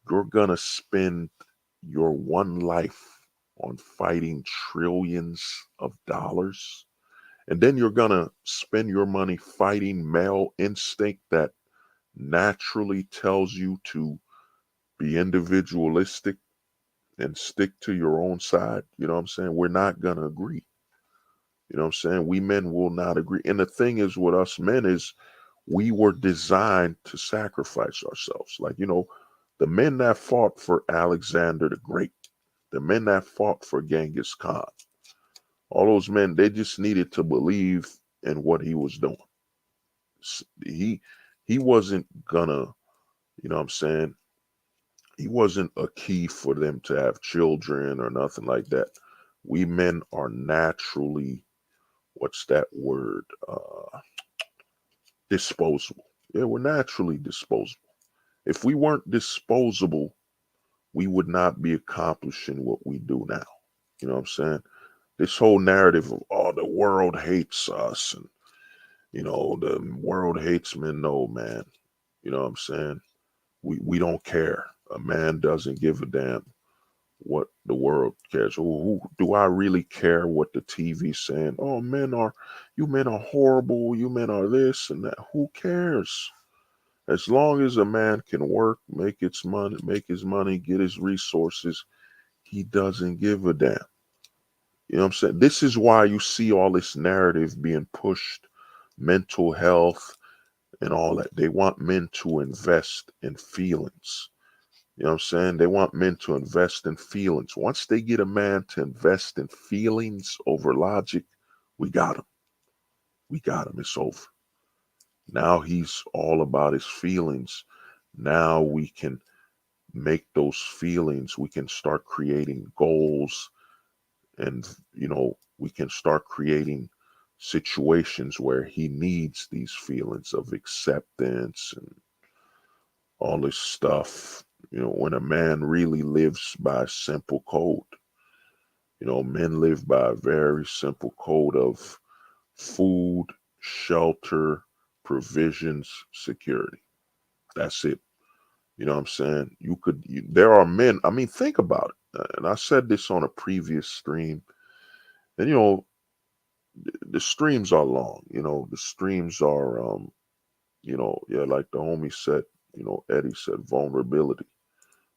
you're gonna spend your one life on fighting trillions of dollars. And then you're gonna spend your money fighting male instinct that naturally tells you to be individualistic and stick to your own side. You know what I'm saying? We're not gonna agree. You know what I'm saying? We men will not agree. And the thing is with us men is we were designed to sacrifice ourselves. Like, the men that fought for Alexander the Great, the men that fought for Genghis Khan, all those men, they just needed to believe in what he was doing. He wasn't gonna, you know what I'm saying? He wasn't a key for them to have children or nothing like that. We men are naturally, what's that word? Disposable. Yeah, we're naturally disposable. If we weren't disposable, we would not be accomplishing what we do now. You know what I'm saying? This whole narrative of, oh, the world hates us and, the world hates men. No, man. You know what I'm saying? We don't care. A man doesn't give a damn what the world cares. Do I really care what the TV's saying? Oh, you men are horrible. You men are this and that. Who cares? As long as a man can work, make his money, get his resources, he doesn't give a damn. You know what I'm saying? This is why you see all this narrative being pushed, mental health and all that. They want men to invest in feelings. You know what I'm saying? They want men to invest in feelings. Once they get a man to invest in feelings over logic, we got him. We got him. It's over. Now he's all about his feelings. Now we can make those feelings, we can start creating goals, and we can start creating situations where he needs these feelings of acceptance and all this stuff. When a man really lives by a simple code, men live by a very simple code of food, shelter, provisions, security. That's it. You know what I'm saying? There are men, I mean, think about it. And I said this on a previous stream. And, the streams are long. The streams are, yeah, like the homie said, Eddie said, vulnerability.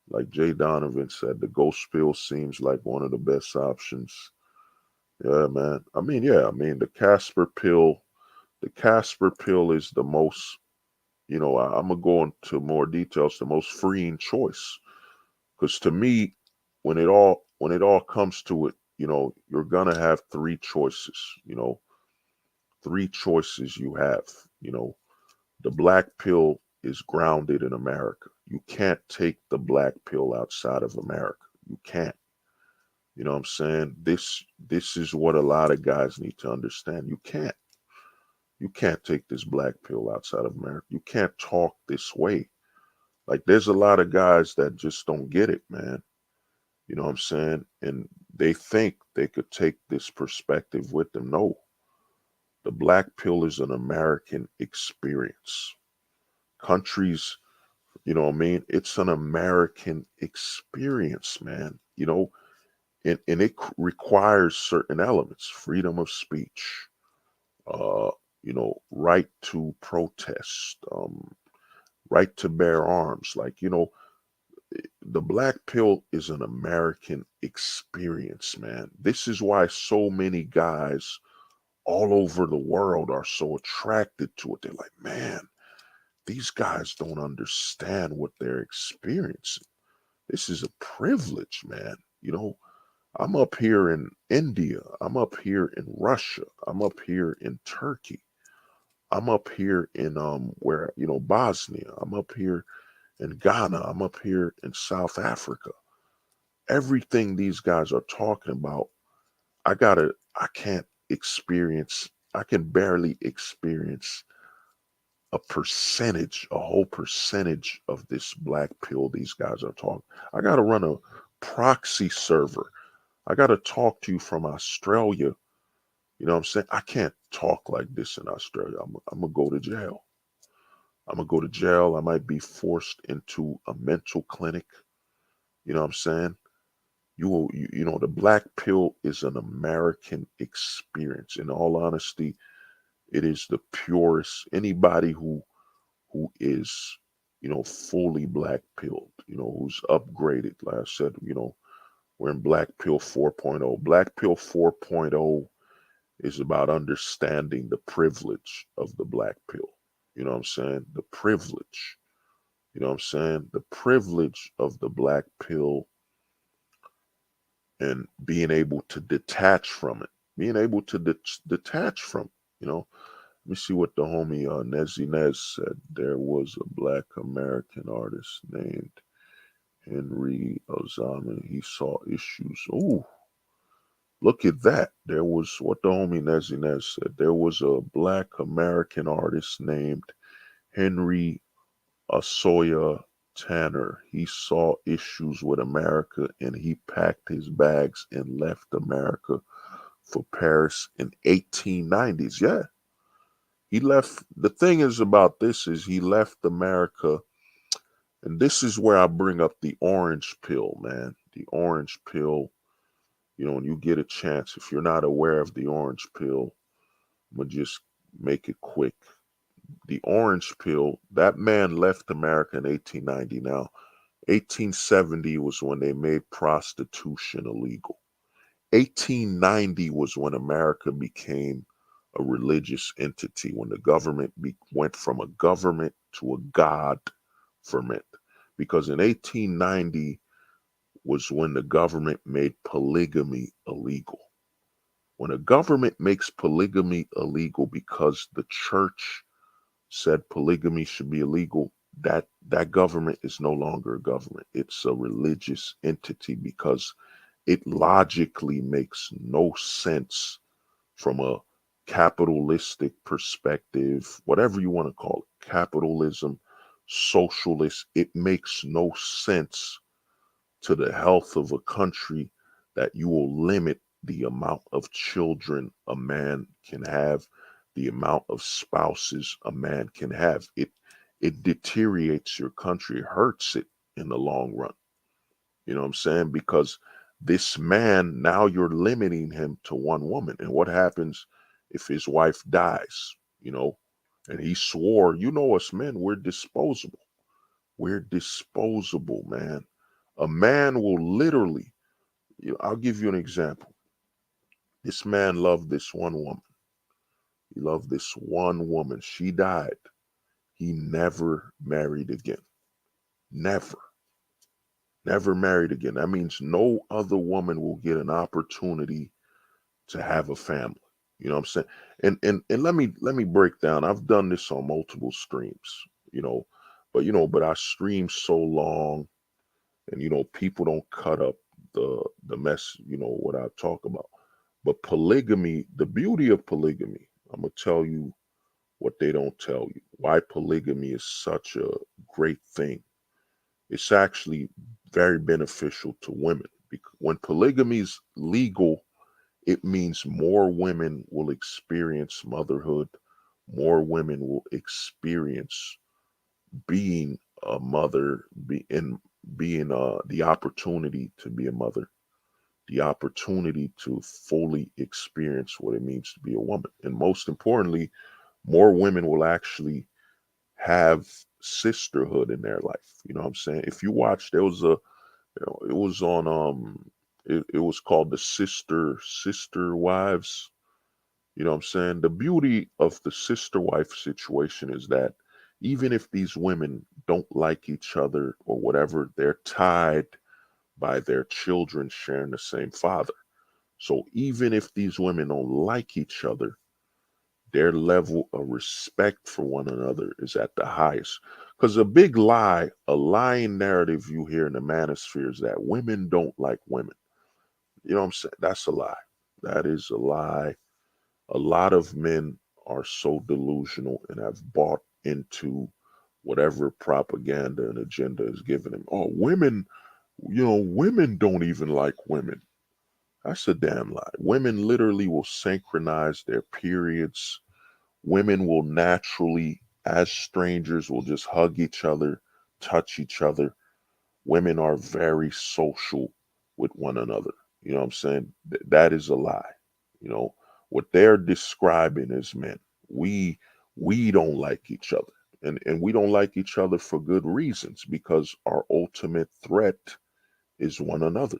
Like Jay Donovan said, the ghost pill seems like one of the best options. Yeah, man. The Casper pill is the most, I'm going to go into more details, the most freeing choice. Because to me, when it all comes to it, you're gonna have three choices. Three choices you have. The black pill is grounded in America. You can't take the black pill outside of America. You can't. You know what I'm saying? This is what a lot of guys need to understand. You can't. You can't take this black pill outside of America. You can't talk this way. Like there's a lot of guys that just don't get it, man. You know what I'm saying? And they think they could take this perspective with them. No, the black pill is an American experience. Countries, you know what I mean? It's an American experience, man. And it requires certain elements: freedom of speech, uh, right to protest, right to bear arms. Like, the black pill is an American experience, man. This is why so many guys all over the world are so attracted to it. They're like, man, these guys don't understand what they're experiencing. This is a privilege, man. I'm up here in India. I'm up here in Russia. I'm up here in Turkey. I'm up here in where Bosnia. I'm up here in Ghana. I'm up here in South Africa. Everything these guys are talking about, I can't experience, I can barely experience a whole percentage of this black pill these guys are talking. I got to run a proxy server. I got to talk to you from Australia. You know what I'm saying? I can't talk like this in Australia. I'm going to go to jail. I'm going to go to jail. I might be forced into a mental clinic. You know what I'm saying? The black pill is an American experience. In all honesty, it is the purest. Anybody who is, fully black pilled, who's upgraded. Like I said, we're in Black Pill 4.0. Black Pill 4.0 is about understanding the privilege of the black pill. You know what I'm saying? The privilege. You know what I'm saying? The privilege of the black pill and being able to detach from it. Being able to detach from it, Let me see what the homie Nezzy Nez said. There was a black American artist named Henry Ozama. He saw issues. Ooh, look at that. There was what the homie Nezzy Nez said. There was a black American artist named Henry Asoya Tanner. He saw issues with America and he packed his bags and left America for Paris in 1890s. Yeah. He left. The thing is about this is he left America, and this is where I bring up the orange pill, man. The orange pill, when you get a chance, if you're not aware of the orange pill, I'm gonna just make it quick. The orange pill, that man left America in 1890. Now, 1870 was when they made prostitution illegal. 1890 was when America became a religious entity, when the government went from a government to a God-ferment. Because in 1890 was when the government made polygamy illegal. When a government makes polygamy illegal because the church said polygamy should be illegal, that government is no longer a government. It's a religious entity because it logically makes no sense from a capitalistic perspective, whatever you want to call it, capitalism, socialist. It makes no sense to the health of a country that you will limit the amount of children a man can have, the amount of spouses a man can have. It deteriorates your country, it hurts it in the long run. You know what I'm saying? Because this man, now you're limiting him to one woman. And what happens if his wife dies, And he swore, us men, we're disposable. We're disposable, man. A man will literally, I'll give you an example. This man loved this one woman. He loved this one woman. She died. He never married again. Never. Never married again. That means no other woman will get an opportunity to have a family. You know what I'm saying? And let me break down. I've done this on multiple streams, but I stream so long and people don't cut up the mess, what I talk about. But polygamy, the beauty of polygamy, I'm gonna tell you what they don't tell you. Why polygamy is such a great thing. It's actually very beneficial to women When polygamy is legal, it means more women will experience motherhood, more women will experience being a mother, being the opportunity to be a mother, the opportunity to fully experience what it means to be a woman. And most importantly, more women will actually have sisterhood in their life. You know what I'm saying? If you watch, there was it was on it was called the Sister Wives. You know what I'm saying? The beauty of the sister wife situation is that even if these women don't like each other or whatever, they're tied by their children sharing the same father. So even if these women don't like each other, their level of respect for one another is at the highest. Because a big lie, a lying narrative you hear in the manosphere is that women don't like women. You know what I'm saying? That's a lie. That is a lie. A lot of men are so delusional and have bought into whatever propaganda and agenda is given them. Oh, women, women don't even like women. That's a damn lie. Women literally will synchronize their periods. Women will naturally, as strangers, will just hug each other, touch each other. Women are very social with one another. You know what I'm saying? That is a lie. You know, what they're describing as men. We we don't like each other. And we don't like each other for good reasons because our ultimate threat is one another.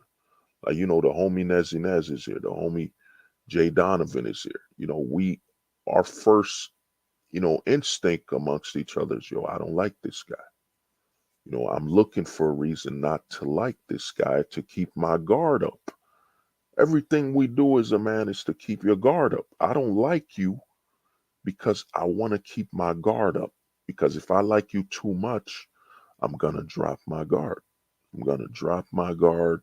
Like, the homie Nezzy Nez is here, the homie Jay Donovan is here. Our first, instinct amongst each other is, I don't like this guy. I'm looking for a reason not to like this guy to keep my guard up. Everything we do as a man is to keep your guard up. I don't like you because I want to keep my guard up. Because if I like you too much, I'm going to drop my guard. I'm going to drop my guard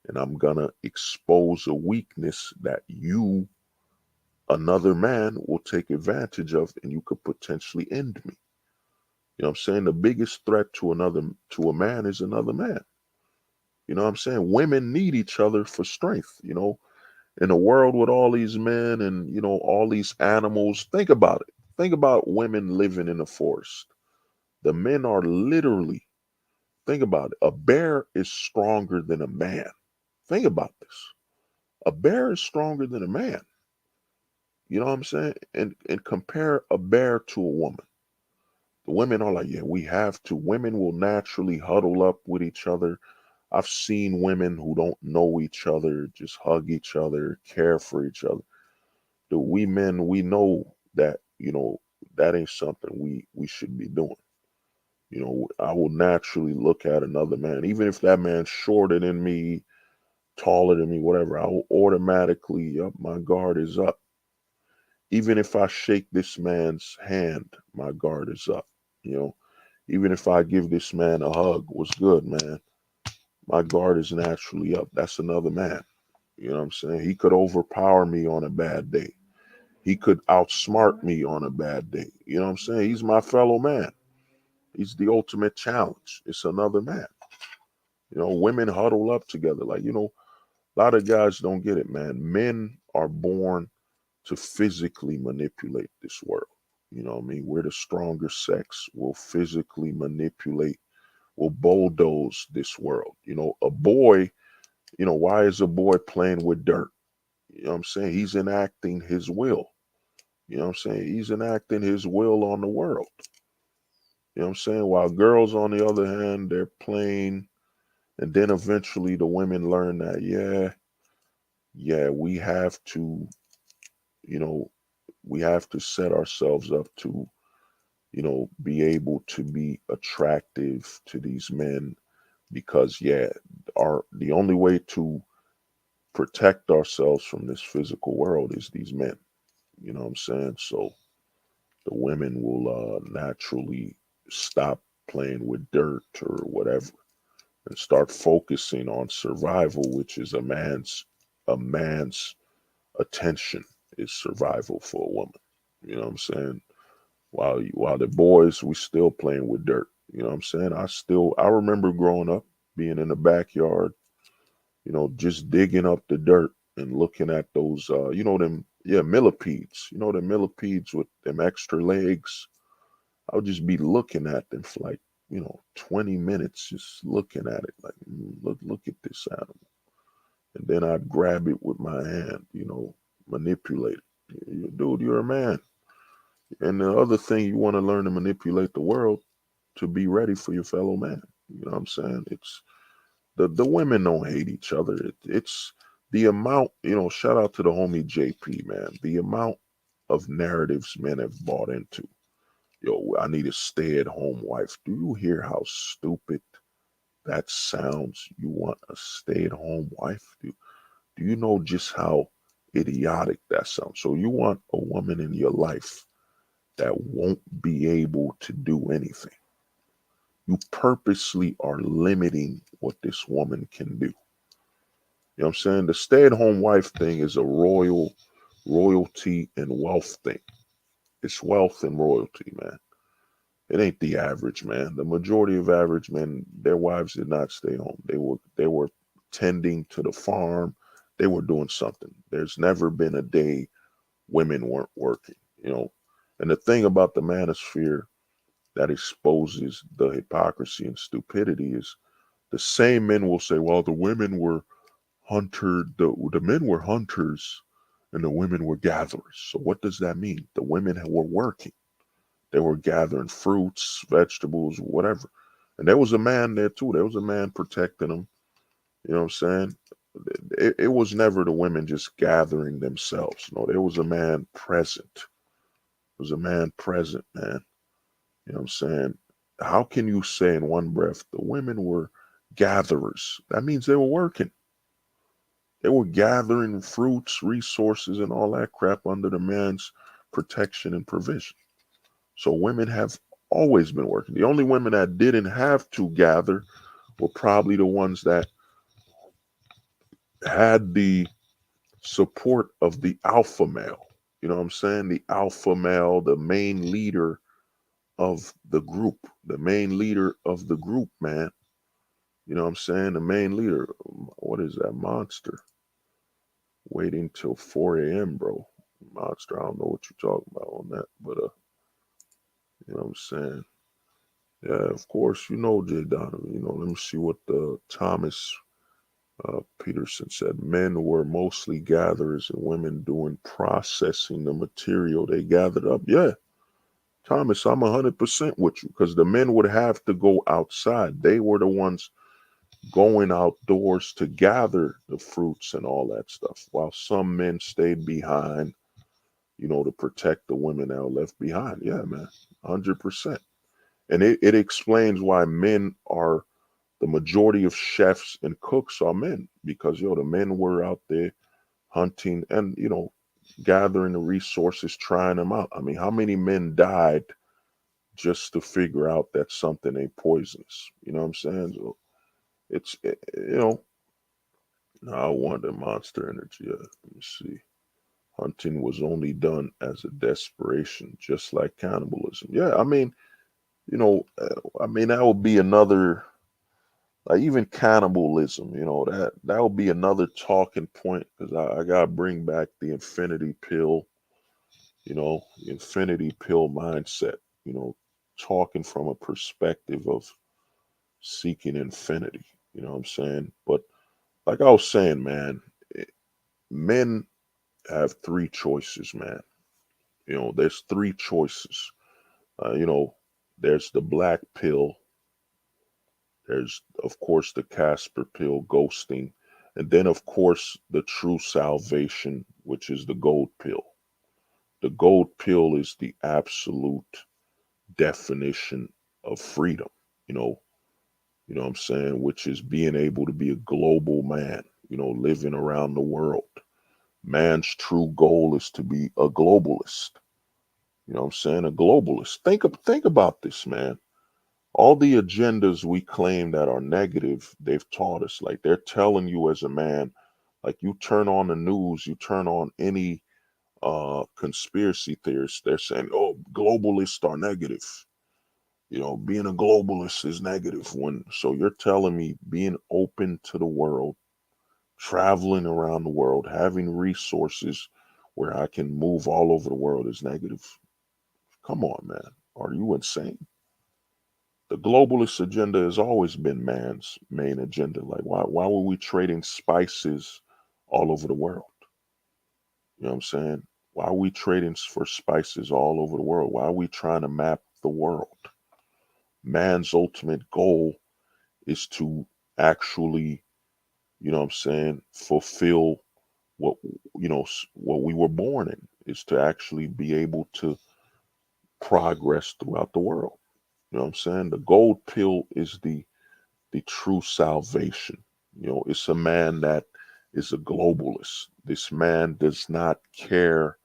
and I'm going to expose a weakness that another man, will take advantage of and you could potentially end me. You know what I'm saying? The biggest threat to a man is another man. You know what I'm saying? Women need each other for strength, in a world with all these men and, all these animals. Think about it. Think about women living in the forest. The men are literally, think about it. A bear is stronger than a man. Think about this. A bear is stronger than a man. You know what I'm saying? And compare a bear to a woman. The women are like, yeah, we have to. Women will naturally huddle up with each other. I've seen women who don't know each other just hug each other, care for each other. We men, we know that, that ain't something we should be doing. I will naturally look at another man, even if that man's shorter than me, taller than me, whatever, I will automatically up. My guard is up. Even if I shake this man's hand, my guard is up. You know, even if I give this man a hug, what's good, man? My guard is naturally up. That's another man. You know what I'm saying? He could overpower me on a bad day. He could outsmart me on a bad day. You know what I'm saying? He's my fellow man. He's the ultimate challenge. It's another man. Women huddle up together. Like, a lot of guys don't get it, man. Men are born to physically manipulate this world. You know what I mean? We're the stronger sex. We'll physically manipulate, we'll bulldoze this world. A boy, why is a boy playing with dirt? You know what I'm saying? He's enacting his will. You know what I'm saying? He's enacting his will on the world. You know what I'm saying? While girls, on the other hand, they're playing, and then eventually the women learn that, yeah, we have to, you know, we have to set ourselves up to, be able to be attractive to these men because, yeah, the only way to protect ourselves from this physical world is these men. You know what I'm saying? So the women will naturally stop playing with dirt or whatever and start focusing on survival, which is a man's attention is survival for a woman. You know what I'm saying? While the boys, we still playing with dirt. You know what I'm saying? I remember growing up, being in the backyard, just digging up the dirt and looking at those, them, yeah, millipedes, the millipedes with them extra legs. I would just be looking at them for like, 20 minutes, just looking at it like, look at this animal. And then I'd grab it with my hand, manipulate it. Dude, you're a man. And the other thing, you want to learn to manipulate the world to be ready for your fellow man. You know what I'm saying? It's the women don't hate each other. It's the amount, shout out to the homie JP, man. The amount of narratives men have bought into. Yo, I need a stay-at-home wife. Do you hear how stupid that sounds? You want a stay-at-home wife? Do you know just how idiotic that sounds? So you want a woman in your life that won't be able to do anything. You purposely are limiting what this woman can do. You know what I'm saying? The stay-at-home wife thing is a royalty and wealth thing. It's wealth and royalty, man. It ain't the average man. The majority of average men, their wives did not stay home. They were tending to the farm. They were doing something. There's never been a day women weren't working. And the thing about the manosphere that exposes the hypocrisy and stupidity is the same men will say, well, the women were the men were hunters and the women were gatherers. So what does that mean? The women were working. They were gathering fruits, vegetables, whatever. And there was a man there too. There was a man protecting them. You know what I'm saying? It was never the women just gathering themselves. No, there was a man present. There was a man present, man. You know what I'm saying? How can you say in one breath the women were gatherers? That means they were working. They were gathering fruits, resources, and all that crap under the man's protection and provision. So women have always been working. The only women that didn't have to gather were probably the ones that had the support of the alpha male. You know what I'm saying? The alpha male, the main leader of the group, man. You know what I'm saying? The main leader. What is that monster? Waiting till 4 a.m., bro. Monster, I don't know what you're talking about on that, but you know what I'm saying? Yeah, of course, Jay Donovan. Let me see what Thomas Peterson said. Men were mostly gatherers and women doing processing the material they gathered up. Yeah, Thomas, I'm 100% with you because the men would have to go outside. They were the ones going outdoors to gather the fruits and all that stuff, while some men stayed behind, to protect the women that were left behind. Yeah, man, 100%. And it explains why men are the majority of chefs and cooks are men because, the men were out there hunting and, gathering the resources, trying them out. I mean, how many men died just to figure out that something ain't poisonous? You know what I'm saying? So it's, I want the monster energy. Let me see. Hunting was only done as a desperation, just like cannibalism. Yeah, I mean, that would be another, like even cannibalism, that would be another talking point because I gotta bring back the infinity pill, the infinity pill mindset, talking from a perspective of seeking infinity. You know what I'm saying? But like I was saying, man, men have three choices, man. There's three choices. There's the black pill. There's, of course, the Casper pill, ghosting. And then, of course, the true salvation, which is the gold pill. The gold pill is the absolute definition of freedom, you know, what I'm saying, which is being able to be a global man, living around the world. Man's true goal is to be a globalist. You know what I'm saying? A globalist. Think about this, man. All the agendas we claim that are negative, they've taught us. Like they're telling you as a man, like you turn on the news, you turn on any conspiracy theorists, they're saying, oh, globalists are negative. Being a globalist is negative. So you're telling me being open to the world, traveling around the world, having resources where I can move all over the world is negative. Come on, man. Are you insane? The globalist agenda has always been man's main agenda. Like, why were we trading spices all over the world? You know what I'm saying? Why are we trading for spices all over the world? Why are we trying to map the world? Man's ultimate goal is to actually, you know what I'm saying, fulfill what, what we were born in, is to actually be able to progress throughout the world. You know what I'm saying? The gold pill is the true salvation. It's a man that is a globalist. This man does not care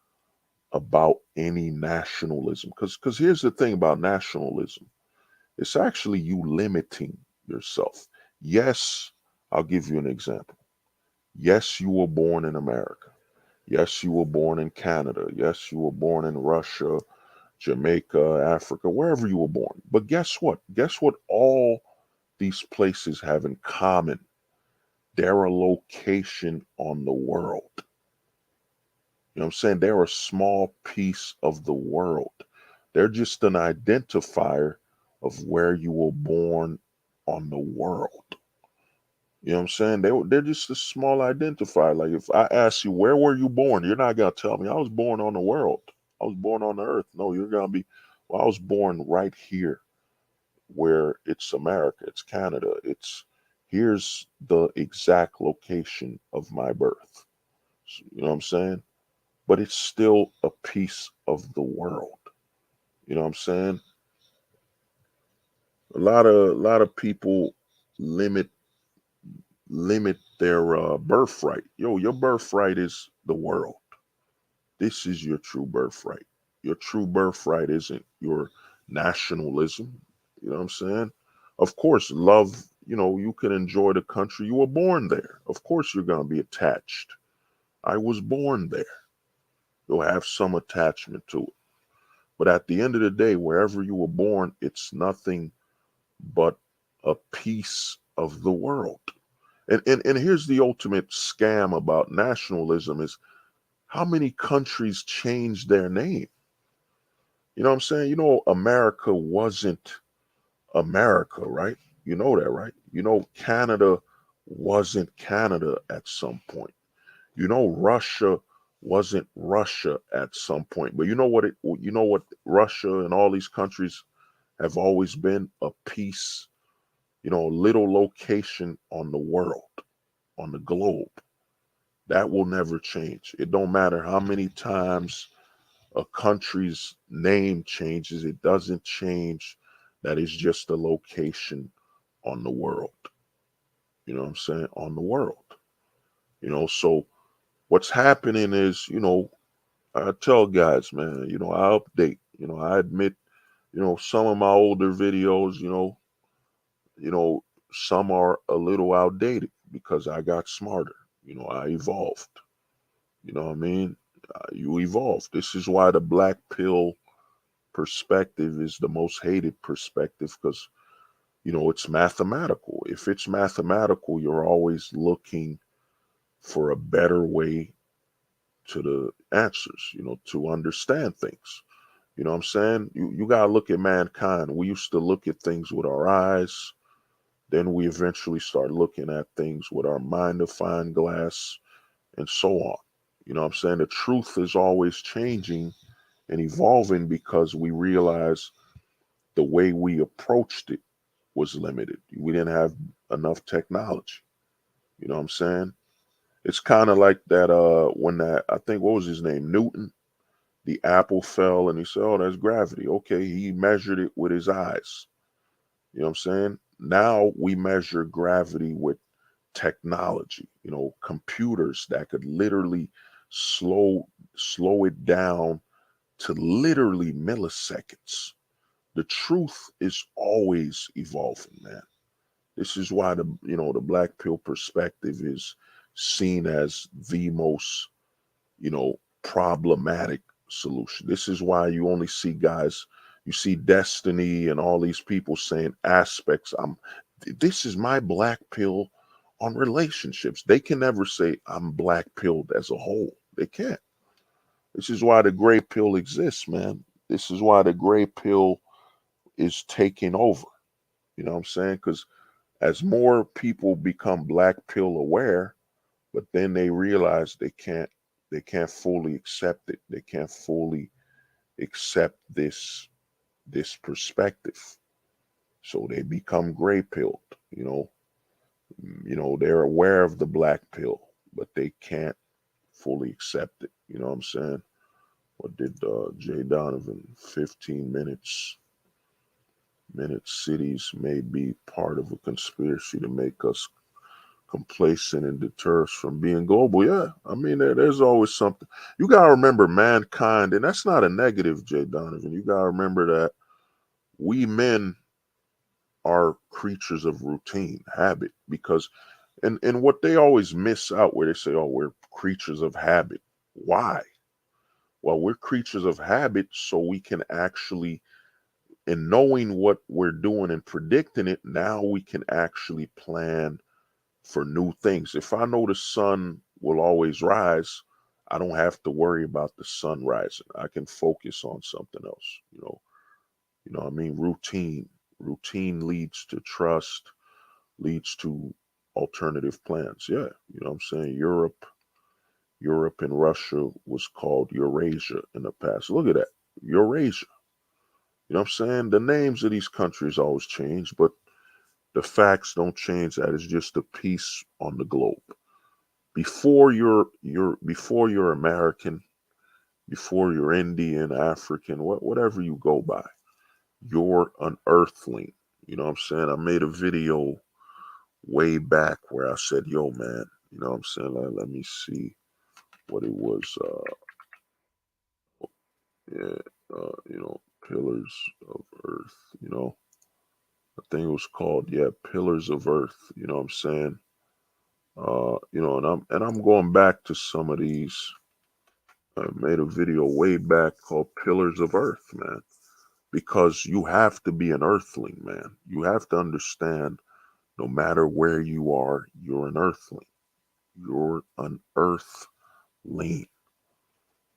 about any nationalism. Because here's the thing about nationalism, it's actually you limiting yourself. Yes, I'll give you an example. Yes, you were born in America. Yes, you were born in Canada. Yes, you were born in Russia, Jamaica, Africa, wherever you were born. But guess what? Guess what all these places have in common? They're a location on the world. You know what I'm saying? They're a small piece of the world. They're just an identifier of where you were born on the world. You know what I'm saying? They're just a small identifier. Like if I ask you, where were you born? You're not gonna tell me I was born on the world. I was born on the earth. No, you're gonna be, well, I was born right here where it's America, it's Canada, it's, here's the exact location of my birth. You know what I'm saying? But it's still a piece of the world. You know what I'm saying? A lot of people limit their birthright. Yo, your birthright is the world. This is your true birthright. Your true birthright isn't your nationalism. You know what I'm saying? Of course, love, you can enjoy the country. You were born there. Of course, you're going to be attached. I was born there. You'll have some attachment to it. But at the end of the day, wherever you were born, it's nothing but a piece of the world. And here's the ultimate scam about nationalism is how many countries changed their name? You know what I'm saying? America wasn't America, right? You know that, right? Canada wasn't Canada at some point. Russia wasn't Russia at some point. But you know what Russia and all these countries have always been? A piece, a little location on the world, on the globe. That will never change. It don't matter how many times a country's name changes, it doesn't change that it's just a location on the world. You know what I'm saying? On the world. So what's happening is, I tell guys, man, I update, I admit, some of my older videos, some are a little outdated because I got smarter. I evolved. You know what I mean? You evolve. This is why the black pill perspective is the most hated perspective because, it's mathematical. If it's mathematical, you're always looking for a better way to the answers, to understand things. You know what I'm saying? You got to look at mankind. We used to look at things with our eyes. Then we eventually start looking at things with our magnifying glass and so on. You know what I'm saying? The truth is always changing and evolving because we realize the way we approached it was limited. We didn't have enough technology. You know what I'm saying? It's kind of like that when that, I think, what was his name? Newton. The apple fell and he said, "Oh, that's gravity." Okay, he measured it with his eyes. You know what I'm saying? Now we measure gravity with technology, computers that could literally slow it down to literally milliseconds. The truth is always evolving, man. This is why the black pill perspective is seen as the most, problematic solution. This is why you only see guys, you see Destiny and all these people saying aspects. This is my black pill on relationships. They can never say, I'm black pilled as a whole. They can't. This is why the gray pill exists, man. This is why the gray pill is taking over. You know what I'm saying? Because as more people become black pill aware, but then they realize they can't fully accept it. They can't fully accept this perspective. So they become gray pilled, you know. They're aware of the black pill, but they can't fully accept it. You know what I'm saying? What did Jay Donovan? 15 minute cities may be part of a conspiracy to make us complacent and deter us from being global. Yeah, I mean, there's always something. You got to remember mankind, and that's not a negative, Jay Donovan. You got to remember that we men are creatures of routine, habit, because, and what they always miss out where they say, oh, we're creatures of habit. Why? Well, we're creatures of habit, so we can actually, in knowing what we're doing and predicting it, now we can actually plan for new things. If I know the sun will always rise, I don't have to worry about the sun rising. I can focus on something else. What I mean, routine leads to trust, leads to alternative plans. Yeah, you know what I'm saying. Europe and Russia was called Eurasia in the past. Look at that, Eurasia. You know what I'm saying? The names of these countries always change, but the facts don't change. That is just a piece on the globe. Before you're American, before you're Indian, African, whatever you go by, you're an earthling. You know what I'm saying? I made a video way back where I said, yo, man, you know what I'm saying? Let me see what it was. Yeah, Pillars of Earth, I think it was called, yeah, Pillars of Earth, you know what I'm saying? And I'm going back to some of these. I made a video way back called Pillars of Earth, man, because you have to be an earthling, man. You have to understand no matter where you are, you're an earthling. You're an earthling.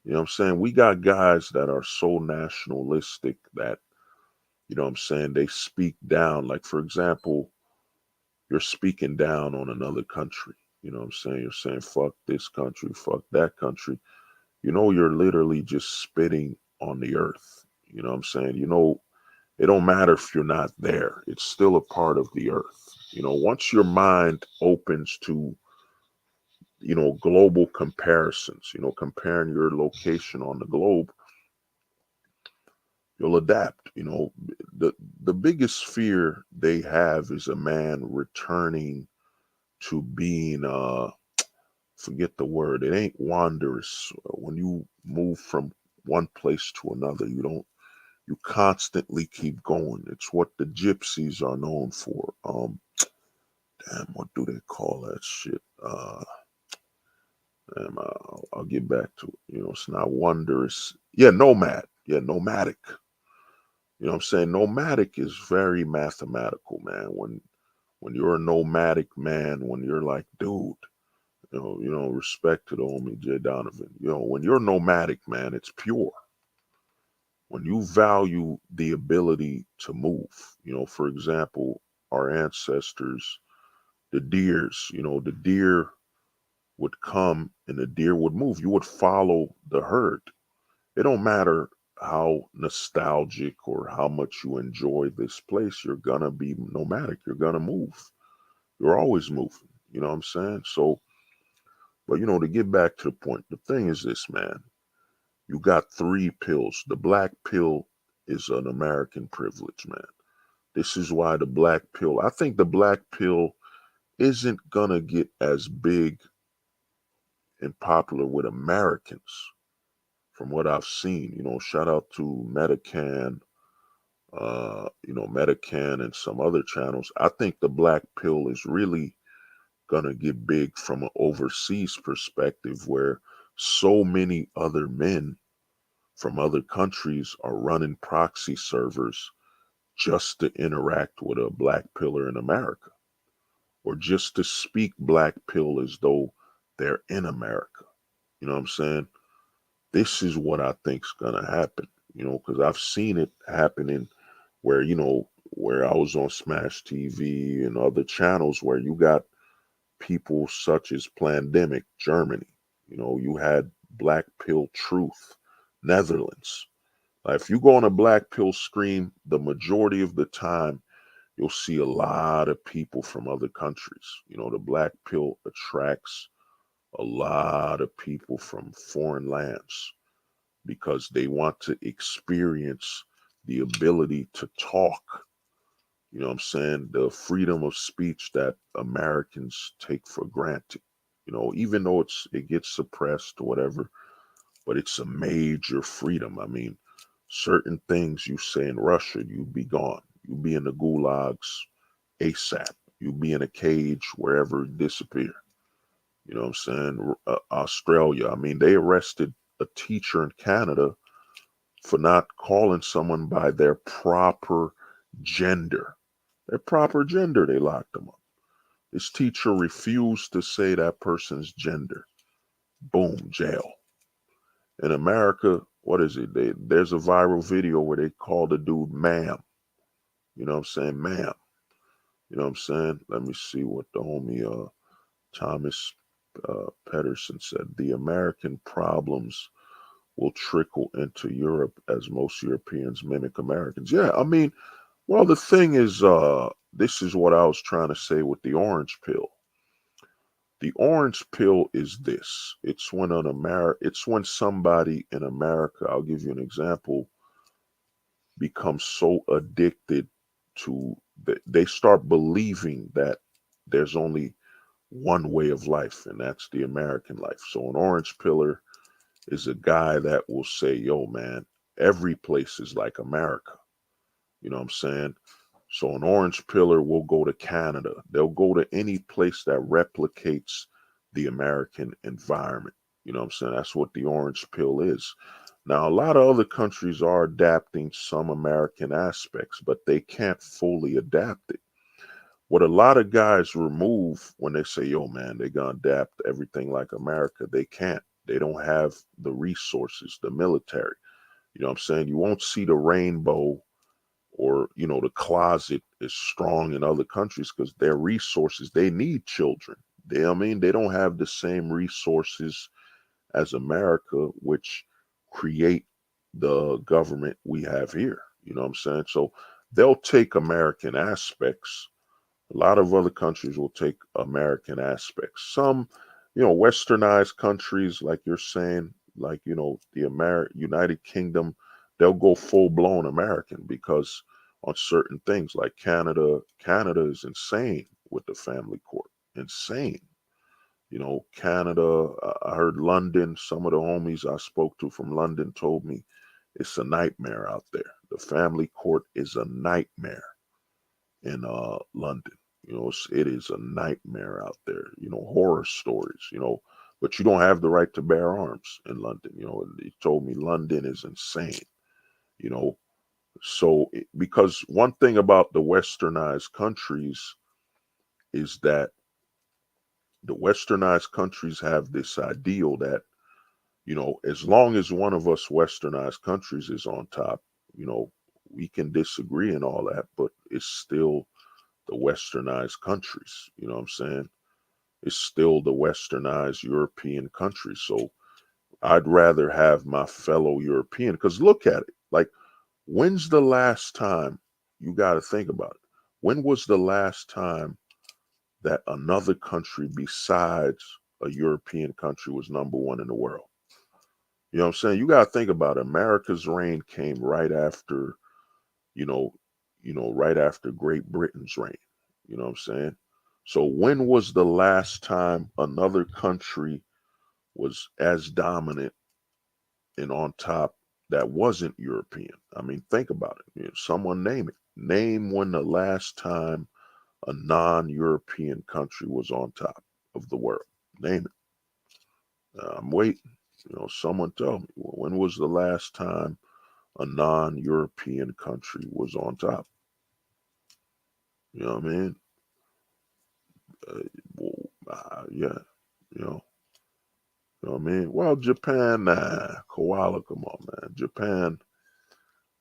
You know what I'm saying? We got guys that are so nationalistic that, you know what I'm saying, they speak down. Like, for example, you're speaking down on another country. You know what I'm saying? You're saying, fuck this country, fuck that country. You're literally just spitting on the earth. You know what I'm saying? It don't matter if you're not there. It's still a part of the earth. Once your mind opens to, global comparisons, comparing your location on the globe, you'll adapt. The biggest fear they have is a man returning to being forget the word. It ain't wanderers. When you move from one place to another, you constantly keep going. It's what the gypsies are known for. Damn, what do they call that shit? I'll get back to it. It's not wondrous. Yeah, nomad. Yeah, nomadic. You know what I'm saying? Nomadic is very mathematical, man. When you're a nomadic man, when you're like, dude, respect to the homie Jay Donovan. When you're nomadic, man, it's pure. When you value the ability to move, for example, our ancestors, the deer would come and the deer would move. You would follow the herd. It don't matter how nostalgic or how much you enjoy this place, you're gonna be nomadic. You're gonna move. You're always moving. You know what I'm saying? So, but to get back to the point, the thing is this, man. You got three pills. The black pill is an American privilege, man. This is why the black pill, I think the black pill isn't gonna get as big and popular with Americans from what I've seen. Shout out to Medican, Medican and some other channels. I think the black pill is really gonna get big from an overseas perspective where so many other men from other countries are running proxy servers just to interact with a black pillar in America. or just to speak black pill as though they're in America. You know what I'm saying? This is what I think's gonna happen, because I've seen it happening where, where I was on Smash TV and other channels where you got people such as Plandemic, Germany. You had Black Pill Truth, Netherlands. If you go on a Black Pill screen, the majority of the time, you'll see a lot of people from other countries. The Black Pill attracts a lot of people from foreign lands because they want to experience the ability to talk. You know what I'm saying? The freedom of speech that Americans take for granted. Even though it gets suppressed or whatever, but it's a major freedom. I mean, certain things you say in Russia, you'd be gone. You'd be in the gulags ASAP. You'd be in a cage wherever, disappear. You know what I'm saying? Australia, I mean, they arrested a teacher in Canada for not calling someone by their proper gender. Their proper gender, they locked them up. This teacher refused to say that person's gender. Boom, jail. In America, what is it? There's a viral video where they call the dude ma'am. You know what I'm saying? Ma'am. You know what I'm saying? Let me see what the homie Thomas Pedersen said. The American problems will trickle into Europe as most Europeans mimic Americans. Yeah, I mean, well, the thing is, this is what I was trying to say with the orange pill. The orange pill is this. It's when somebody in America, I'll give you an example, becomes so addicted to they start believing that there's only one way of life, and that's the American life. So an orange pillar is a guy that will say, yo, man, every place is like America. You know what I'm saying? So an orange pillar will go to Canada. They'll go to any place that replicates the American environment. You know what I'm saying? That's what the orange pill is. Now, a lot of other countries are adapting some American aspects, but they can't fully adapt it. What a lot of guys remove when they say, yo, man, they're going to adapt everything like America, they can't. They don't have the resources, the military. You know what I'm saying? You won't see the rainbow or, the closet is strong in other countries because their resources, they need children. They don't have the same resources as America, which create the government we have here. You know what I'm saying? So they'll take American aspects. A lot of other countries will take American aspects. Some, westernized countries, like you're saying, like, the United Kingdom, they'll go full blown American because on certain things like Canada is insane with the family court. Insane. Canada, I heard London, some of the homies I spoke to from London told me it's a nightmare out there. The family court is a nightmare in London. It is a nightmare out there. Horror stories. But you don't have the right to bear arms in London. He told me London is insane. You know, because one thing about the westernized countries is that the westernized countries have this ideal that, as long as one of us westernized countries is on top, we can disagree and all that, but it's still the westernized countries. You know what I'm saying? It's still the westernized European countries. So I'd rather have my fellow European, because look at it. Like, when's the last time, you got to think about it. When was the last time that another country besides a European country was number one in the world? You know what I'm saying? You got to think about it. America's reign came right after, you know, right after Great Britain's reign. You know what I'm saying? So when was the last time another country was as dominant and on top that wasn't European? I mean, think about it. Someone name it. Name when the last time a non-European country was on top of the world. Name it. I'm waiting. Someone tell me, when was the last time a non-European country was on top? You know what I mean? Well, yeah, you know, you know what I mean. Well, Japan, nah, koala, come on, man, Japan.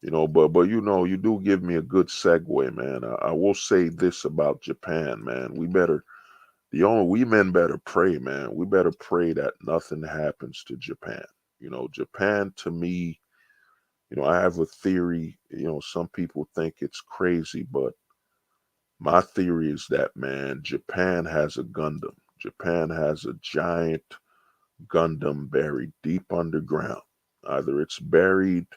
You know, but you know, you do give me a good segue, man. I will say this about Japan, man. We men better pray, man. We better pray that nothing happens to Japan. You know, Japan to me, you know, I have a theory. You know, some people think it's crazy, but my theory is that, man, Japan has a Gundam. Japan has a giant Gundam buried deep underground. Either it's buried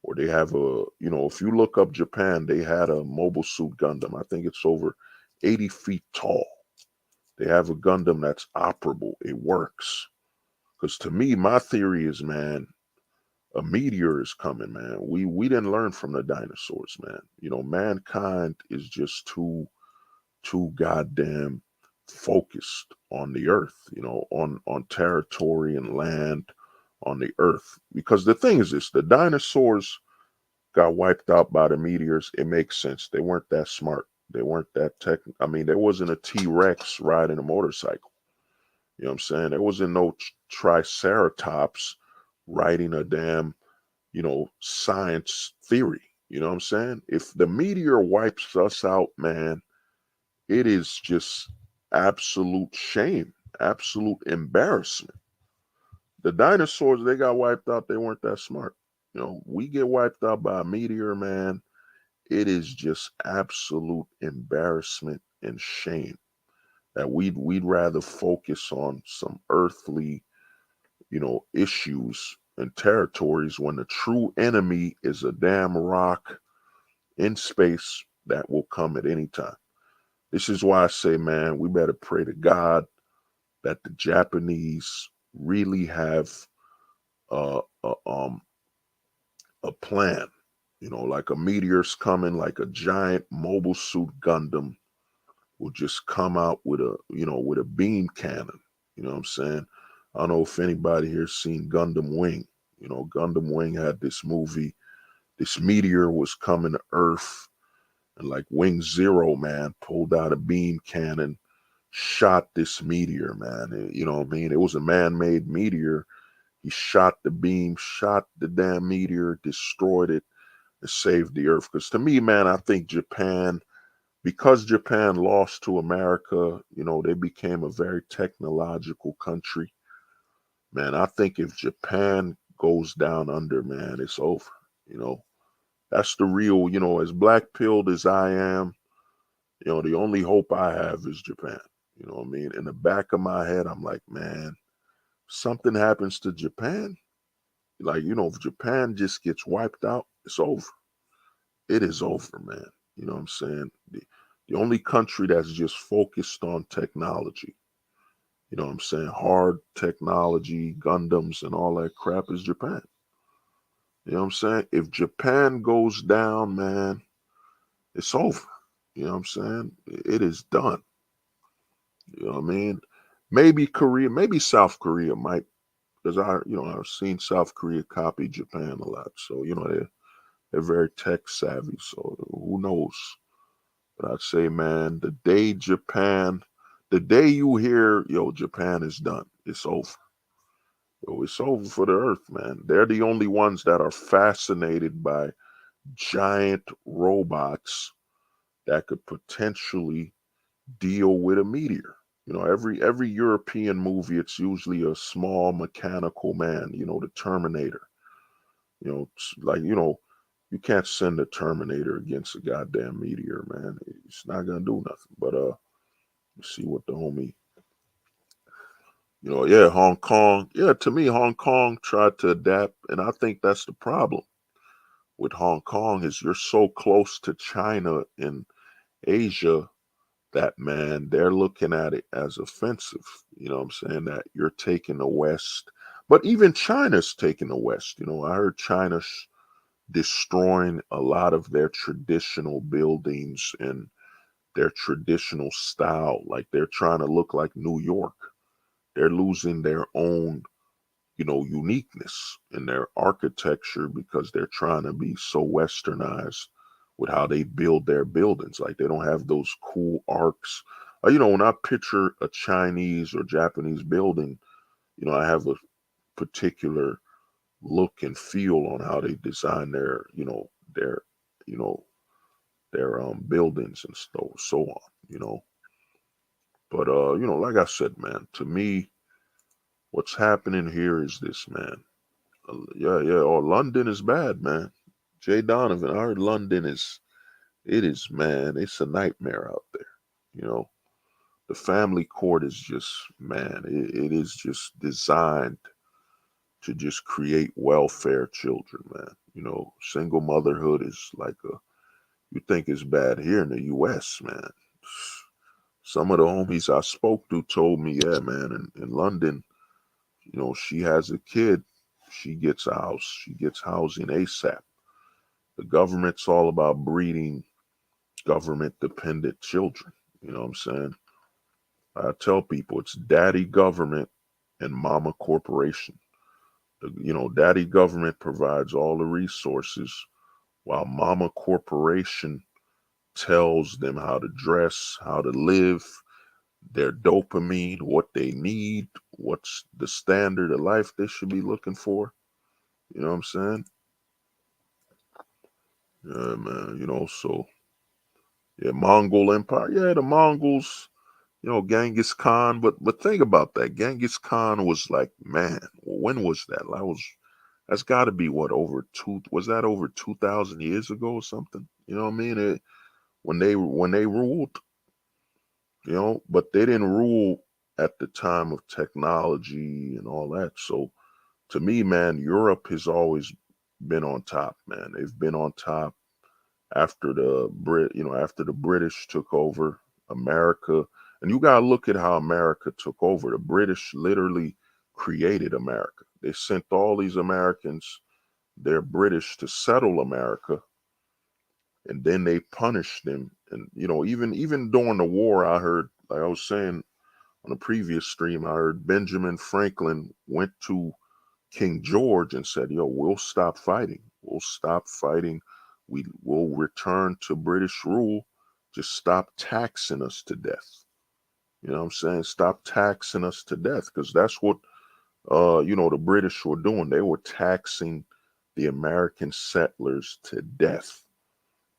or they have a, you know, if you look up Japan, they had a mobile suit Gundam. I think it's over 80 feet tall. They have a Gundam that's operable. It works. Because to me, my theory is, man, a meteor is coming, man. We didn't learn from the dinosaurs, man. You know, mankind is just too goddamn focused on the earth, you know, on territory and land on the earth. Because the thing is this, the dinosaurs got wiped out by the meteors. It makes sense. They weren't that smart. They weren't that tech. I mean, there wasn't a T-Rex riding a motorcycle. You know what I'm saying? There wasn't no triceratops writing a damn, you know, science theory. You know what I'm saying? If the meteor wipes us out, man, it is just absolute shame, absolute embarrassment. The dinosaurs, they got wiped out. They weren't that smart. You know, we get wiped out by a meteor, man. It is just absolute embarrassment and shame that we'd rather focus on some earthly, you know, issues and territories when the true enemy is a damn rock in space that will come at any time. This is why I say, man, we better pray to God that the Japanese really have uh, a, um, a plan. You know, like a meteor's coming, like a giant mobile suit Gundam will just come out with a, you know, with a beam cannon. You know what I'm saying? I don't know if anybody here's seen Gundam Wing. You know, Gundam Wing had this movie. This meteor was coming to Earth, and like Wing Zero, man, pulled out a beam cannon, shot this meteor, man. You know what I mean? It was a man-made meteor. He shot the beam, shot the damn meteor, destroyed it, and saved the Earth. Because to me, man, I think Japan, because Japan lost to America, you know, they became a very technological country. Man, I think if Japan goes down under, man, it's over. You know, that's the real, you know, as black pilled as I am, you know, the only hope I have is Japan. You know what I mean? In the back of my head, I'm like, man, something happens to Japan. Like, you know, if Japan just gets wiped out, it's over. It is over, man. You know what I'm saying? The only country that's just focused on technology, you know what I'm saying? Hard technology, Gundams, and all that crap is Japan. You know what I'm saying? If Japan goes down, man, it's over. You know what I'm saying? It is done. You know what I mean? Maybe Korea, maybe South Korea might, because you know, I've seen South Korea copy Japan a lot. So, you know, they're very tech savvy. So who knows? But I'd say, man, the day you hear, yo, Japan is done, it's over. Yo, it's over for the earth, man. They're the only ones that are fascinated by giant robots that could potentially deal with a meteor. You know, every European movie, it's usually a small mechanical man. You know, the Terminator. You know, like, you know, you can't send a Terminator against a goddamn meteor, man. It's not gonna do nothing. But let's see what the homie. You know, yeah, Hong Kong. Yeah, to me, Hong Kong tried to adapt, and I think that's the problem with Hong Kong is you're so close to China and Asia that, man, they're looking at it as offensive. You know what I'm saying? That you're taking the West, but even China's taking the West. You know, I heard China's destroying a lot of their traditional buildings and their traditional style. Like they're trying to look like New York. They're losing their own, you know, uniqueness in their architecture because they're trying to be so westernized with how they build their buildings. Like they don't have those cool arcs when I picture a Chinese or Japanese building, I have a particular look and feel on how they design their, you know, their buildings and so on. But like I said, man, to me, what's happening here is this, man. Yeah. Oh, London is bad, man. Jay Donovan, I heard London is, man, it's a nightmare out there. You know, the family court is just, man, it is just designed to just create welfare children, man. Single motherhood is like you think it's bad here in the U.S., man. Some of the homies I spoke to told me, yeah, man, in London, she has a kid, she gets a house, she gets housing ASAP. The government's all about breeding government dependent children. You know what I'm saying? I tell people it's daddy government and mama corporation. Daddy government provides all the resources while mama corporation tells them how to dress, how to live, their dopamine, what they need, what's the standard of life they should be looking for. You know what I'm saying? Yeah, man. So yeah, Mongol Empire. Yeah, the Mongols. Genghis Khan. But think about that. Genghis Khan was like, man, when was that? That's got to be what, was that over 2,000 years ago or something? You know what I mean? When they ruled, but they didn't rule at the time of technology and all that. So to me, man, Europe has always been on top, man. They've been on top after after the British took over America. And you gotta look at how America took over. The British literally created America. They sent all these Americans, they're British, to settle America, and then they punished them. And even during the war, I heard, like I was saying on a previous stream, I heard Benjamin Franklin went to King George and said, yo, we'll stop fighting. We'll stop fighting. We will return to British rule. Just stop taxing us to death. You know what I'm saying? Stop taxing us to death, because that's what the British were doing. They were taxing the American settlers to death.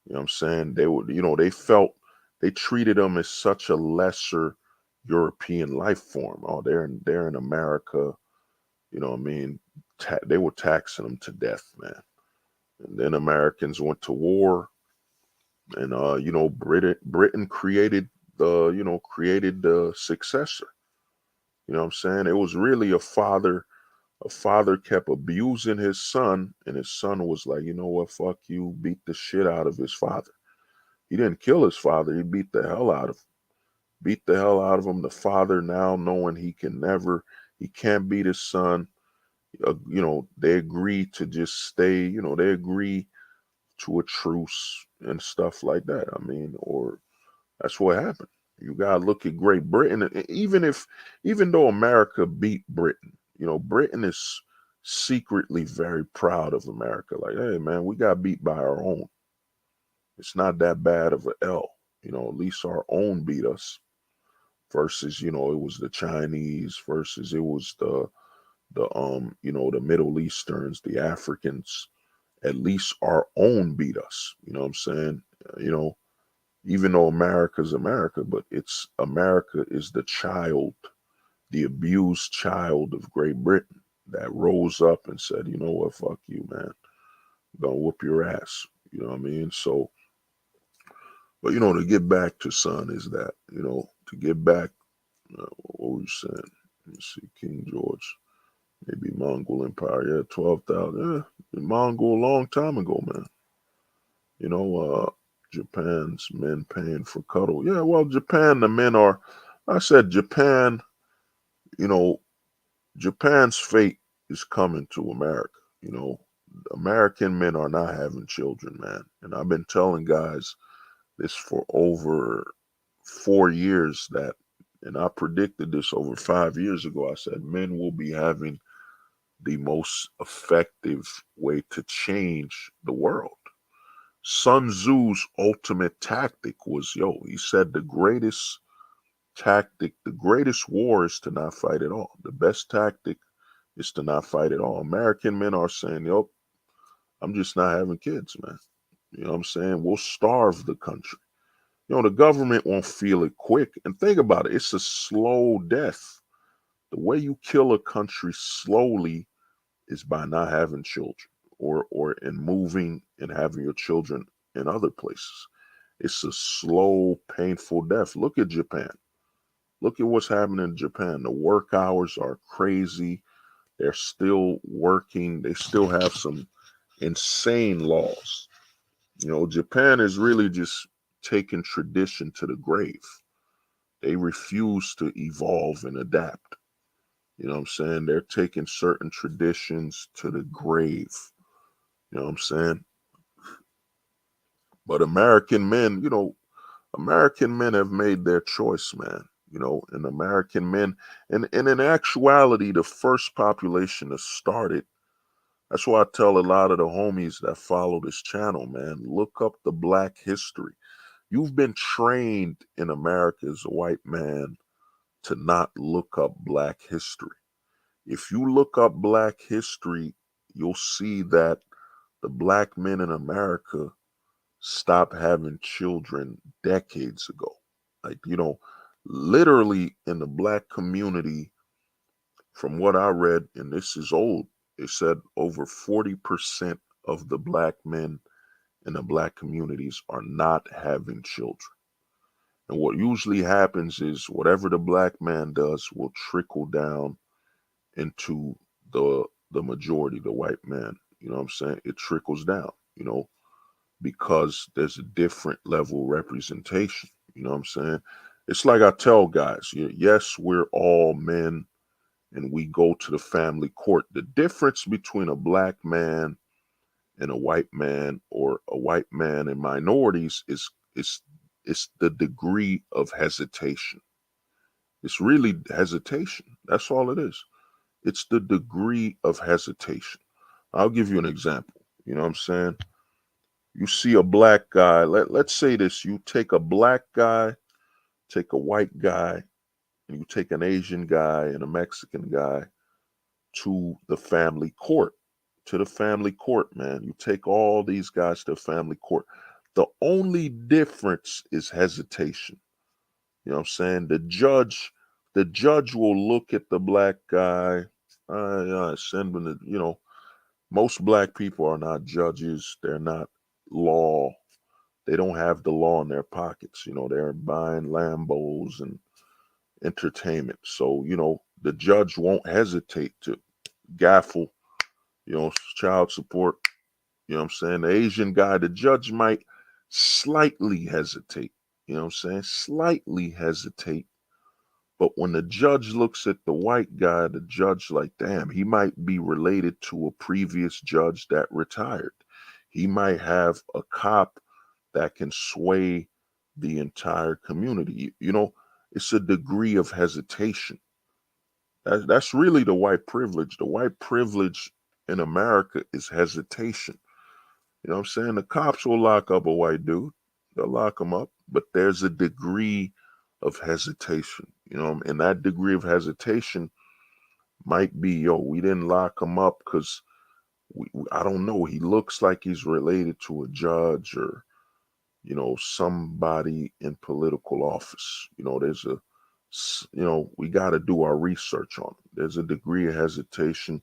You know what I'm saying? They would, they treated them as such a lesser European life form. Oh, they're in America. You know what I mean? They were taxing them to death, man. And then Americans went to war, and Britain created the successor. You know what I'm saying? It was really a father. A father kept abusing his son, and his son was like, you know what, fuck you, beat the shit out of his father. He didn't kill his father, he beat the hell out of him. Beat the hell out of him. The father, now knowing he can't beat his son, they agree to just stay, they agree to a truce and stuff like that. I mean, or that's what happened. You gotta look at Great Britain. Even though America beat Britain, Britain is secretly very proud of America. Like, hey man, we got beat by our own. It's not that bad of a L. At least our own beat us. Versus, it was the Chinese, versus it was the Middle Easterns, the Africans. At least our own beat us. You know what I'm saying? Even though America's America, but America is the child, the abused child of Great Britain that rose up and said, you know what, fuck you, man. I'm gonna whoop your ass. You know what I mean? So, but to get back to son is that, to get back, what were you saying? Let me see, King George. Maybe Mongol Empire, yeah, 12,000. Yeah, Mongol a long time ago, man. Japan's men paying for cuddle. Yeah, well, Japan, the men are, I said Japan, you know, Japan's fate is coming to America. American men are not having children, man. And I've been telling guys this for over 4 years and I predicted this over 5 years ago. I said men will be having the most effective way to change the world. Sun Tzu's ultimate tactic was, he said the greatest tactic, the greatest war is to not fight at all. The best tactic is to not fight at all. American men are saying, yo, I'm just not having kids, man. You know what I'm saying? We'll starve the country. You know, the government won't feel it quick. And think about it, it's a slow death. The way you kill a country slowly is by not having children or in moving and having your children in other places. It's a slow, painful death. Look at Japan. Look at what's happening in Japan. The work hours are crazy. They're still working. They still have some insane laws. You know, Japan is really just taking tradition to the grave. They refuse to evolve and adapt. You know what I'm saying? They're taking certain traditions to the grave. You know what I'm saying? But American men, you know, American men have made their choice, man. You know, and American men, and in actuality, the first population that started. That's why I tell a lot of the homies that follow this channel, man, look up the Black history. You've been trained in America as a white man to not look up Black history. If you look up Black history, you'll see that the Black men in America stopped having children decades ago. Like, you know, literally in the Black community, from what I read, and this is old, it said over 40% of the Black men in the Black communities are not having children. And what usually happens is whatever the Black man does will trickle down into the majority, the white man. You know what I'm saying? It trickles down, you know, because there's a different level of representation. You know what I'm saying? It's like I tell guys, yes, we're all men and we go to the family court. The difference between a Black man and a white man or a white man and minorities is it's the degree of hesitation. It's really hesitation. That's all it is. It's the degree of hesitation. I'll give you an example. You know what I'm saying? You see a Black guy, let's say this, you take a Black guy, take a white guy, and you take an Asian guy and a Mexican guy to the family court. To the family court, man. You take all these guys to the family court. The only difference is hesitation. You know what I'm saying? The judge will look at the Black guy, send him to, you know, most Black people are not judges. They're not law. They don't have the law in their pockets. You know, they're buying Lambos and entertainment. So, you know, the judge won't hesitate to gaffle, you know, child support. You know what I'm saying? The Asian guy, the judge might slightly hesitate. You know what I'm saying? Slightly hesitate. But when the judge looks at the white guy, the judge like, damn, he might be related to a previous judge that retired. He might have a cop that can sway the entire community. You know, it's a degree of hesitation. That's really the white privilege. The white privilege in America is hesitation. You know what I'm saying? The cops will lock up a white dude. They'll lock him up, but there's a degree of hesitation, you know, and that degree of hesitation might be, yo, we didn't lock him up because I don't know, he looks like he's related to a judge or, you know, somebody in political office. You know, you know, we got to do our research on it. There's a degree of hesitation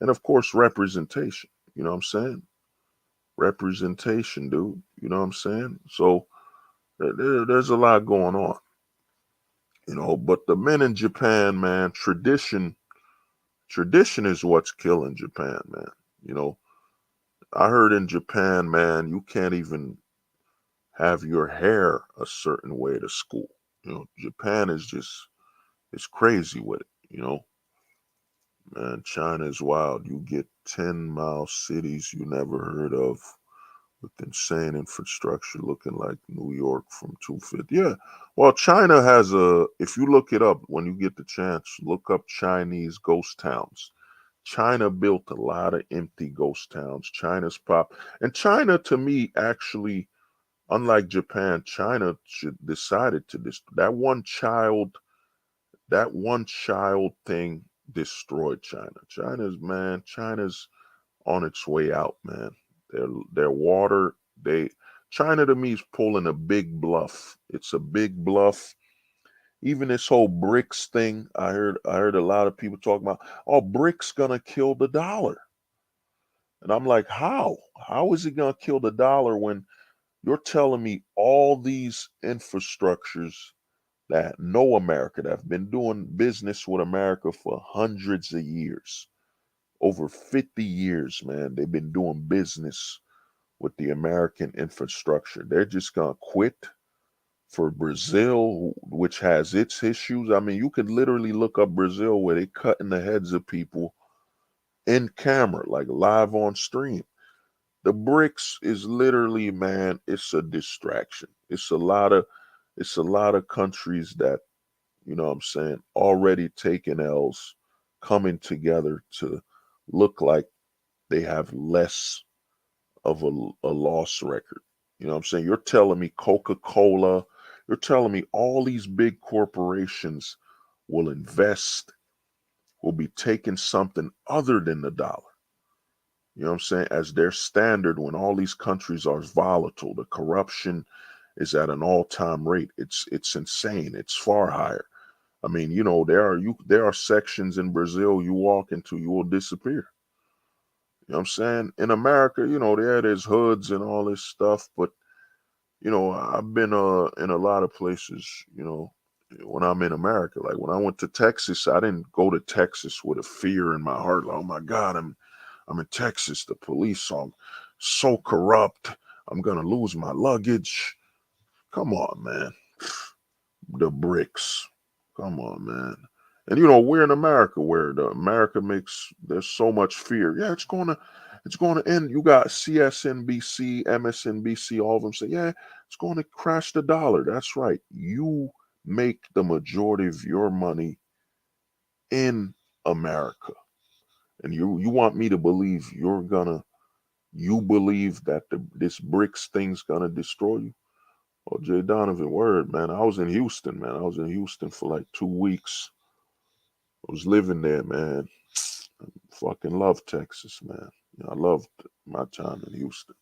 and, of course, representation. You know what I'm saying? Representation, dude. You know what I'm saying? So there's a lot going on, you know, but the men in Japan, man, tradition is what's killing Japan, man. You know, I heard in Japan, man, you can't even have your hair a certain way to school. You know, Japan is just, it's crazy with it, you know. Man, China is wild. You get 10-mile cities you never heard of with insane infrastructure looking like New York from 250. Yeah. Well, China has if you look it up, when you get the chance, look up Chinese ghost towns. China built a lot of empty ghost towns. China's pop. And China, to me, actually Unlike Japan, China decided to that one child thing destroyed China. China's on its way out, man. Their water, China to me is pulling a big bluff. It's a big bluff. Even this whole BRICS thing, I heard a lot of people talking about, oh, BRICS gonna kill the dollar. And I'm like, how? How is it gonna kill the dollar when you're telling me all these infrastructures that know America, that have been doing business with America for hundreds of years, over 50 years, man, they've been doing business with the American infrastructure. They're just going to quit for Brazil, which has its issues. I mean, you could literally look up Brazil where they cutting the heads of people in camera, like live on stream. The BRICS is literally, man, it's a distraction. It's a lot of countries that, what I'm saying, already taking L's, coming together to look like they have less of a loss record. You know what I'm saying? You're telling me Coca-Cola, you're telling me all these big corporations will invest, will be taking something other than the dollar. You know what I'm saying? As their standard when all these countries are volatile, the corruption is at an all-time rate. It's insane. It's far higher. I mean, there are sections in Brazil you walk into, you will disappear. You know what I'm saying? In America, there's hoods and all this stuff, but I've been in a lot of places, when I'm in America. Like when I went to Texas, I didn't go to Texas with a fear in my heart, like, oh my God, I'm in Texas, the police are so corrupt, I'm gonna lose my luggage. Come on, man. The bricks. Come on, man. And we're in America where America makes there's so much fear. Yeah, it's gonna end. You got CSNBC, MSNBC, all of them say, yeah, it's gonna crash the dollar. That's right. You make the majority of your money in America. And you want me to believe you believe that this BRICS thing's gonna destroy you? Oh, Jay Donovan, word, man. I was in Houston, man. I was in Houston for like 2 weeks. I was living there, man. Fucking love Texas, man. I loved my time in Houston,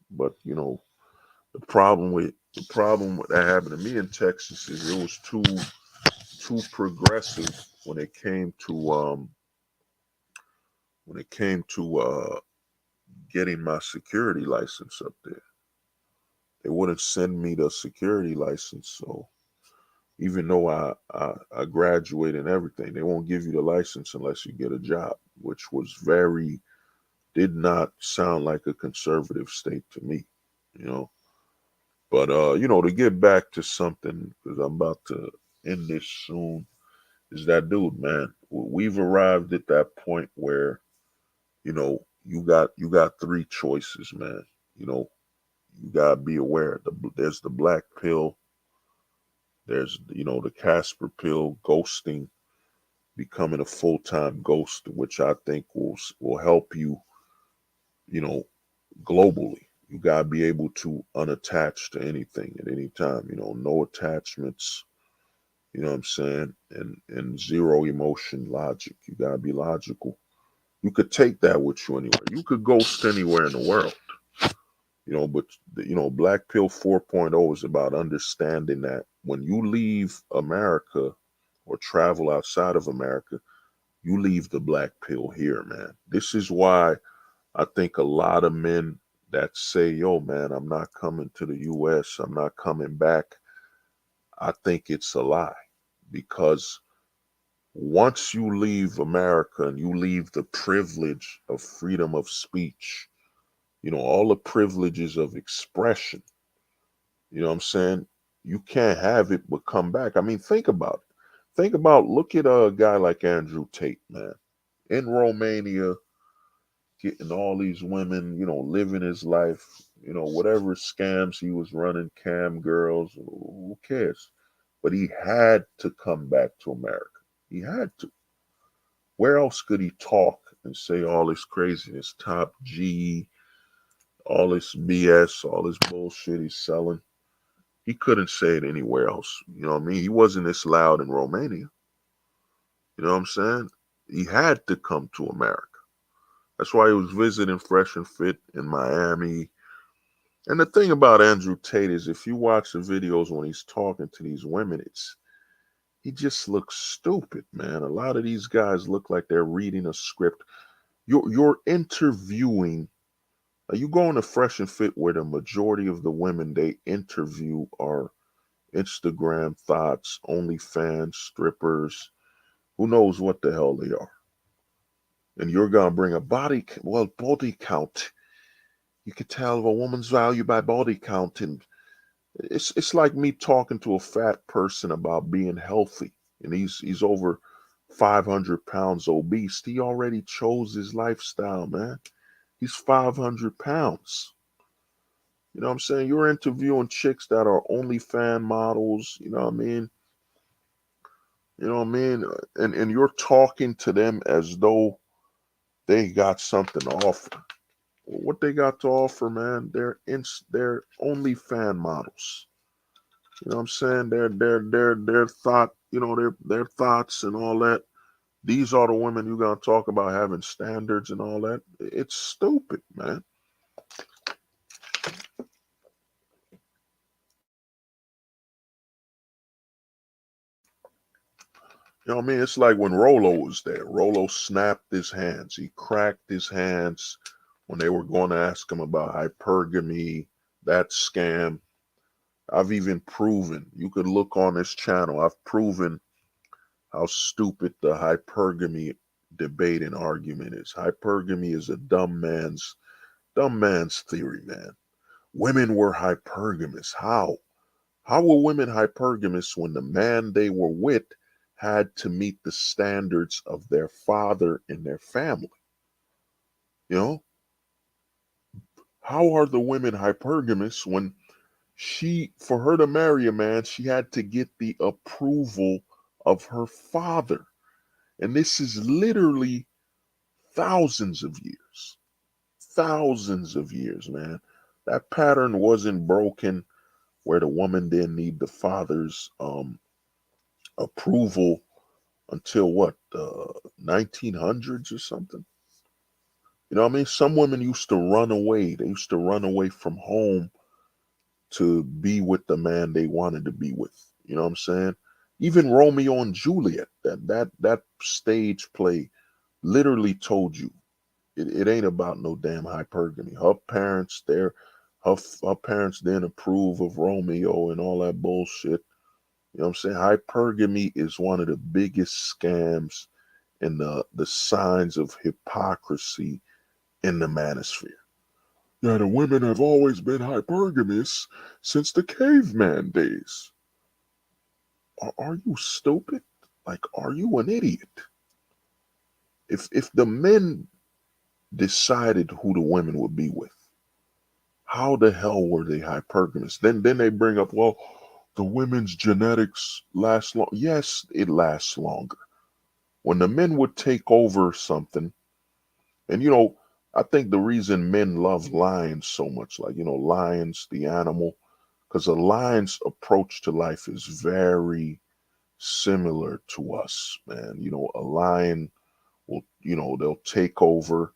But the problem with that happened to me in Texas is it was too progressive when it came to getting my security license up there. They wouldn't send me the security license, so even though I graduate and everything, they won't give you the license unless you get a job, which did not sound like a conservative state to me, you know. But to get back to something, because I'm about to end this soon, is that dude, man. We've arrived at that point where, you got three choices, man. You know, you gotta be aware. There's the black pill, there's the Casper pill, ghosting, becoming a full-time ghost, which I think will help you, you know, globally. You gotta be able to unattach to anything at any time. No attachments. You know what I'm saying? And zero emotion logic. You gotta be logical. You could take that with you anywhere. You could ghost anywhere in the world. But Black Pill 4.0 is about understanding that when you leave America or travel outside of America, you leave the black pill here, man. This is why I think a lot of men that say, yo, man, I'm not coming to the US, I'm not coming back, I think it's a lie. Because once you leave America and you leave the privilege of freedom of speech, all the privileges of expression, you know what I'm saying? You can't have it but come back. I mean, think about it. Look at a guy like Andrew Tate, man. In Romania, getting all these women, living his life, whatever scams he was running, cam girls, who cares? But he had to come back to America. He had to. Where else could he talk and say all this craziness? Top G, All this BS, all this bullshit he's selling. He couldn't say it anywhere else. You know what I mean? He wasn't this loud in Romania. You know what I'm saying? He had to come to America. That's why he was visiting Fresh and Fit in Miami. And the thing about Andrew Tate is if you watch the videos when he's talking to these women, he just looks stupid, man. A lot of these guys look like they're reading a script. You're interviewing. You go on to Fresh and Fit where the majority of the women they interview are Instagram thoughts, OnlyFans, strippers, who knows what the hell they are. And you're gonna bring a body count. You could tell a woman's value by body count, and it's like me talking to a fat person about being healthy, and he's over 500 pounds obese. He already chose his lifestyle, man. He's 500 pounds. You know what I'm saying? You're interviewing chicks that are OnlyFans models, you know what I mean? You know what I mean? And you're talking to them as though they got something to offer. What they got to offer, man, they're OnlyFans models. You know what I'm saying? Their thought, you know, their thoughts and all that. These are the women you're gonna talk about having standards and all that. It's stupid, man. You know what I mean? It's like when Rolo was there. Rolo snapped his hands. He cracked his hands when they were going to ask him about hypergamy, that scam. I've even proven, you could look on this channel, I've proven how stupid the hypergamy debate and argument is. Hypergamy is a dumb man's theory, man. Women were hypergamous. How? How were women hypergamous when the man they were with had to meet the standards of their father and their family? You know? How are the women hypergamous when for her to marry a man, she had to get the approval of her father? And this is literally thousands of years. Thousands of years, man. That pattern wasn't broken where the woman didn't need the father's approval until what, 1900s or something. You know what I mean? Some women used to run away. They used to run away from home to be with the man they wanted to be with. You know what I'm saying? Even Romeo and Juliet, that stage play literally told you it ain't about no damn hypergamy. Her parents didn't approve of Romeo and all that bullshit. You know what I'm saying? Hypergamy is one of the biggest scams and the signs of hypocrisy in the manosphere. Yeah, the women have always been hypergamous since the caveman days. Are you stupid? Like, are you an idiot? If the men decided who the women would be with, how the hell were they hypergamous? Then they bring up, well, the women's genetics last long. Yes, it lasts longer. When the men would take over something, and I think the reason men love lions so much, like, lions, the animal, because a lion's approach to life is very similar to us, man. A lion will, they'll take over,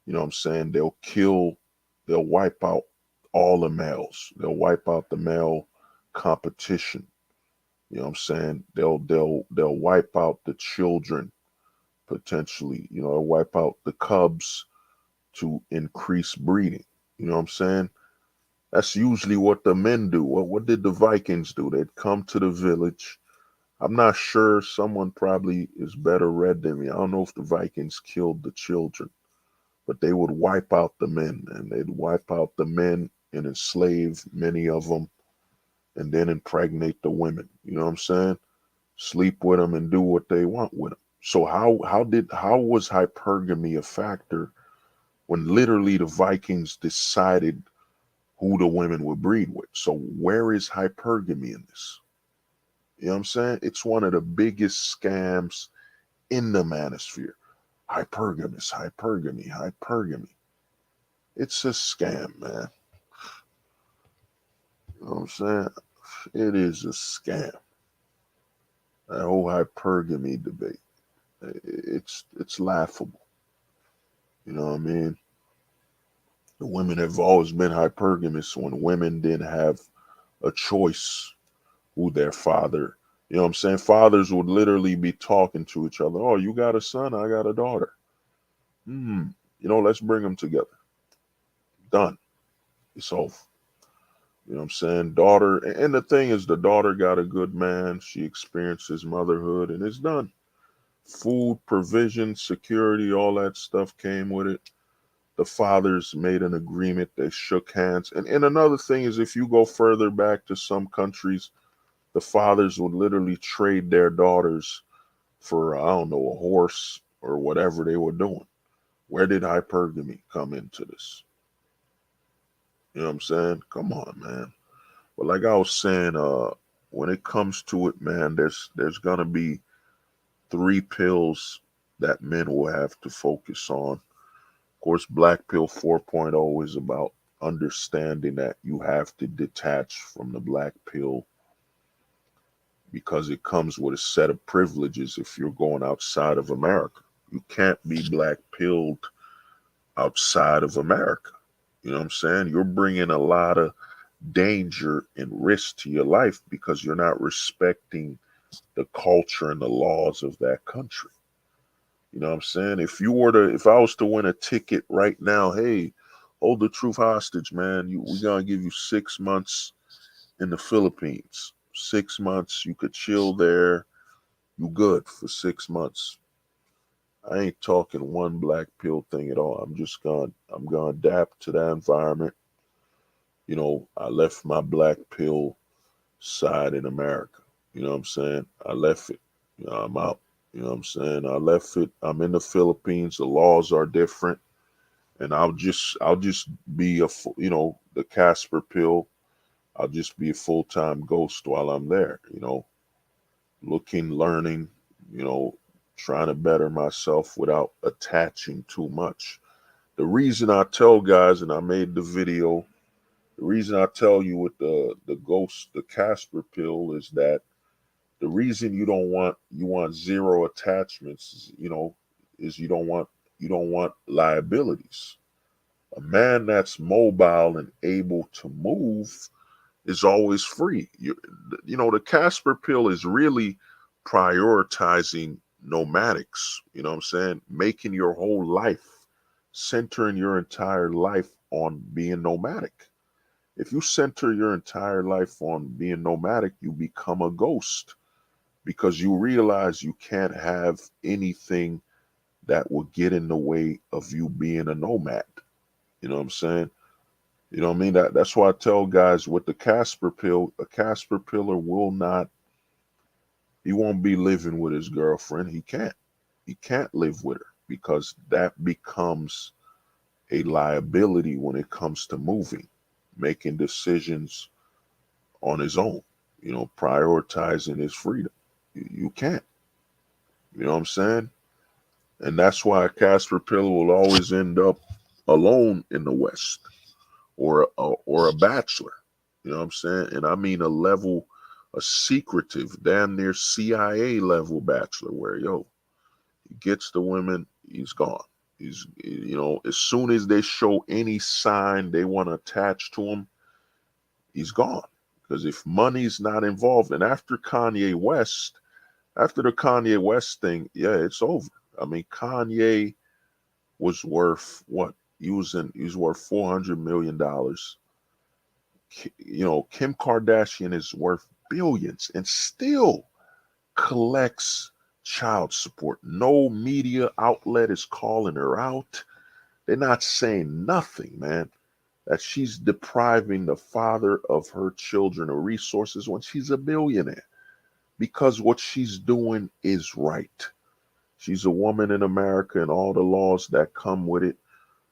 you know what I'm saying? They'll wipe out all the males. They'll wipe out the male competition. You know what I'm saying? They'll wipe out the children potentially, wipe out the cubs to increase breeding. You know what I'm saying? That's usually what the men do. What did the Vikings do? They'd come to the village. I'm not sure. Someone probably is better read than me. I don't know if the Vikings killed the children, but they would wipe out the men, and they'd wipe out the men and enslave many of them, and then impregnate the women. You know what I'm saying? Sleep with them and do what they want with them. So how was hypergamy a factor when literally the Vikings decided who the women would breed with? So where is hypergamy in this? You know what I'm saying? It's one of the biggest scams in the manosphere. Hypergamous, hypergamy, hypergamy. It's a scam, man. You know what I'm saying? It is a scam. That whole hypergamy debate. It's laughable. You know what I mean? The women have always been hypergamous when women didn't have a choice who their father. You know what I'm saying? Fathers would literally be talking to each other. Oh, you got a son, I got a daughter. You know, let's bring them together. Done. It's over. You know what I'm saying? Daughter, and the thing is, the daughter got a good man. She experiences motherhood, and it's done. Food, provision, security, all that stuff came with it. The fathers made an agreement. They shook hands. And another thing is, if you go further back to some countries, the fathers would literally trade their daughters for, I don't know, a horse or whatever they were doing. Where did hypergamy come into this? You know what I'm saying? Come on, man. But like I was saying, when it comes to it, man, there's gonna be three pills that men will have to focus on. Of course, Black Pill 4.0 is about understanding that you have to detach from the black pill because it comes with a set of privileges if you're going outside of America. You can't be black pilled outside of America. You know what I'm saying? You're bringing a lot of danger and risk to your life because you're not respecting the culture and the laws of that country. You know what I'm saying? If I was to win a ticket right now, hey, hold the truth hostage, man. We gonna give you 6 months in the Philippines. 6 months, you could chill there. You good for 6 months. I ain't talking one black pill thing at all. I'm gonna adapt to that environment. You know, I left my black pill side in America. You know what I'm saying? I left it. You know, I'm out. You know what I'm saying? I left it. I'm in the Philippines. The laws are different, and I'll just be the Casper pill. I'll just be a full-time ghost while I'm there. You know, looking, learning. You know, trying to better myself without attaching too much. The reason I tell guys, and I made the video, the reason I tell you with the ghost, the Casper pill, is that the reason you want zero attachments, is you don't want liabilities. A man that's mobile and able to move is always free. The Casper pill is really prioritizing nomadics. You know what I'm saying? Making your whole life, centering your entire life on being nomadic. If you center your entire life on being nomadic, you become a ghost because you realize you can't have anything that will get in the way of you being a nomad. You know what I'm saying? You know what I mean? That's why I tell guys with the Casper pill, a Casper pillar he won't be living with his girlfriend. He can't. He can't live with her because that becomes a liability when it comes to moving, making decisions on his own, prioritizing his freedom. You can't. You know what I'm saying? And that's why a Casper pillar will always end up alone in the West or a bachelor. You know what I'm saying? And I mean a secretive, damn near CIA level bachelor where, he gets the women, he's gone. As soon as they show any sign they want to attach to him, he's gone. Because if money's not involved, and after the Kanye West thing, yeah, it's over. I mean, Kanye was worth what? He was worth $400 million. Kim Kardashian is worth billions and still collects child support. No media outlet is calling her out. They're not saying nothing, man. That she's depriving the father of her children of resources when she's a billionaire. Because what she's doing is right. She's a woman in America and all the laws that come with it.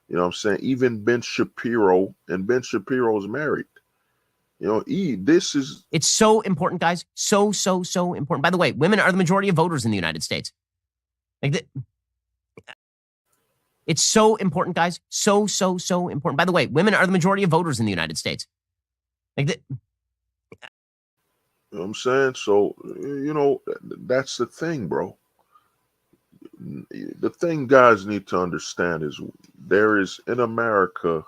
You know what I'm saying? Even Ben Shapiro, and Ben Shapiro's married. It's so important, guys. So, so, so important. By the way, women are the majority of voters in the United States. It's so important, guys. So, so, so important. By the way, women are the majority of voters in the United States. You know what I'm saying? So, that's the thing, bro. The thing guys need to understand is there is in America,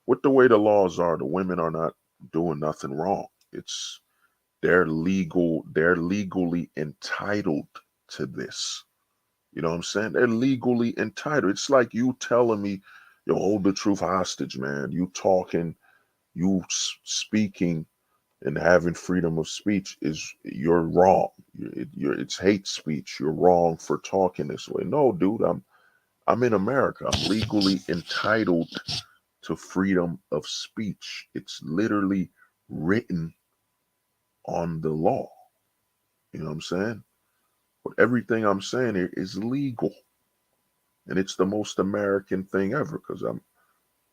with the way the laws are, the women are not doing nothing wrong. It's they're legally entitled to this. You know what I'm saying? They're legally entitled. It's like you telling me, yo, hold the truth hostage, man. You talking, speaking and having freedom of speech you're wrong. It's hate speech. You're wrong for talking this way. No, dude, I'm in America. I'm legally entitled to freedom of speech. It's literally written on the law. You know what I'm saying? But everything I'm saying here is legal. And it's the most American thing ever because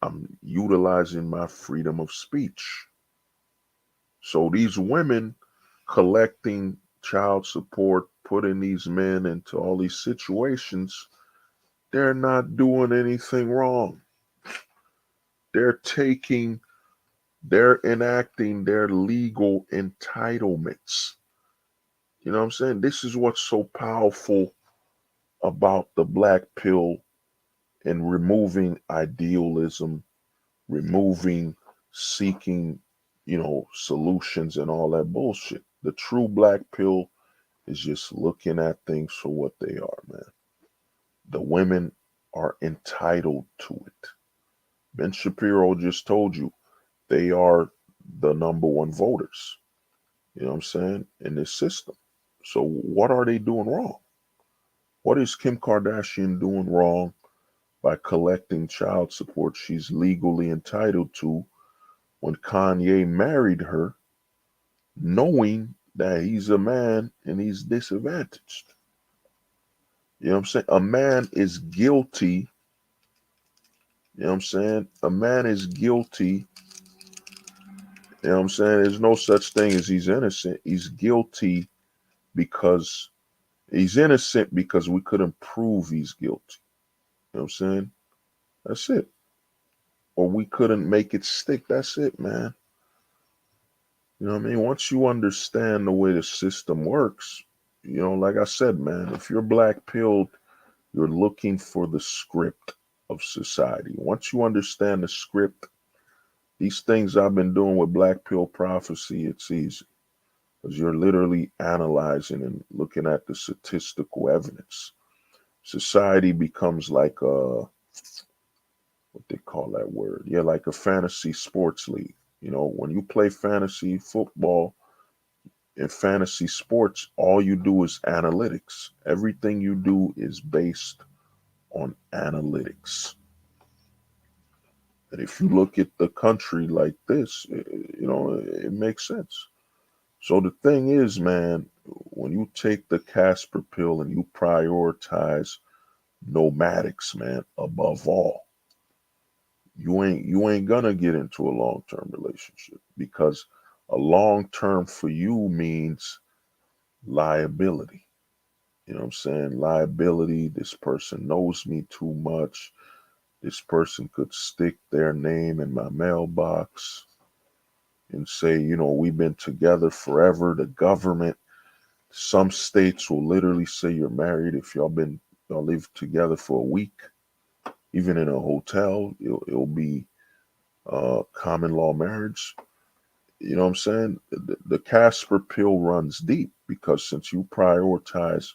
I'm utilizing my freedom of speech. So these women collecting child support, putting these men into all these situations, they're not doing anything wrong. They're enacting their legal entitlements. You know what I'm saying? This is what's so powerful about the black pill and removing idealism, removing seeking, solutions and all that bullshit. The true black pill is just looking at things for what they are, man. The women are entitled to it. Ben Shapiro just told you they are the number one voters, you know what I'm saying, in this system. So what are they doing wrong? What is Kim Kardashian doing wrong by collecting child support she's legally entitled to when Kanye married her, knowing that he's a man and he's disadvantaged? You know what I'm saying? A man is guilty. You know what I'm saying? A man is guilty. You know what I'm saying? There's no such thing as he's innocent. He's guilty because he's innocent because we couldn't prove he's guilty. You know what I'm saying? That's it. Or we couldn't make it stick. That's it, man. You know what I mean? Once you understand the way the system works, like I said, man, if you're black pilled, you're looking for the script of society. Once you understand the script, these things I've been doing with Black Pill Prophecy, it's easy. Because you're literally analyzing and looking at the statistical evidence. Society becomes like what they call that word? Yeah, like a fantasy sports league. When you play fantasy football and fantasy sports, all you do is analytics. Everything you do is based on analytics. And if you look at the country like this, it makes sense. So the thing is, man, when you take the Casper pill and you prioritize nomadics, man, above all, you ain't gonna get into a long-term relationship because a long-term for you means liability. You know what I'm saying? Liability, this person knows me too much. This person could stick their name in my mailbox and say, we've been together forever. The government, some states will literally say you're married if y'all live together for a week. Even in a hotel, it'll be common law marriage. You know what I'm saying? The Casper pill runs deep because since you prioritize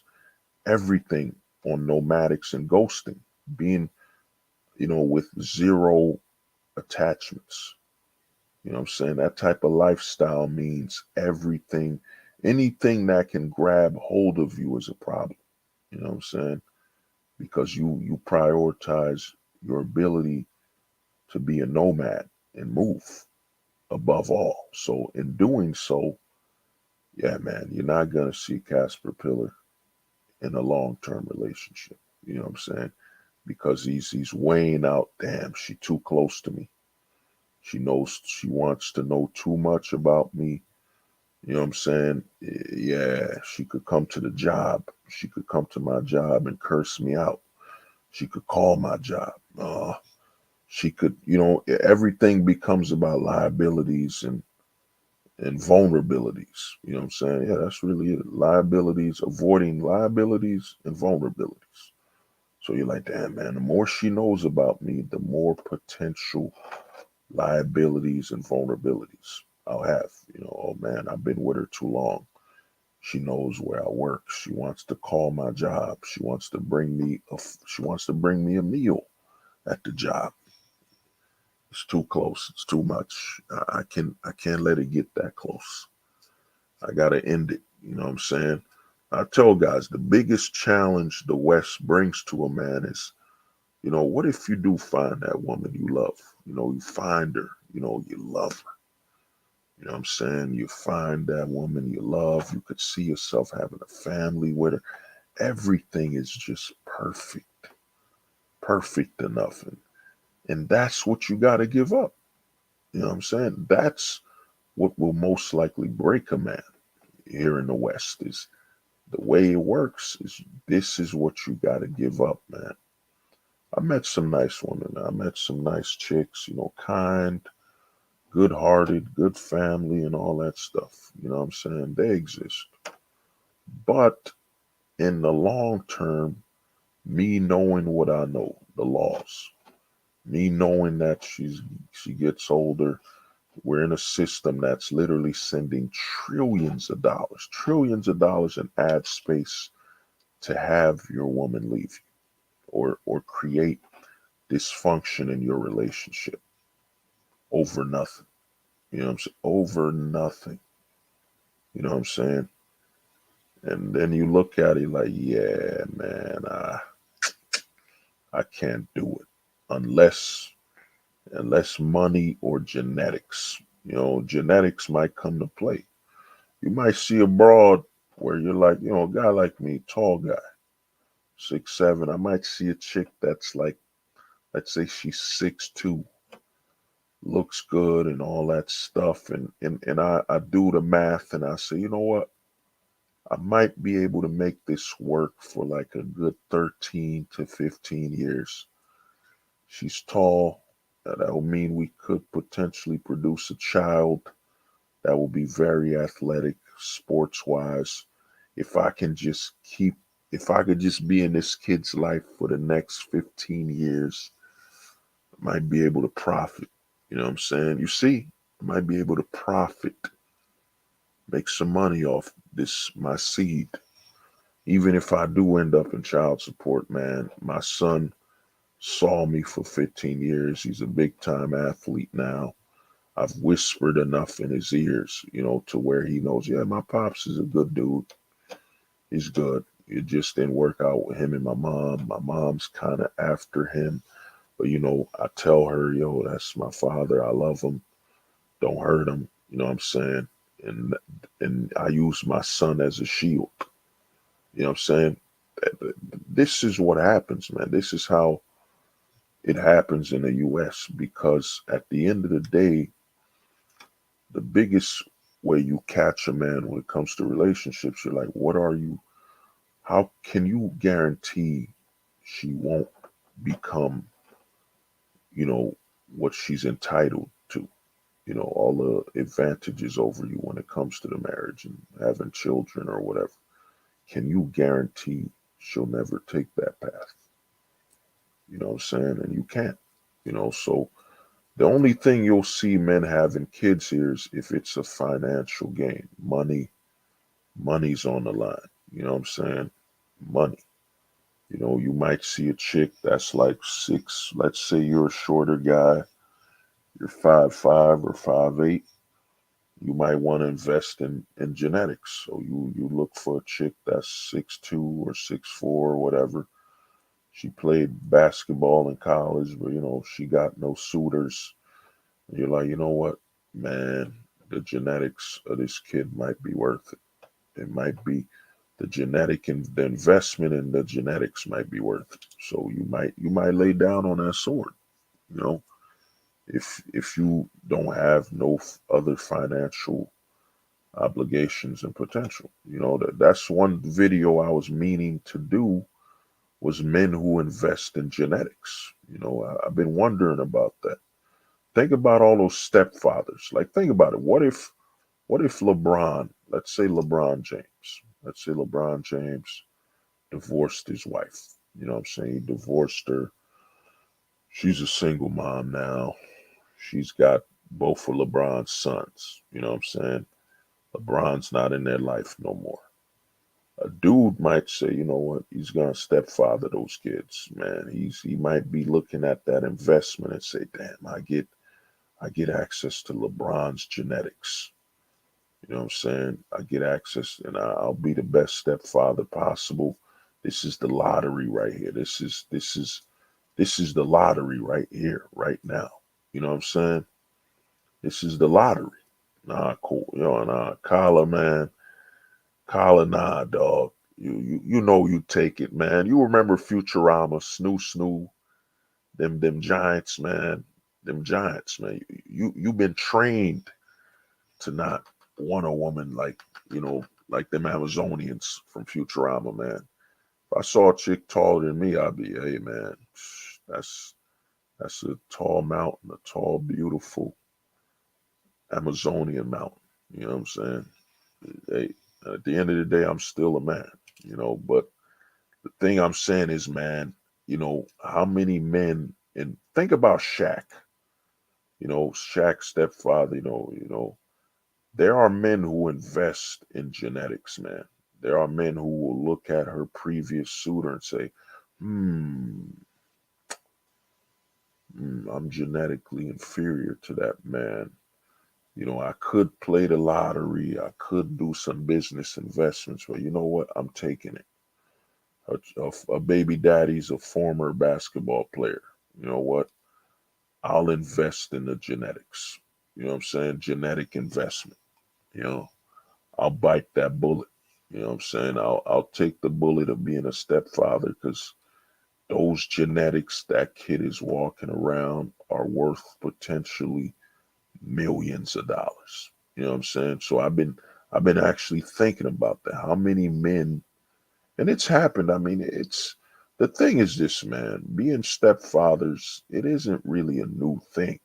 everything on nomadics and ghosting, being, with zero attachments. You know what I'm saying? That type of lifestyle means everything, anything that can grab hold of you is a problem. You know what I'm saying? Because you prioritize your ability to be a nomad and move above all. So in doing so, yeah, man, you're not gonna see Casper Pillar in a long-term relationship. You know what I'm saying? Because he's weighing out, damn, she too close to me. She wants to know too much about me. You know what I'm saying? Yeah, she could come to the job. She could come to my job and curse me out. She could call my job. She could, you know, everything becomes about liabilities and vulnerabilities. You know what I'm saying? Yeah, that's really it. Liabilities, avoiding liabilities and vulnerabilities. So you're like, damn, man, the more she knows about me, the more potential liabilities and vulnerabilities I'll have. You know, oh man, I've been with her too long. She knows where I work. She wants to call my job. She wants to bring me a meal at the job. It's too close. It's too much. I can't let it get that close. I gotta end it. You know what I'm saying? I tell guys the biggest challenge the West brings to a man is, you know, what if you do find that woman you love? You know, you find her, you know, you love her. You know what I'm saying? You find that woman you love, you could see yourself having a family with her. Everything is just perfect, perfect enough. And that's what you gotta give up. You know what I'm saying? That's what will most likely break a man here in the West is the way it works is this is what you got to give up, man. I met some nice women. I met some nice chicks, you know, kind, good hearted, good family, and all that stuff. You know what I'm saying? They exist. But in the long term, me knowing what I know, the laws, me knowing that she gets older, we're in a system that's literally sending trillions of dollars in ad space to have your woman leave you or create dysfunction in your relationship over nothing. You know what I'm saying? Over nothing. You know what I'm saying? And then you look at it like, yeah, man, I can't do it unless money or genetics. You know, genetics might come to play. You might see a broad where you're like, you know, a guy like me, tall guy, 6'7". I might see a chick that's like, let's say she's 6'2", looks good and all that stuff. And I do the math and I say, you know what? I might be able to make this work for like a good 13 to 15 years. She's tall. That will mean we could potentially produce a child that will be very athletic, sports wise. If I can just keep, if I could just be in this kid's life for the next 15 years, I might be able to profit. You know what I'm saying? You see, I might be able to profit, make some money off this, my seed. Even if I do end up in child support, man, my son saw me for 15 years. He's a big time athlete now. I've whispered enough in his ears, you know, to where he knows, yeah, my pops is a good dude. He's good. It just didn't work out with him and my mom. My mom's kind of after him. But, you know, I tell her, yo, that's my father. I love him. Don't hurt him. You know what I'm saying? And I use my son as a shield. You know what I'm saying? This is what happens, man. This is how it happens in the US because at the end of the day, the biggest way you catch a man when it comes to relationships, you're like, what are you, how can you guarantee she won't become, you know, what she's entitled to? You know, all the advantages over you when it comes to the marriage and having children or whatever. Can you guarantee she'll never take that path? You know what I'm saying? And you can't, you know, so the only thing you'll see men having kids here is if it's a financial gain. Money's on the line. You know what I'm saying? Money. You know, you might see a chick that's like 6, let's say you're a shorter guy, you're 5'5" or 5'8". You might want to invest in genetics. So you look for a chick that's 6'2" or 6'4" or whatever. She played basketball in college, but you know, she got no suitors. And you're like, you know what, man, the genetics of this kid might be worth it. It might be the genetic and the investment in the genetics might be worth it. So you might lay down on that sword, you know, if you don't have no other financial obligations and potential. You know, that's one video I was meaning to do was men who invest in genetics. I've been wondering about that. Think about all those stepfathers. Like, think about it. What if LeBron, let's say LeBron James divorced his wife. You know what I'm saying? He divorced her. She's a single mom now. She's got both of LeBron's sons. You know what I'm saying? LeBron's not in their life no more. A dude might say, you know what, he's gonna stepfather those kids, man. He might be looking at that investment and say, damn, I get access to LeBron's genetics. You know what I'm saying? I get access and I'll be the best stepfather possible. This is the lottery right here. This is the lottery right here, right now. You know what I'm saying? This is the lottery. Nah, cool. Nah, Kyler, man. Kyler, nah, dog. You know you take it, man. You remember Futurama, Snoo, them giants, man. Them giants, man. You've been trained to not want a woman like them Amazonians from Futurama, man. If I saw a chick taller than me, I'd be, hey, man, that's a tall mountain, a tall, beautiful Amazonian mountain. You know what I'm saying? Hey, at the end of the day, I'm still a man, but the thing I'm saying is, man, how many men, and think about Shaq, Shaq's stepfather, there are men who invest in genetics, man. There are men who will look at her previous suitor and say, hmm, I'm genetically inferior to that man. I could play the lottery. I could do some business investments, but you know what? I'm taking it. A baby daddy's a former basketball player. You know what? I'll invest in the genetics. You know what I'm saying? Genetic investment. You know, I'll bite that bullet. You know what I'm saying? I'll take the bullet of being a stepfather because those genetics that kid is walking around are worth potentially millions of dollars. You know what I'm saying? So I've been actually thinking about that. How many men, and it's happened. I mean, the thing is this, man, being stepfathers, it isn't really a new thing.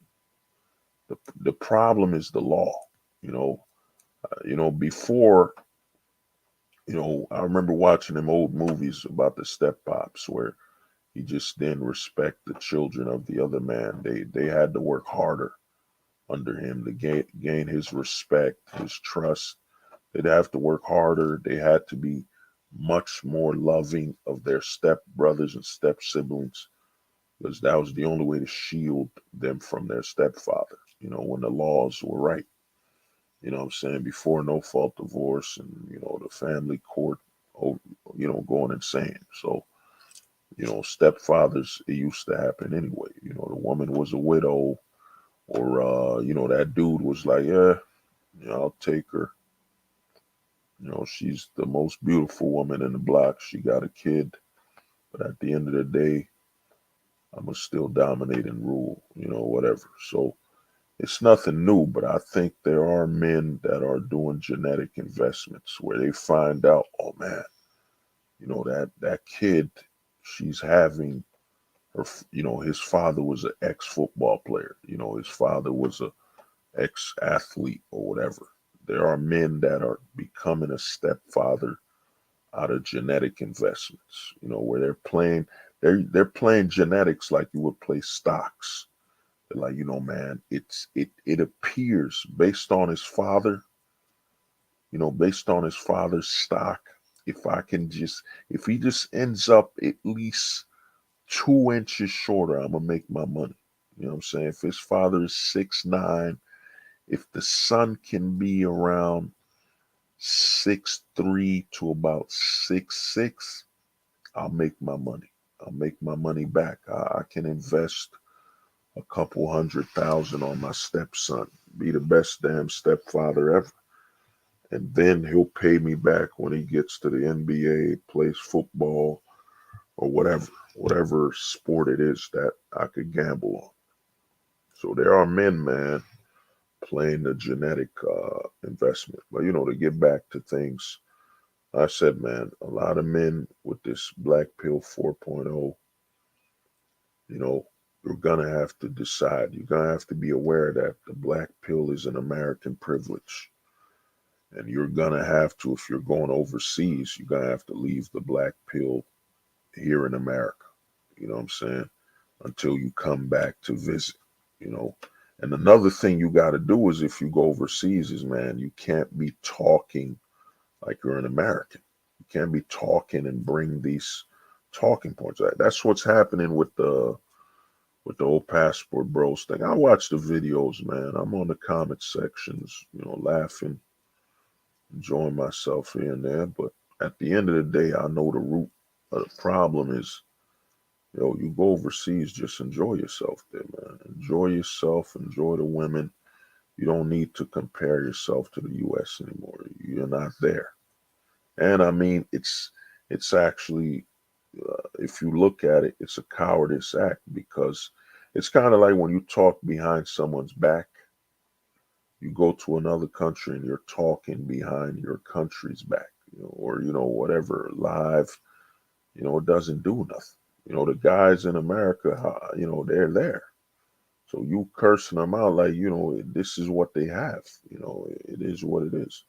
The problem is the law. You know, before, I remember watching them old movies about the step pops where he just didn't respect the children of the other man. They had to work harder under him to gain his respect, his trust. They'd have to work harder. They had to be much more loving of their step brothers and step siblings because that was the only way to shield them from their stepfather, when the laws were right. You know what I'm saying? Before no fault divorce and, the family court, going insane. So, stepfathers, it used to happen anyway. The woman was a widow or, that dude was like, yeah, I'll take her. She's the most beautiful woman in the block. She got a kid. But at the end of the day, I'm going to still dominate and rule, whatever. So it's nothing new, but I think there are men that are doing genetic investments where they find out, oh man, that kid she's having, her, his father was an ex-football player. His father was a ex-athlete or whatever. There are men that are becoming a stepfather out of genetic investments, where they're playing genetics like you would play stocks. They're like, man, it appears based on his father's stock, if he just ends up at least 2 inches shorter, I'm gonna make my money. You know what I'm saying? If his father is 6'9", if the son can be around 6'3" to about 6'6", I'll make my money. I'll make my money back. I can invest a couple 100,000 on my stepson, be the best damn stepfather ever. And then he'll pay me back when he gets to the NBA, plays football or whatever sport it is that I could gamble on. So there are men, man, playing the genetic investment. But to get back to things, I said, man, a lot of men with this black pill 4.0, you know, you're gonna have to decide. You're gonna have to be aware that the black pill is an American privilege. And you're gonna have to, if you're going overseas, you're gonna have to leave the black pill here in America. You know what I'm saying? Until you come back to visit, you know. And another thing you got to do is if you go overseas is, man, you can't be talking like you're an American. You can't be talking and bring these talking points. That's what's happening with the old passport bros thing. I watch the videos, man. I'm on the comment sections, you know, laughing, enjoying myself here and there. But at the end of the day, I know the root of the problem is, yo, you go overseas, just enjoy yourself there, man. Enjoy yourself, enjoy the women. You don't need to compare yourself to the U.S. anymore. You're not there. And I mean, it's actually, if you look at it, it's a cowardice act because it's kind of like when you talk behind someone's back. You go to another country and you're talking behind your country's back, you know, or you know whatever live. You know, it doesn't do nothing. You know, the guys in America, you know, they're there. So you cursing them out like, you know, this is what they have. You know, it is what it is.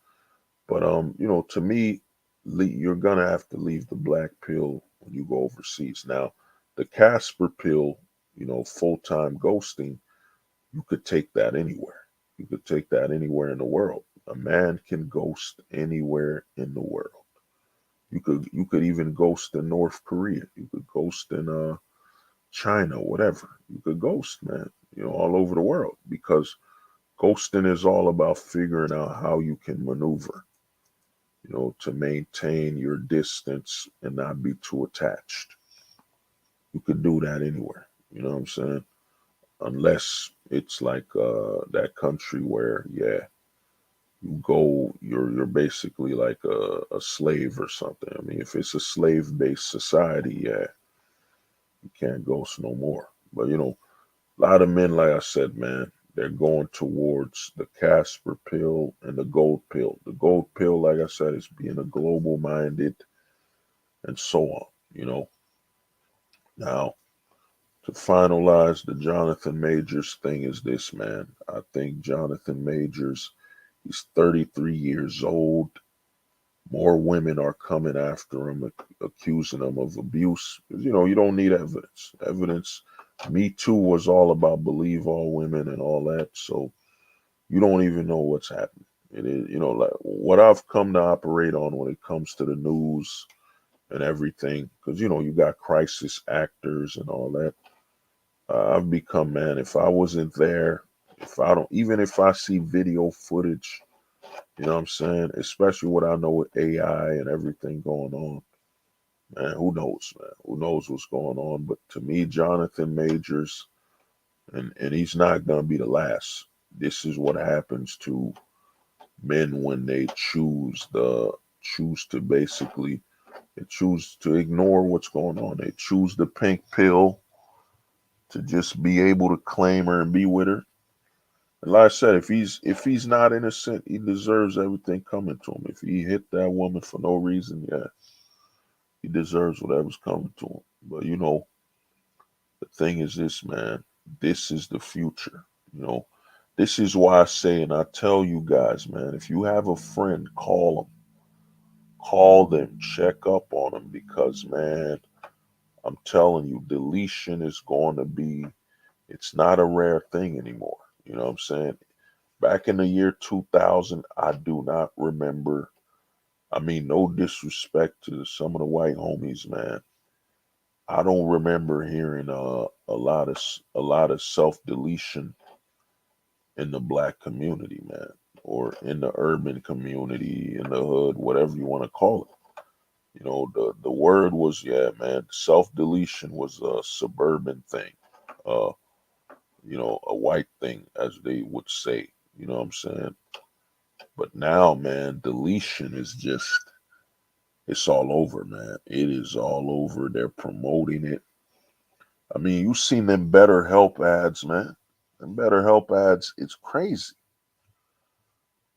But you know, to me, you're gonna have to leave the black pill when you go overseas. Now, the Casper pill, you know, full-time ghosting, you could take that anywhere. You could take that anywhere in the world. A man can ghost anywhere in the world. You could even ghost in North Korea. You could ghost in China, whatever. You could ghost, man, you know, all over the world because ghosting is all about figuring out how you can maneuver, you know, to maintain your distance and not be too attached. You could do that anywhere. You know what I'm saying? Unless it's like that country where, yeah, you go, you're basically like a slave or something. I mean, if it's a slave-based society, yeah, you can't ghost no more. But you know, a lot of men, like I said, man, they're going towards the Casper pill and the gold pill. The gold pill, like I said, is being a global minded and so on, you know. Now, to finalize the Jonathan Majors thing is this, man. I think Jonathan Majors, he's 33 years old. More women are coming after him, accusing him of abuse. You know, you don't need evidence. Evidence, Me Too was all about believe all women and all that. So you don't even know what's happening. It is, you know, like what I've come to operate on when it comes to the news and everything, because, you know, you got crisis actors and all that. I've become, man, if I wasn't there, if I don't, even if I see video footage, you know what I'm saying? Especially what I know with AI and everything going on. Man, who knows, man? Who knows what's going on? But to me, Jonathan Majors, and he's not gonna be the last. This is what happens to men when they choose to basically they choose to ignore what's going on. They choose the pink pill to just be able to claim her and be with her. And like I said, if he's not innocent, he deserves everything coming to him. If he hit that woman for no reason, yeah, he deserves whatever's coming to him. But you know, the thing is this, man, this is the future. You know, this is why I say, and I tell you guys, man, if you have a friend, call them, check up on them, because man, I'm telling you, deletion is going to be, it's not a rare thing anymore. You know what I'm saying? Back in the year 2000, I do not remember. I mean, no disrespect to some of the white homies, man. I don't remember hearing a lot of self deletion in the black community, man, or in the urban community, in the hood, whatever you want to call it. You know, the word was, yeah, man, self deletion was a suburban thing, uh, you know, a white thing, as they would say. You know what I'm saying? But now, man, deletion is just, it's all over, man. It is all over. They're promoting it. I mean, you seen them BetterHelp ads, man. Them BetterHelp ads, it's crazy.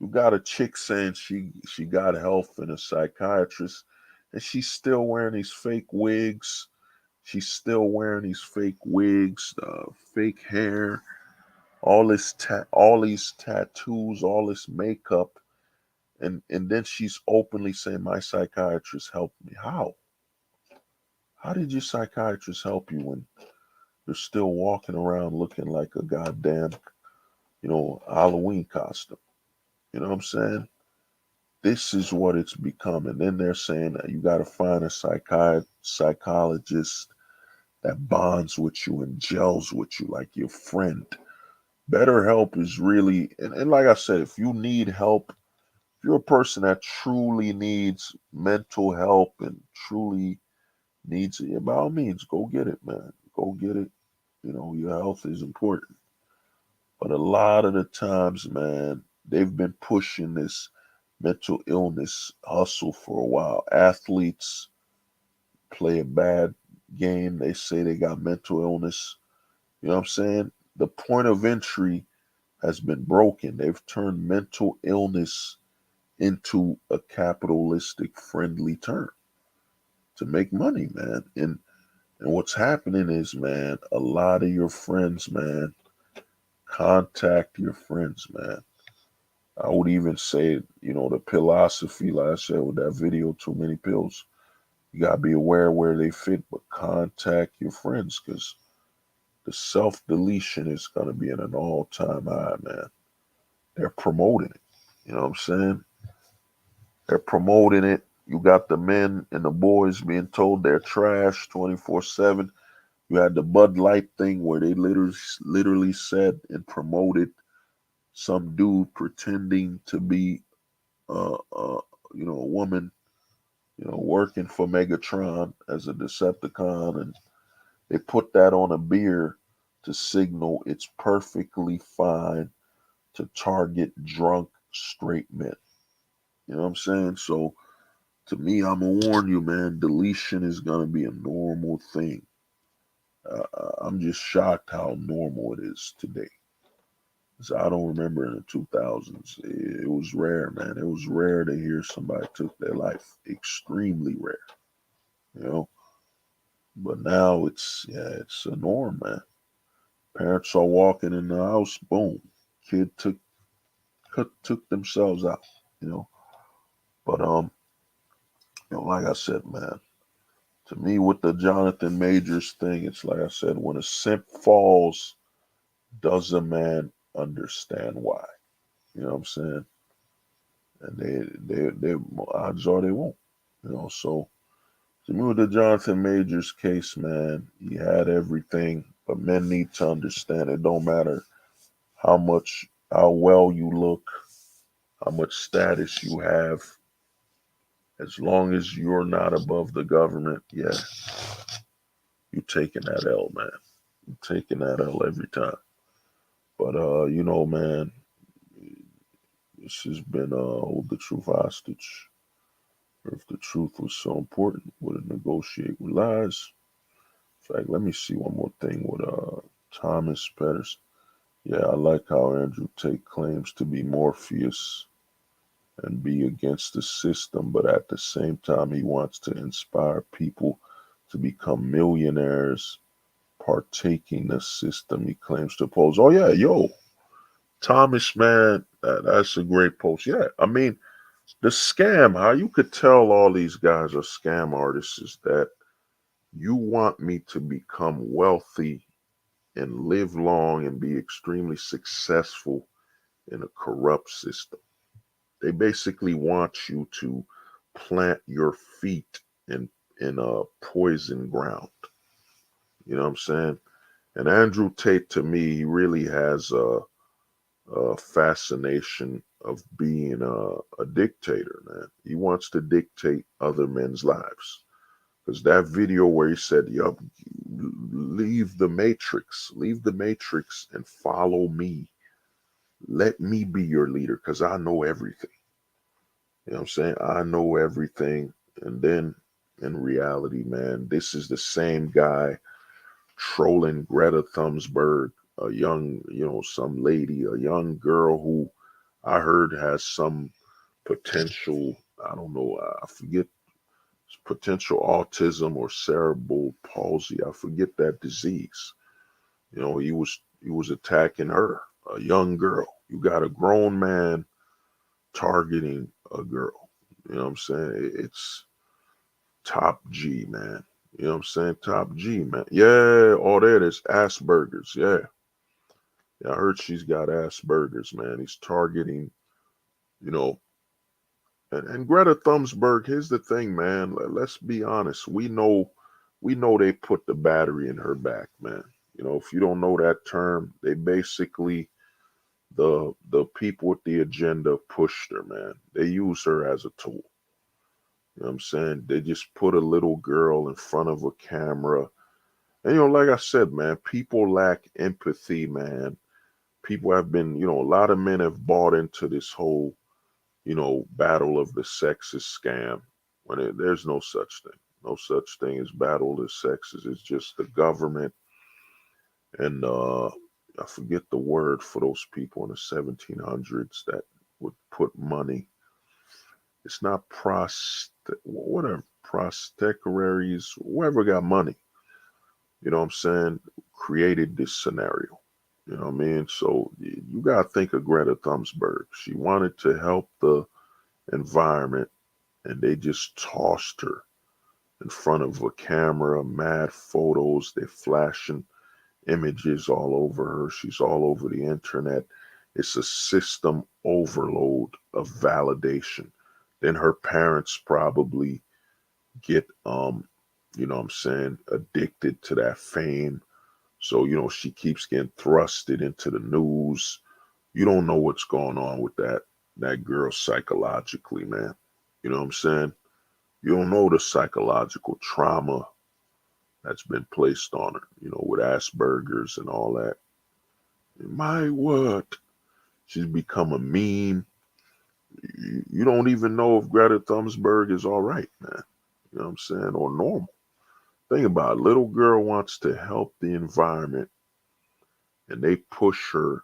You got a chick saying she got help in a psychiatrist, and she's still wearing these fake wigs. She's still wearing these fake wigs, fake hair, all these tattoos, all this makeup, and then she's openly saying my psychiatrist helped me. How? How did your psychiatrist help you when you're still walking around looking like a goddamn, Halloween costume? You know what I'm saying? This is what it's become. And then they're saying that you got to find a psychologist that bonds with you and gels with you like your friend. Better help is really, and like I said, if you need help, if you're a person that truly needs mental help and truly needs it, yeah, by all means, go get it, man. Go get it. Your health is important. But a lot of the times, man, they've been pushing this mental illness hustle for a while. Athletes play a bad game. They say they got mental illness. You know what I'm saying? The point of entry has been broken. They've turned mental illness into a capitalistic friendly term to make money, man. And what's happening is, man, a lot of your friends, man, contact your friends, man. I would even say, the philosophy, like I said with that video, Too Many Pills, you got to be aware where they fit, but contact your friends because the self deletion is going to be at an all time high, man. They're promoting it. You know what I'm saying? They're promoting it. You got the men and the boys being told they're trash 24/7. You had the Bud Light thing where they literally said and promoted some dude pretending to be, a woman, working for Megatron as a Decepticon, and they put that on a beer to signal it's perfectly fine to target drunk straight men. You know what I'm saying? So to me, I'm gonna warn you, man. Deletion is gonna be a normal thing. I'm just shocked how normal it is today. So I don't remember in the 2000s. It was rare, man. It was rare to hear somebody took their life. Extremely rare, you know. But now it's a norm, man. Parents are walking in the house, boom, kid took themselves out, you know. But like I said, man, to me with the Jonathan Majors thing, it's like I said, when a simp falls, does a man understand why? You know what I'm saying? And they odds are they won't. So to me with the Jonathan Majors case, man, he had everything, but men need to understand it don't matter how well you look, how much status you have, as long as you're not above the government, yeah, you taking that L, man. You taking that L every time. But man, this has been hold the truth hostage. If the truth was so important, would it negotiate with lies? In fact, let me see one more thing with Thomas Petterson. Yeah, I like how Andrew Tate claims to be Morpheus and be against the system, but at the same time, he wants to inspire people to become millionaires, partaking the system he claims to oppose. Oh yeah, yo, Thomas, man, that's a great post. Yeah, I mean, the scam, how you could tell all these guys are scam artists is that you want me to become wealthy and live long and be extremely successful in a corrupt system. They basically want you to plant your feet in a poison ground. You know what I'm saying? And Andrew Tate, to me, he really has a fascination of being a dictator, man. He wants to dictate other men's lives. Because that video where he said, yup, leave the matrix and follow me. Let me be your leader because I know everything. You know what I'm saying? I know everything. And then in reality, man, this is the same guy trolling Greta Thunberg, a young, some lady, a young girl who I heard has some potential, I don't know, I forget, potential autism or cerebral palsy. I forget that disease. You know, he was attacking her, a young girl. You got a grown man targeting a girl. You know what I'm saying? It's top G, man. You know what I'm saying? Top G, man. Yeah, all that is Asperger's. Yeah. Yeah, I heard she's got Asperger's, man. He's targeting, you know, and Greta Thunberg, here's the thing, man. Let's be honest. We know they put the battery in her back, man. You know, if you don't know that term, they basically the people with the agenda pushed her, man. They use her as a tool. You know what I'm saying? They just put a little girl in front of a camera. And like I said, man, people lack empathy, man. People have been, a lot of men have bought into this whole, battle of the sexes scam. There's no such thing. No such thing as battle of the sexes. It's just the government and I forget the word for those people in the 1700s that would put money. It's not whatever, prostecaries, whoever got money, you know what I'm saying, created this scenario. You know what I mean? So you got to think of Greta Thunberg. She wanted to help the environment, and they just tossed her in front of a camera, mad photos. They're flashing images all over her. She's all over the internet. It's a system overload of validation. Then her parents probably get you know what I'm saying, addicted to that fame. So, she keeps getting thrusted into the news. You don't know what's going on with that girl psychologically, man. You know what I'm saying? You don't know the psychological trauma that's been placed on her, with Asperger's and all that. My what? She's become a meme. You don't even know if Greta Thunberg is all right, man. You know what I'm saying? Or normal. Think about it. Little girl wants to help the environment, and they push her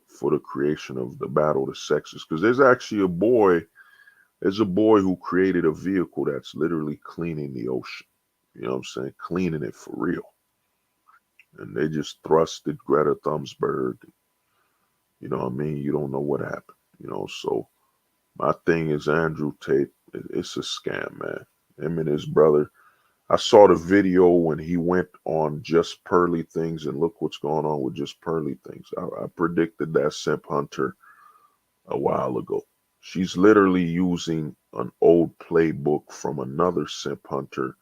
for the creation of the battle of the sexes. Because there's actually there's a boy who created a vehicle that's literally cleaning the ocean. You know what I'm saying? Cleaning it for real. And they just thrusted Greta Thunberg. You know what I mean? You don't know what happened. So my thing is Andrew Tate. It's a scam, man. Him and his brother. I saw the video when he went on Just Pearly Things, and look what's going on with Just Pearly Things. I predicted that Simp Hunter a while ago. She's literally using an old playbook from another Simp Hunter.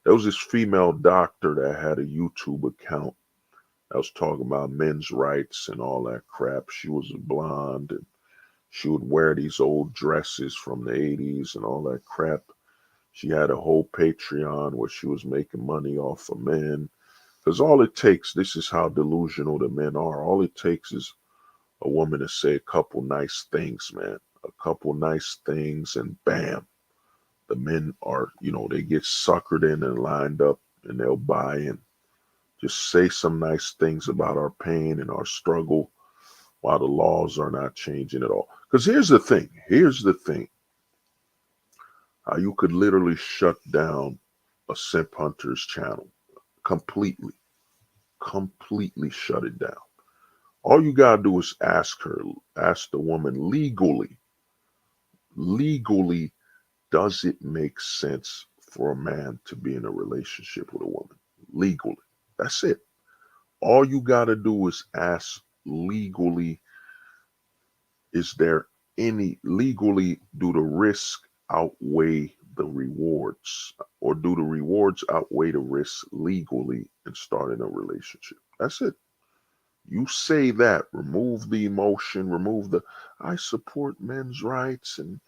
There was this female doctor that had a YouTube account that was talking about men's rights and all that crap. She was a blonde, and she would wear these old dresses from the 80s and all that crap. She had a whole Patreon where she was making money off of men. Because all it takes, this is how delusional the men are. All it takes is a woman to say a couple nice things, man. A couple nice things, and bam. The men are, they get suckered in and lined up, and they'll buy in. Just say some nice things about our pain and our struggle while the laws are not changing at all. Because here's the thing. How you could literally shut down a Simp Hunter's channel completely shut it down. All you gotta do is ask the woman legally, does it make sense for a man to be in a relationship with a woman? Legally. That's it. All you gotta do is ask legally, is there any legally, do the risk outweigh the rewards, or do the rewards outweigh the risks legally in starting a relationship? That's it. You say that, remove the emotion, I support men's rights and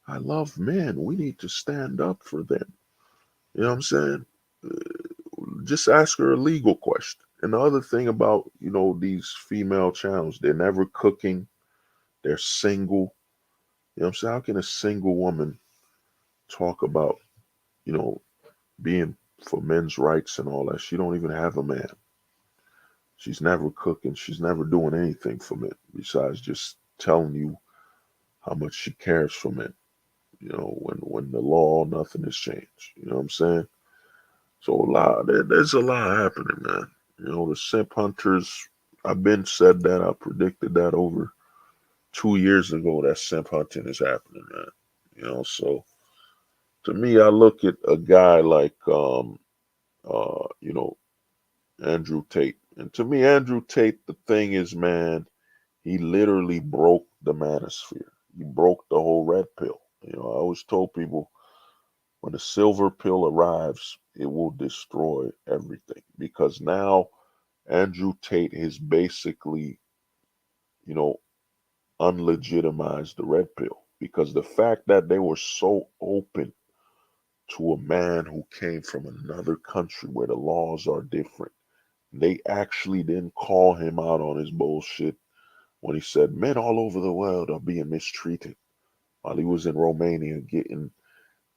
I love men. We need to stand up for them. You know what I'm saying? Just ask her a legal question. And the other thing about, these female channels, they're never cooking. They're single. You know what I'm saying? How can a single woman talk about, you know, being for men's rights and all that? She don't even have a man. She's never cooking. She's never doing anything for men besides just telling you how much she cares for men. You know, when the law, nothing has changed. You know what I'm saying? So there's a lot happening, man. You know, the simp hunters. I've been said that. I predicted that over 2 years ago. That simp hunting is happening, man. You know, so to me, I look at a guy like you know, Andrew Tate, and to me, Andrew Tate, the thing is, man, he literally broke the manosphere. He broke the whole red pill. You know, I always told people when the silver pill arrives, it will destroy everything because now Andrew Tate has basically, you know, unlegitimized the red pill because the fact that they were so open to a man who came from another country where the laws are different, they actually didn't call him out on his bullshit when he said men all over the world are being mistreated while he was in Romania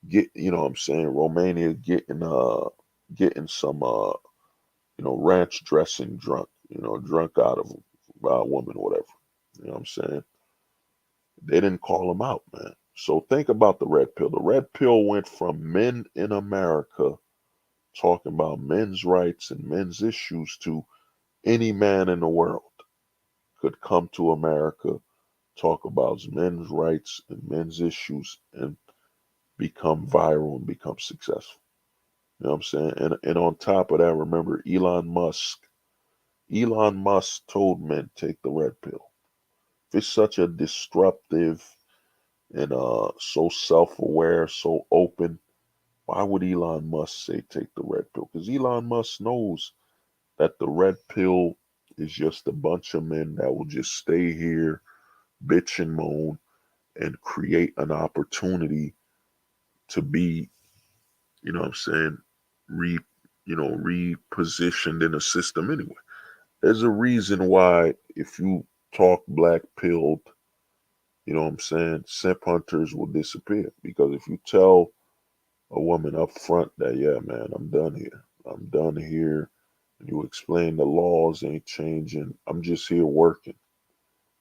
you know what I'm saying, Romania getting some you know, ranch dressing drunk, you know, drunk out of by a woman, whatever. You know what I'm saying? They didn't call him out, man. So think about the red pill. The red pill went from men in America talking about men's rights and men's issues to any man in the world could come to America, talk about men's rights and men's issues, and become viral and become successful. You know what I'm saying? And on top of that, remember Elon Musk. Elon Musk told men take the red pill. If it's such a disruptive and so self-aware, so open, why would Elon Musk say take the red pill? Because Elon Musk knows that the red pill is just a bunch of men that will just stay here, bitch and moan, and create an opportunity to be, you know what I'm saying, repositioned in a system anyway. There's a reason why if you talk black pilled, you know what I'm saying, simp hunters will disappear. Because if you tell a woman up front that, yeah, man, I'm done here. I'm done here. And you explain the laws ain't changing. I'm just here working.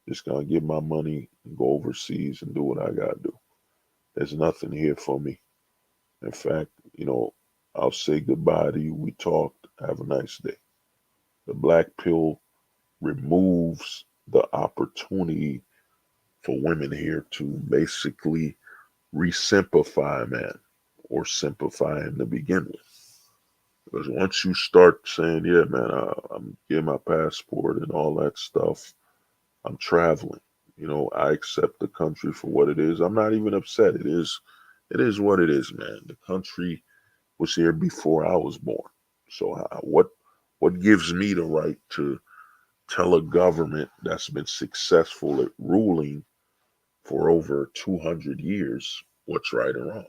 Just gonna get my money and go overseas and do what I gotta do. There's nothing here for me. In fact, you know, I'll say goodbye to you. We talked. Have a nice day. The black pill removes the opportunity for women here to basically re-simplify a man or simplify him to begin with. Because once you start saying, yeah, man, I'm getting my passport and all that stuff, I'm traveling. You know, I accept the country for what it is. I'm not even upset. It is what it is, man. The country was here before I was born. So what gives me the right to tell a government that's been successful at ruling for over 200 years what's right and wrong?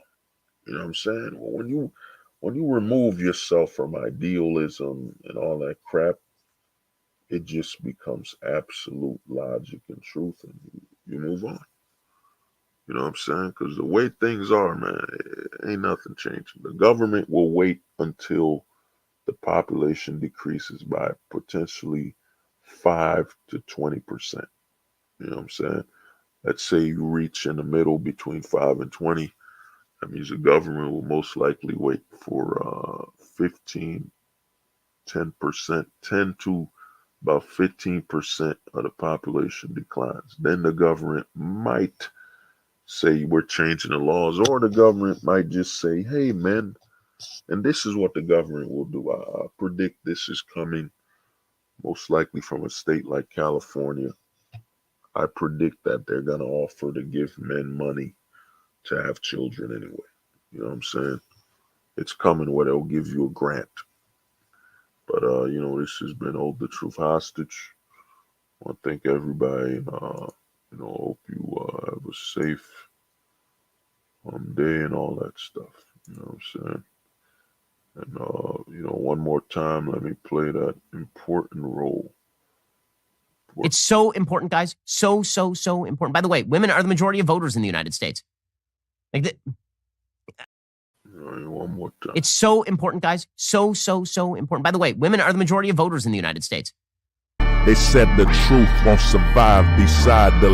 You know what I'm saying? Well, when you remove yourself from idealism and all that crap, it just becomes absolute logic and truth, and you move on. You know what I'm saying? Because the way things are, man, ain't nothing changing. The government will wait until the population decreases by potentially 5 to 20%. You know what I'm saying? Let's say you reach in the middle between 5 and 20. That means the government will most likely wait for 15, 10%, 10 to about 15% of the population declines. Then the government might say we're changing the laws, or the government might just say, hey, man, and this is what the government will do. I predict this is coming most likely from a state like California. I predict that they're going to offer to give men money to have children anyway. You know what I'm saying? It's coming where they'll give you a grant. But, you know, this has been Hold the Truth Hostage. I want to thank everybody. And, you know, hope you have a safe day and all that stuff. You know what I'm saying? And, you know, one more time, let me play that important role. It's so important, guys. So, so, so important. By the way, women are the majority of voters in the United States. Like One more time. It's so important, guys. So, so, so important. By the way, women are the majority of voters in the United States. They said the truth won't survive beside the